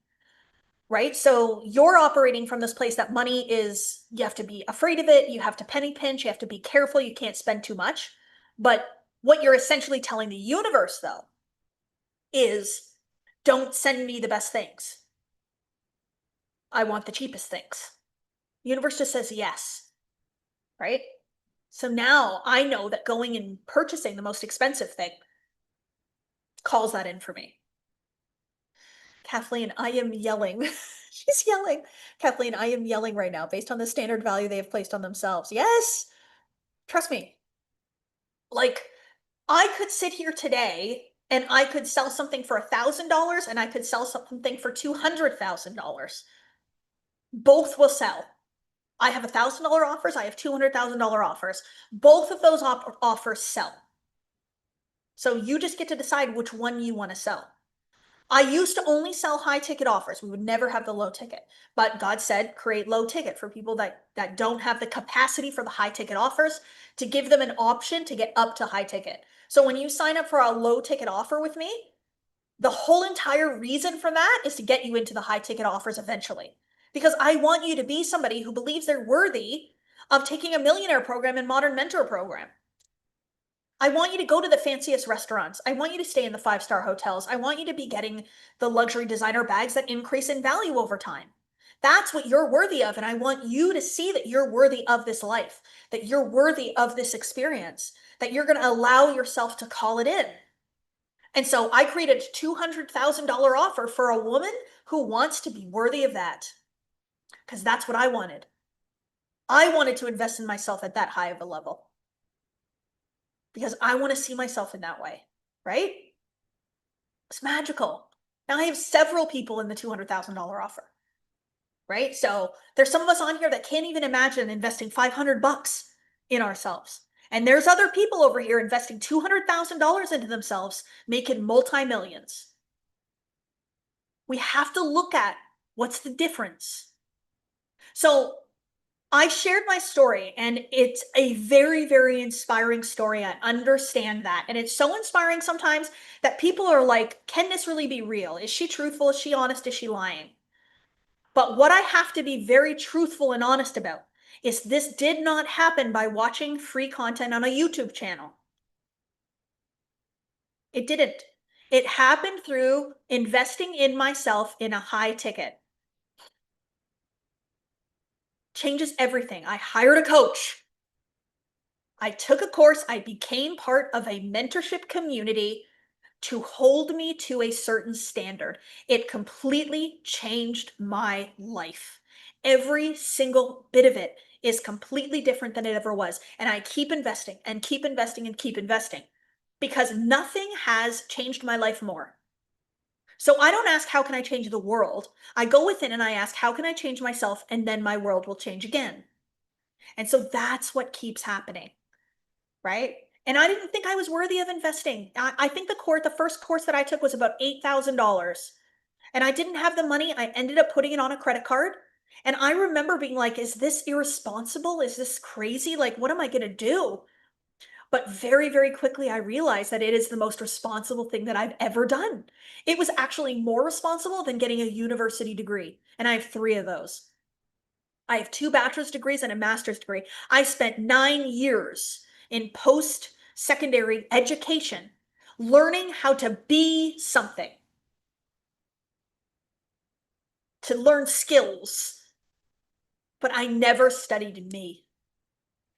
right? So you're operating from this place that money is, you have to be afraid of it. You have to penny pinch. You have to be careful. You can't spend too much. But what you're essentially telling the universe though, is don't send me the best things. I want the cheapest things. The universe just says yes, right? So now I know that going and purchasing the most expensive thing calls that in for me. Kathleen, I am yelling. She's yelling. Kathleen, I am yelling right now based on the standard value they have placed on themselves. Yes, trust me. Like, I could sit here today and I could sell something for $1,000 and I could sell something for $200,000. Both will sell. I have $1,000 offers. I have $200,000 offers. Both of those offers sell. So you just get to decide which one you want to sell. I used to only sell high ticket offers. We would never have the low ticket. But God said, create low ticket for people that don't have the capacity for the high ticket offers, to give them an option to get up to high ticket. So when you sign up for a low ticket offer with me, the whole entire reason for that is to get you into the high ticket offers eventually. Because I want you to be somebody who believes they're worthy of taking a millionaire program and modern mentor program. I want you to go to the fanciest restaurants. I want you to stay in the 5-star hotels. I want you to be getting the luxury designer bags that increase in value over time. That's what you're worthy of. And I want you to see that you're worthy of this life, that you're worthy of this experience, that you're going to allow yourself to call it in. And so I created a $200,000 offer for a woman who wants to be worthy of that. Because that's what I wanted. I wanted to invest in myself at that high of a level. Because I want to see myself in that way, right? It's magical. Now I have several people in the $200,000 offer. right? So there's some of us on here that can't even imagine investing $500 in ourselves. And there's other people over here investing $200,000 into themselves, making multi-millions. We have to look at what's the difference. So I shared my story, and it's a very, very inspiring story. I understand that. And it's so inspiring sometimes that people are like, can this really be real? Is she truthful? Is she honest? Is she lying? But what I have to be very truthful and honest about is this did not happen by watching free content on a YouTube channel. It didn't. It happened through investing in myself in a high ticket. Changes everything. I hired a coach. I took a course. I became part of a mentorship community to hold me to a certain standard. It completely changed my life. Every single bit of it is completely different than it ever was. And I keep investing and keep investing and keep investing because nothing has changed my life more. So I don't ask, how can I change the world? I go within and I ask, how can I change myself? And then my world will change again. And so that's what keeps happening, right? And I didn't think I was worthy of investing. I think the first course that I took was about $8,000. And I didn't have the money. I ended up putting it on a credit card. And I remember being like, is this irresponsible? Is this crazy? Like, what am I going to do? But very, very quickly, I realized that it is the most responsible thing that I've ever done. It was actually more responsible than getting a university degree. And I have 3 of those. I have 2 bachelor's degrees and a master's degree. I spent 9 years in post-secondary education learning how to be something, to learn skills, but I never studied me.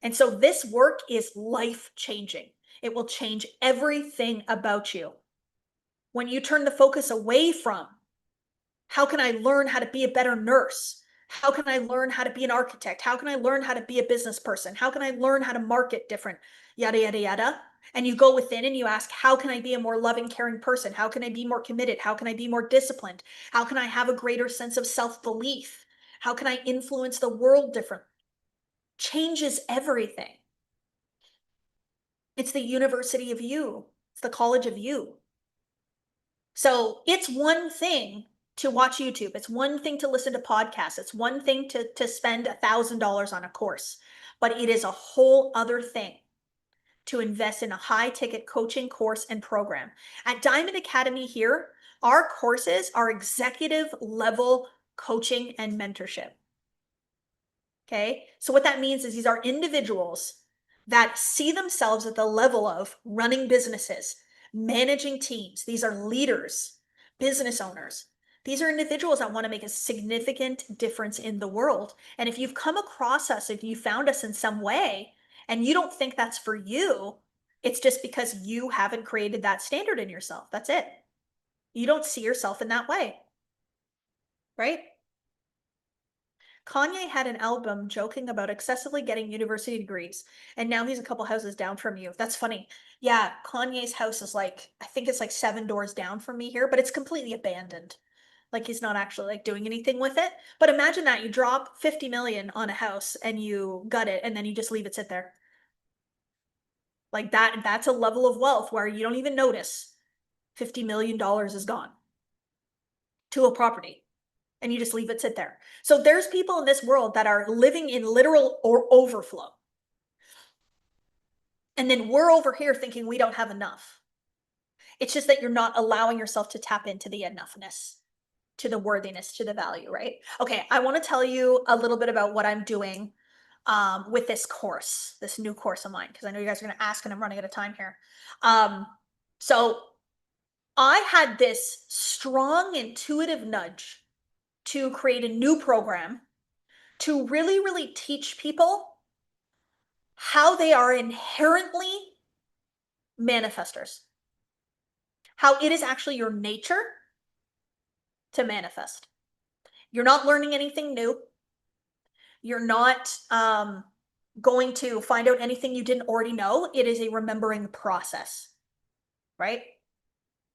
And so this work is life-changing. It will change everything about you. When you turn the focus away from, how can I learn how to be a better nurse? How can I learn how to be an architect? How can I learn how to be a business person? How can I learn how to market different? Yada, yada, yada. And you go within and you ask, how can I be a more loving, caring person? How can I be more committed? How can I be more disciplined? How can I have a greater sense of self-belief? How can I influence the world differently? Changes everything. It's the university of you. It's the college of you. So it's one thing to watch YouTube. It's one thing to listen to podcasts. It's one thing to spend $1,000 on a course, but it is a whole other thing to invest in a high ticket coaching course and program. At Diamond Academy here, our courses are executive level coaching and mentorship. Okay. So what that means is these are individuals that see themselves at the level of running businesses, managing teams. These are leaders, business owners. These are individuals that want to make a significant difference in the world. And if you've come across us, if you found us in some way, and you don't think that's for you, it's just because you haven't created that standard in yourself. That's it. You don't see yourself in that way, right? Kanye had an album joking about excessively getting university degrees, and now he's a couple houses down from you. That's funny. Yeah, Kanye's house is like, I think it's like 7 doors down from me here, but it's completely abandoned. Like he's not actually like doing anything with it. But imagine that you drop 50 million on a house and you gut it and then you just leave it sit there. Like that's a level of wealth where you don't even notice $50 million is gone to a property. And you just leave it sit there. So there's people in this world that are living in literal or overflow. And then we're over here thinking we don't have enough. It's just that you're not allowing yourself to tap into the enoughness, to the worthiness, to the value, right? Okay, I want to tell you a little bit about what I'm doing with this course, this new course of mine, because I know you guys are going to ask and I'm running out of time here. So I had this strong intuitive nudge to create a new program to really, really teach people how they are inherently manifestors, how it is actually your nature to manifest. You're not learning anything new. You're not going to find out anything you didn't already know. It is a remembering process, right?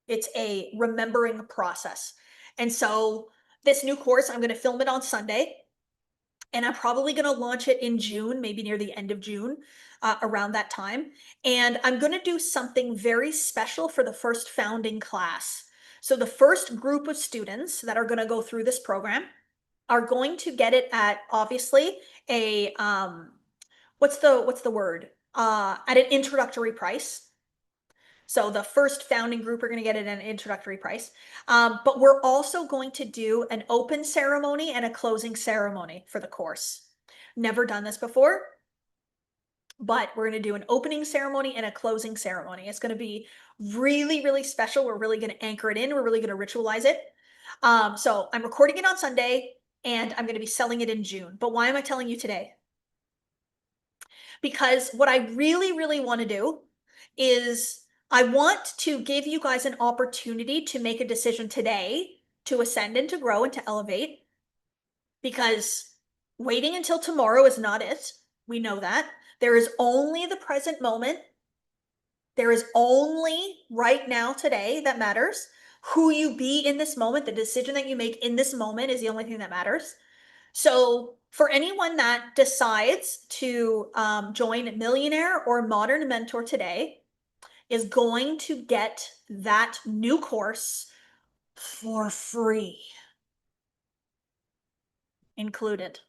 It's a remembering process. And so this new course, I'm going to film it on Sunday. And I'm probably going to launch it in June, maybe near the end of June, around that time. And I'm going to do something very special for the first founding class. So the first group of students that are going to go through this program are going to get it at, obviously, a what's the word? At an introductory price. So the first founding group are going to get it at an introductory price. But we're also going to do an open ceremony and a closing ceremony for the course. Never done this before, but we're going to do an opening ceremony and a closing ceremony. It's going to be really, really special. We're really going to anchor it in. We're really going to ritualize it. So I'm recording it on Sunday and I'm going to be selling it in June. But why am I telling you today? Because what I really, really want to do is I want to give you guys an opportunity to make a decision today to ascend and to grow and to elevate, because waiting until tomorrow is not it. We know that. There is only the present moment. There is only right now, today, that matters. Who you be in this moment, the decision that you make in this moment is the only thing that matters. So for anyone that decides to join Millionaire or Modern Mentor today, is going to get that new course for free included.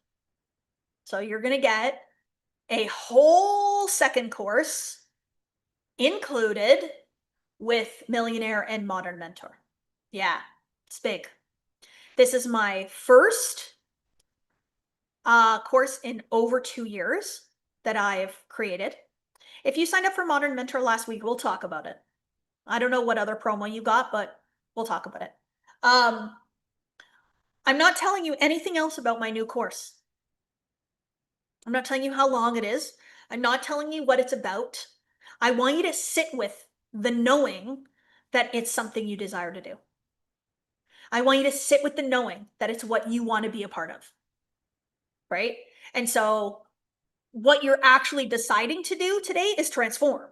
So you're going to get a whole second course included with Millionaire and Modern Mentor. Yeah, it's big. This is my first course in over 2 years that I've created. If you signed up for Modern Mentor last week, we'll talk about it. I don't know what other promo you got, but we'll talk about it. I'm not telling you anything else about my new course. I'm not telling you how long it is. I'm not telling you what it's about. I want you to sit with the knowing that it's something you desire to do. I want you to sit with the knowing that it's what you want to be a part of. Right? And so what you're actually deciding to do today is transform.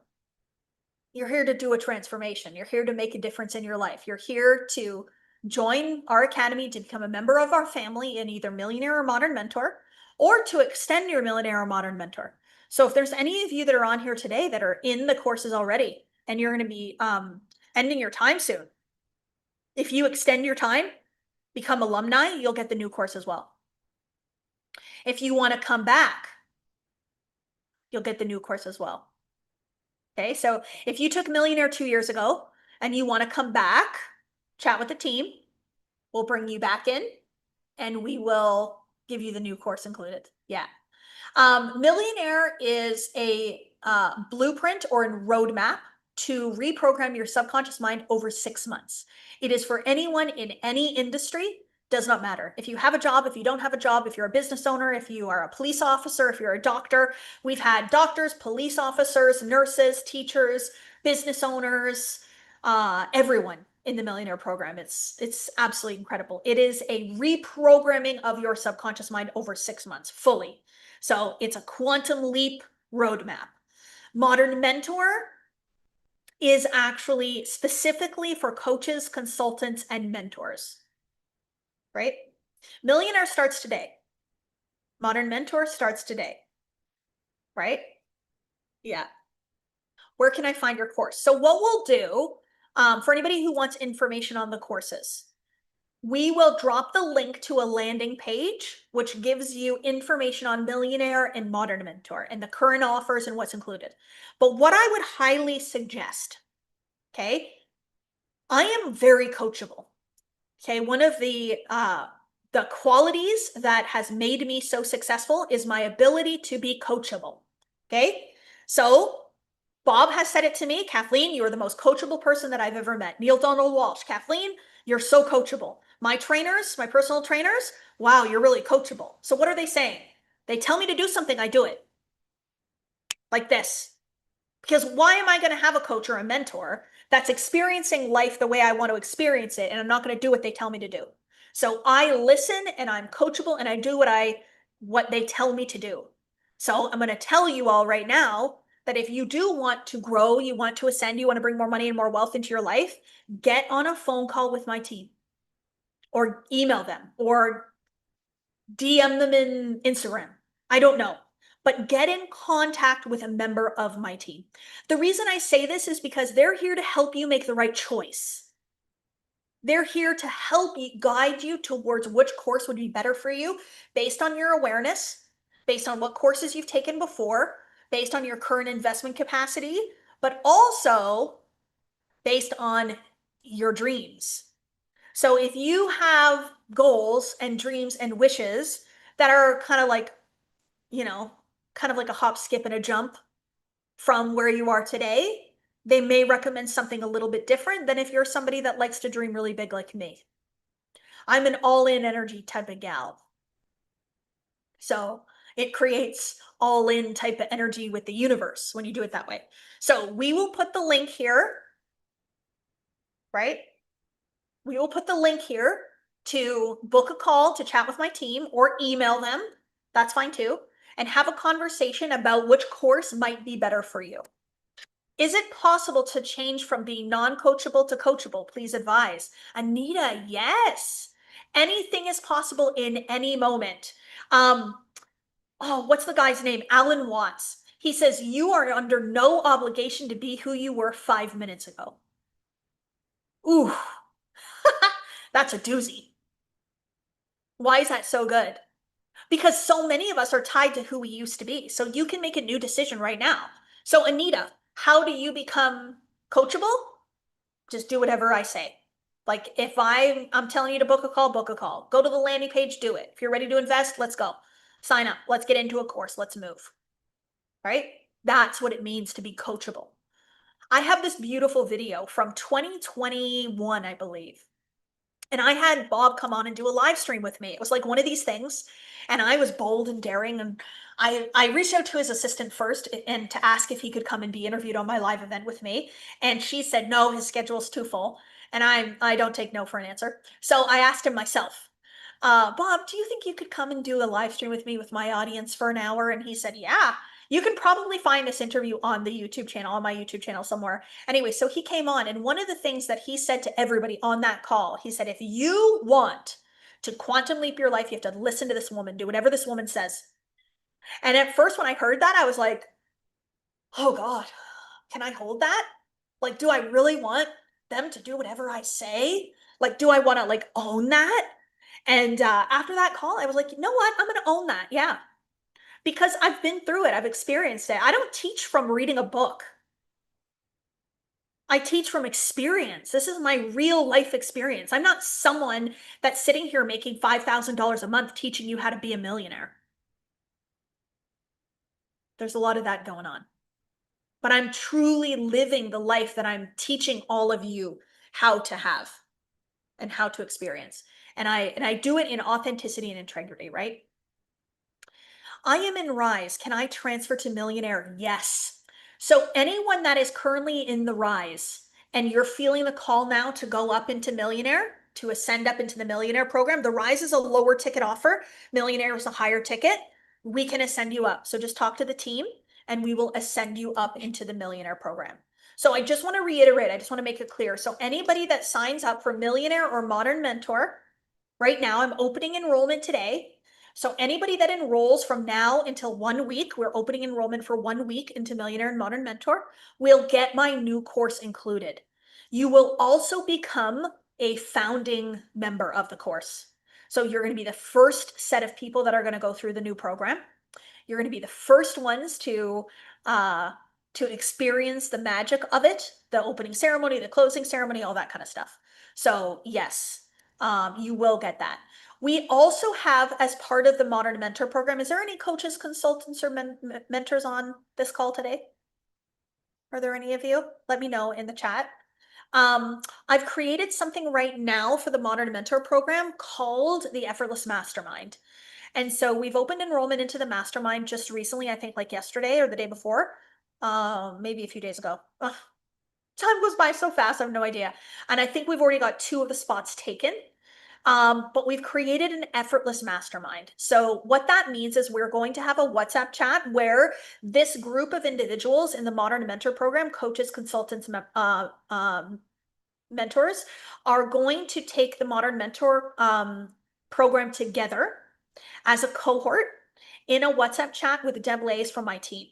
You're here to do a transformation. You're here to make a difference in your life. You're here to join our academy, to become a member of our family in either Millionaire or Modern Mentor, or to extend your Millionaire or Modern Mentor. So if there's any of you that are on here today that are in the courses already and you're going to be ending your time soon, if you extend your time, become alumni, you'll get the new course as well. If you want to come back, you'll get the new course as well. Okay, so if you took Millionaire 2 years ago and you want to come back, chat with the team, we'll bring you back in and we will give you the new course included. Yeah. Millionaire is a blueprint or a roadmap to reprogram your subconscious mind over 6 months. It is for anyone in any industry. Does not matter. If you have a job, if you don't have a job, if you're a business owner, if you are a police officer, if you're a doctor, we've had doctors, police officers, nurses, teachers, business owners, everyone in the Millionaire program. It's absolutely incredible. It is a reprogramming of your subconscious mind over 6 months fully. So it's a quantum leap roadmap. Modern Mentor is actually specifically for coaches, consultants, and mentors. Right? Millionaire starts today. Modern Mentor starts today. Right? Yeah. Where can I find your course? So what we'll do, for anybody who wants information on the courses, we will drop the link to a landing page, which gives you information on Millionaire and Modern Mentor and the current offers and what's included. But what I would highly suggest, okay, I am very coachable. Okay, one of the qualities that has made me so successful is my ability to be coachable. Okay, so Bob has said it to me, Kathleen, you are the most coachable person that I've ever met. Neil Donald Walsh, Kathleen, you're so coachable. My trainers, my personal trainers, wow, you're really coachable. So what are they saying? They tell me to do something, I do it. Like this. Because why am I going to have a coach or a mentor that's experiencing life the way I want to experience it, and I'm not going to do what they tell me to do? So I listen and I'm coachable and I do what they tell me to do. So I'm going to tell you all right now that if you do want to grow, you want to ascend, you want to bring more money and more wealth into your life, get on a phone call with my team. or email them or DM them in Instagram. I don't know, but get in contact with a member of my team. The reason I say this is because they're here to help you make the right choice. They're here to help you, guide you towards which course would be better for you based on your awareness, based on what courses you've taken before, based on your current investment capacity, but also based on your dreams. So if you have goals and dreams and wishes that are kind of like, kind of like a hop, skip, and a jump from where you are today, they may recommend something a little bit different than if you're somebody that likes to dream really big like me. I'm an all-in energy type of gal. So it creates all-in type of energy with the universe when you do it that way. So we will put the link here, right? We will put the link here to book a call to chat with my team or email them. That's fine too. And have a conversation about which course might be better for you. Is it possible to change from being non-coachable to coachable? Please advise. Anita, yes. Anything is possible in any moment. What's the guy's name? Alan Watts. He says, you are under no obligation to be who you were 5 minutes ago. Ooh, that's a doozy. Why is that so good? Because so many of us are tied to who we used to be. So you can make a new decision right now. So Anita, how do you become coachable? Just do whatever I say. Like if I'm telling you to book a call, book a call. Go to the landing page, do it. If you're ready to invest, let's go. Sign up. Let's get into a course. Let's move. Right? That's what it means to be coachable. I have this beautiful video from 2021, I believe. And I had Bob come on and do a live stream with me. It was like one of these things. And I was bold and daring. And I reached out to his assistant first and to ask if he could come and be interviewed on my live event with me. And she said, no, his schedule's too full. And I don't take no for an answer. So I asked him myself, Bob, do you think you could come and do a live stream with me with my audience for an hour? And he said, yeah. You can probably find this interview on the YouTube channel, on my YouTube channel somewhere. Anyway, so he came on, and one of the things that he said to everybody on that call, he said, if you want to quantum leap your life, you have to listen to this woman, do whatever this woman says. And at first, when I heard that, I was like, oh God, can I hold that? Like, do I really want them to do whatever I say? Like, do I want to like own that? And after that call, I was like, you know what? I'm going to own that. Yeah. Because I've been through it. I've experienced it. I don't teach from reading a book. I teach from experience. This is my real life experience. I'm not someone that's sitting here making $5,000 a month teaching you how to be a millionaire. There's a lot of that going on. But I'm truly living the life that I'm teaching all of you how to have and how to experience. And I do it in authenticity and integrity, right? I am in Rise. Can I transfer to Millionaire? Yes. So anyone that is currently in the Rise and you're feeling the call now to go up into Millionaire, to ascend up into the Millionaire program, the Rise is a lower ticket offer. Millionaire is a higher ticket. We can ascend you up. So just talk to the team and we will ascend you up into the Millionaire program. So I just want to reiterate, I just want to make it clear. So anybody that signs up for Millionaire or Modern Mentor, right now I'm opening enrollment today. So anybody that enrolls from now until 1 week, we're opening enrollment for 1 week into Millionaire and Modern Mentor, will get my new course included. You will also become a founding member of the course. So you're going to be the first set of people that are going to go through the new program. You're going to be the first ones to experience the magic of it, the opening ceremony, the closing ceremony, all that kind of stuff. So yes, you will get that. We also have, as part of the Modern Mentor program, is there any coaches, consultants, or mentors on this call today? Are there any of you? Let me know in the chat. I've created something right now for the Modern Mentor program called the Effortless Mastermind. And so we've opened enrollment into the mastermind just recently, I think like yesterday or the day before, maybe a few days ago. Ugh, time goes by so fast, I have no idea. And I think we've already got 2 of the spots taken. But we've created an effortless mastermind. So what that means is we're going to have a WhatsApp chat where this group of individuals in the Modern Mentor program, coaches, consultants, mentors are going to take the Modern Mentor program together as a cohort in a WhatsApp chat with Deb Lays from my team.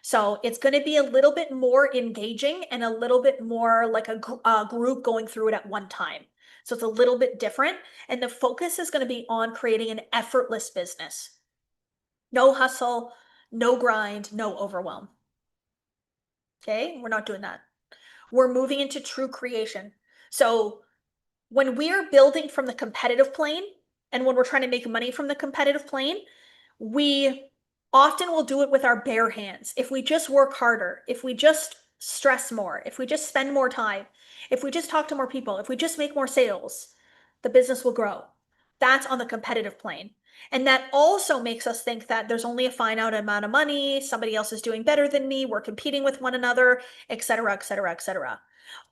So it's going to be a little bit more engaging and a little bit more like a group going through it at one time. So it's a little bit different. And the focus is going to be on creating an effortless business. No hustle, no grind, no overwhelm. Okay, we're not doing that. We're moving into true creation. So when we are building from the competitive plane and when we're trying to make money from the competitive plane, we often will do it with our bare hands. If we just work harder, if we just stress more, if we just spend more time, if we just talk to more people, if we just make more sales, the business will grow. That's on the competitive plane. And that also makes us think that there's only a finite amount of money, somebody else is doing better than me, we're competing with one another, et cetera, et cetera, et cetera.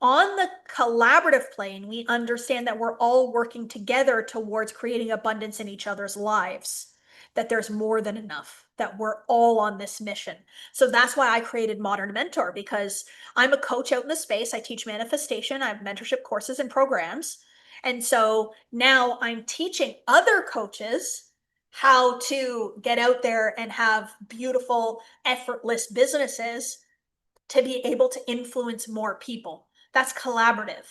On the collaborative plane, we understand that we're all working together towards creating abundance in each other's lives, that there's more than enough, that we're all on this mission. So that's why I created Modern Mentor, because I'm a coach out in the space. I teach manifestation. I have mentorship courses and programs. And so now I'm teaching other coaches how to get out there and have beautiful, effortless businesses to be able to influence more people. That's collaborative,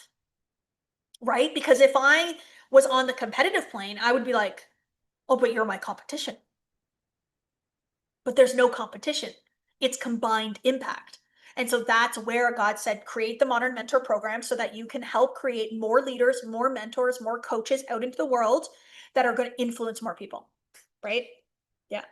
right? Because if I was on the competitive plane, I would be like, oh, but you're my competition. But there's no competition. It's combined impact. And so that's where God said, create the Modern Mentor program so that you can help create more leaders, more mentors, more coaches out into the world that are going to influence more people, right? Yeah.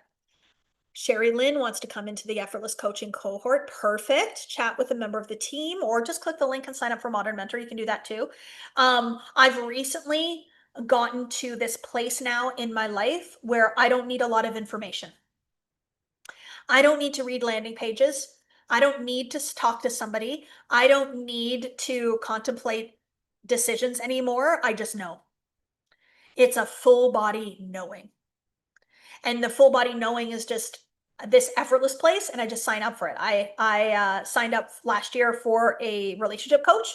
Sherry Lynn wants to come into the Effortless Coaching cohort. Perfect. Chat with a member of the team or just click the link and sign up for Modern Mentor. You can do that too. I've recently gotten to this place now in my life where I don't need a lot of information. I don't need to read landing pages. I don't need to talk to somebody. I don't need to contemplate decisions anymore. I just know. It's a full body knowing. And the full body knowing is just this effortless place, and I just sign up for it. I signed up last year for a relationship coach,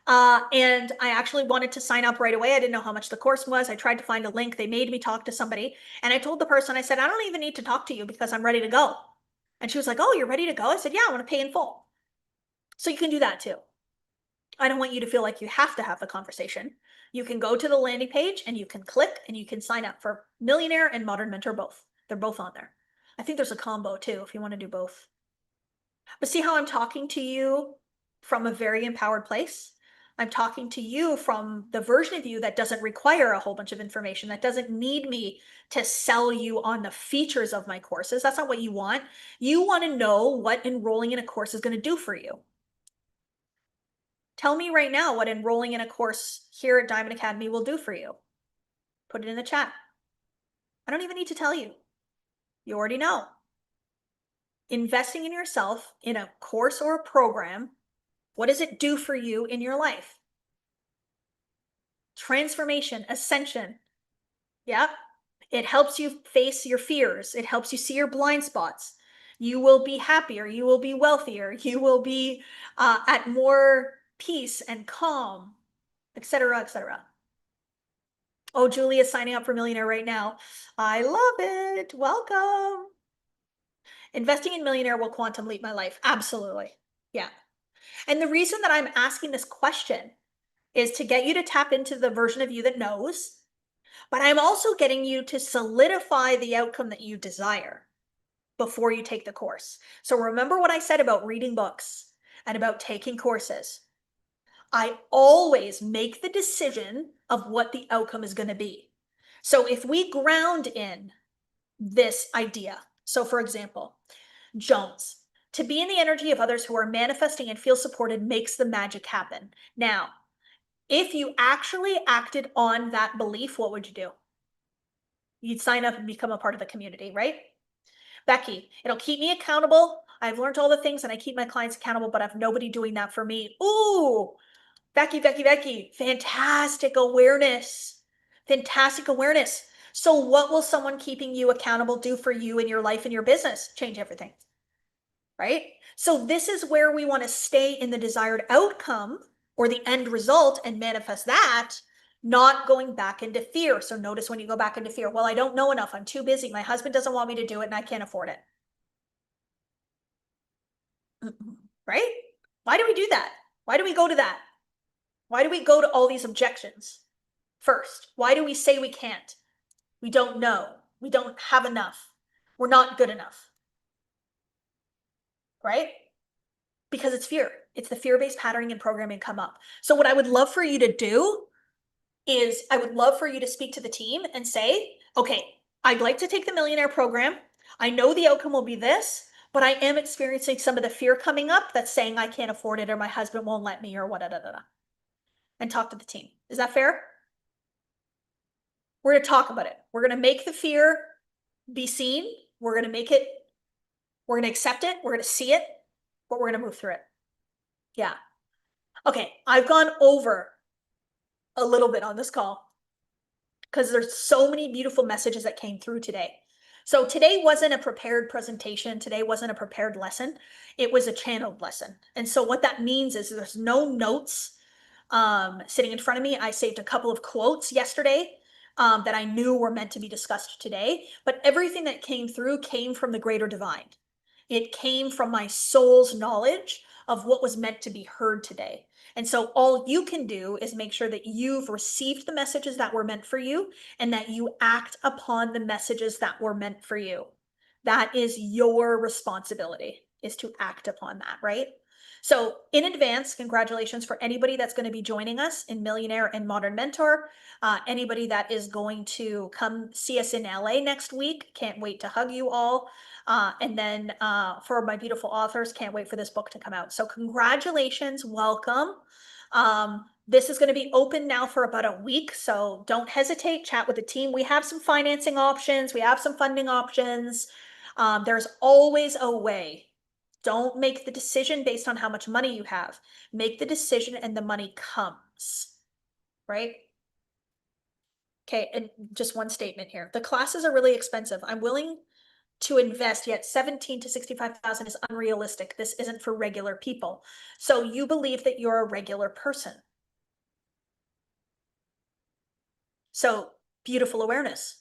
and I actually wanted to sign up right away. I didn't know how much the course was. I tried to find a link. They made me talk to somebody, and I told the person, I said, I don't even need to talk to you because I'm ready to go. And she was like, oh, you're ready to go? I said, yeah, I want to pay in full. So you can do that too. I don't want you to feel like you have to have the conversation. You can go to the landing page and you can click and you can sign up for Millionaire and Modern Mentor both. They're both on there. I think there's a combo too if you want to do both. But see how I'm talking to you from a very empowered place? I'm talking to you from the version of you that doesn't require a whole bunch of information, that doesn't need me to sell you on the features of my courses. That's not what you want. You want to know what enrolling in a course is going to do for you. Tell me right now what enrolling in a course here at Diamond Academy will do for you. Put it in the chat. I don't even need to tell you. You already know. Investing in yourself in a course or a program, what does it do for you in your life? Transformation, ascension. Yeah. It helps you face your fears. It helps you see your blind spots. You will be happier. You will be wealthier. You will be at more peace and calm, etc., etc. Oh, Julie is signing up for Millionaire right now. I love it. Welcome. Investing in Millionaire will quantum leap my life. Absolutely. Yeah. And the reason that I'm asking this question is to get you to tap into the version of you that knows, but I'm also getting you to solidify the outcome that you desire before you take the course. So remember what I said about reading books and about taking courses. I always make the decision of what the outcome is going to be. So if we ground in this idea, so for example, Jones, to be in the energy of others who are manifesting and feel supported makes the magic happen. Now, if you actually acted on that belief, what would you do? You'd sign up and become a part of the community, right? Becky, it'll keep me accountable. I've learned all the things and I keep my clients accountable, but I have nobody doing that for me. Ooh, Becky, fantastic awareness. Fantastic awareness. So what will someone keeping you accountable do for you in your life and your business? Change everything, right? So this is where we want to stay in the desired outcome or the end result and manifest that, not going back into fear. So notice when you go back into fear, well, I don't know enough. I'm too busy. My husband doesn't want me to do it and I can't afford it. Right? Why do we do that? Why do we go to that? Why do we go to all these objections first? Why do we say we can't? We don't know. We don't have enough. We're not good enough. Right? Because it's fear. It's the fear-based patterning and programming come up. So what I would love for you to do is I would love for you to speak to the team and say, okay, I'd like to take the millionaire program. I know the outcome will be this, but I am experiencing some of the fear coming up that's saying I can't afford it or my husband won't let me or what, and talk to the team. Is that fair? We're going to talk about it. We're going to make the fear be seen. We're going to make it, we're going to accept it. We're going to see it, but we're going to move through it. Yeah. Okay. I've gone over a little bit on this call because there's so many beautiful messages that came through today. So today wasn't a prepared presentation. Today wasn't a prepared lesson. It was a channeled lesson. And so what that means is there's no notes sitting in front of me. I saved a couple of quotes yesterday that I knew were meant to be discussed today, but everything that came through came from the greater divine. It came from my soul's knowledge of what was meant to be heard today. And so all you can do is make sure that you've received the messages that were meant for you and that you act upon the messages that were meant for you. That is your responsibility, is to act upon that, right? So in advance, congratulations for anybody that's going to be joining us in Millionaire and Modern Mentor. Anybody that is going to come see us in LA next week, can't wait to hug you all. And then for my beautiful authors, can't wait for this book to come out. So congratulations, welcome. This is going to be open now for about a week, so don't hesitate, chat with the team. We have some financing options. We have some funding options. There's always a way. Don't make the decision based on how much money you have. Make the decision and the money comes, right? Okay, and just one statement here. The classes are really expensive. I'm willing to invest, yet 17 to 65,000 is unrealistic. This isn't for regular people. So you believe that you're a regular person. So beautiful awareness.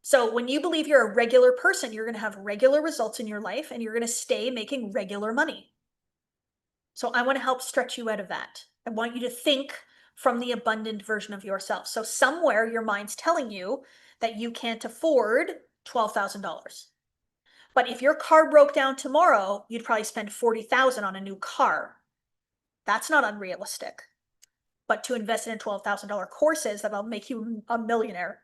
So when you believe you're a regular person, you're going to have regular results in your life and you're going to stay making regular money. So I want to help stretch you out of that. I want you to think from the abundant version of yourself. So somewhere your mind's telling you that you can't afford $12,000. But if your car broke down tomorrow, you'd probably spend $40,000 on a new car. That's not unrealistic. But to invest in $12,000 courses that'll make you a millionaire,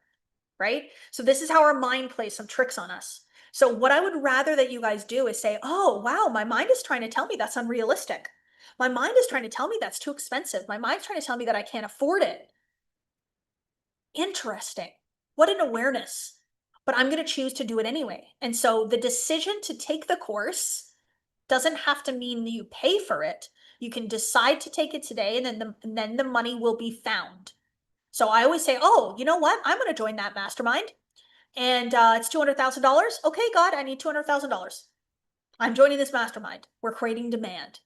right? So this is how our mind plays some tricks on us. So what I would rather that you guys do is say, oh, wow, my mind is trying to tell me that's unrealistic. My mind is trying to tell me that's too expensive. My mind's trying to tell me that I can't afford it. Interesting. What an awareness. But I'm going to choose to do it anyway. And so the decision to take the course doesn't have to mean you pay for it. You can decide to take it today and then the money will be found. So I always say, oh, you know what? I'm going to join that mastermind and it's $200,000. Okay, God, I need $200,000. I'm joining this mastermind. We're creating demand.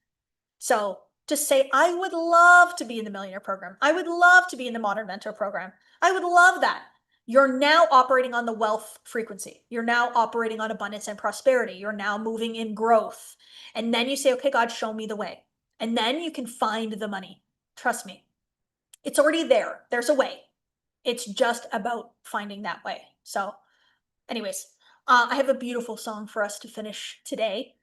So just say, I would love to be in the millionaire program. I would love to be in the modern mentor program. I would love that. You're now operating on the wealth frequency. You're now operating on abundance and prosperity. You're now moving in growth. And then you say, okay, God, show me the way. And then you can find the money. Trust me. It's already there. There's a way. It's just about finding that way. So anyways, I have a beautiful song for us to finish today.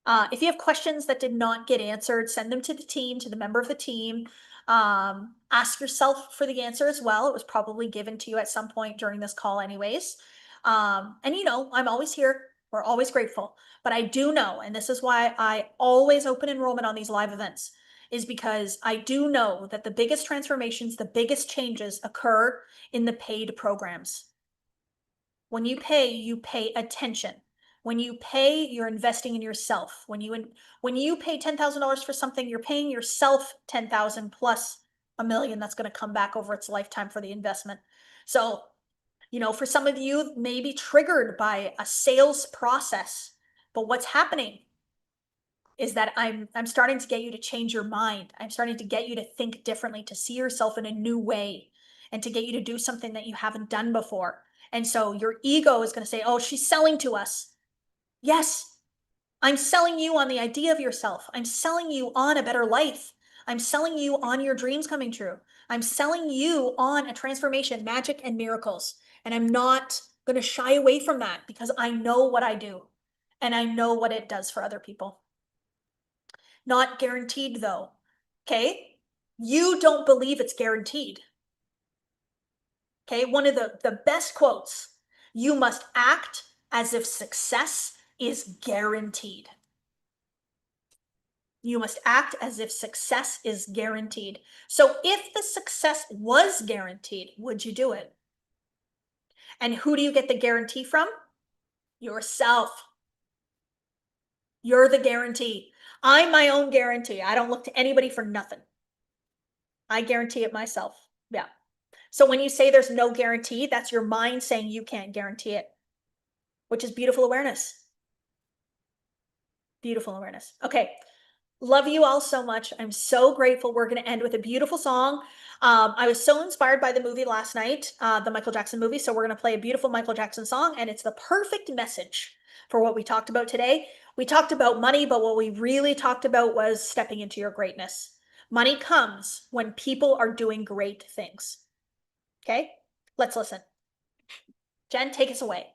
If you have questions that did not get answered, send them to the team, to the member of the team. Ask yourself for the answer as well. It was probably given to you at some point during this call anyways. And you know, I'm always here. We're always grateful. But I do know, and this is why I always open enrollment on these live events, is because I do know that the biggest transformations, the biggest changes occur in the paid programs. When you pay attention. When you pay, you're investing in yourself. When you pay $10,000 for something, you're paying yourself 10,000 plus $1 million that's going to come back over its lifetime for the investment. So, you know, for some of you, maybe triggered by a sales process, but what's happening? is that I'm starting to get you to change your mind. I'm starting to get you to think differently, to see yourself in a new way, and to get you to do something that you haven't done before. And so your ego is going to say, oh, she's selling to us. Yes, I'm selling you on the idea of yourself. I'm selling you on a better life. I'm selling you on your dreams coming true. I'm selling you on a transformation, magic, and miracles. And I'm not going to shy away from that because I know what I do and I know what it does for other people. Not guaranteed though. Okay? You don't believe it's guaranteed. Okay? One of the best quotes, you must act as if success is guaranteed. You must act as if success is guaranteed. So if the success was guaranteed, would you do it? And who do you get the guarantee from? Yourself. You're the guarantee. I'm my own guarantee. I don't look to anybody for nothing. I guarantee it myself. Yeah. So when you say there's no guarantee, that's your mind saying you can't guarantee it, which is beautiful awareness. Beautiful awareness. Okay. Love you all so much. I'm so grateful. We're going to end with a beautiful song. I was so inspired by the movie last night, the Michael Jackson movie. So we're going to play a beautiful Michael Jackson song, and it's the perfect message for what we talked about today. We talked about money, but what we really talked about was stepping into your greatness. Money comes when people are doing great things. Okay, let's listen. Jen, take us away.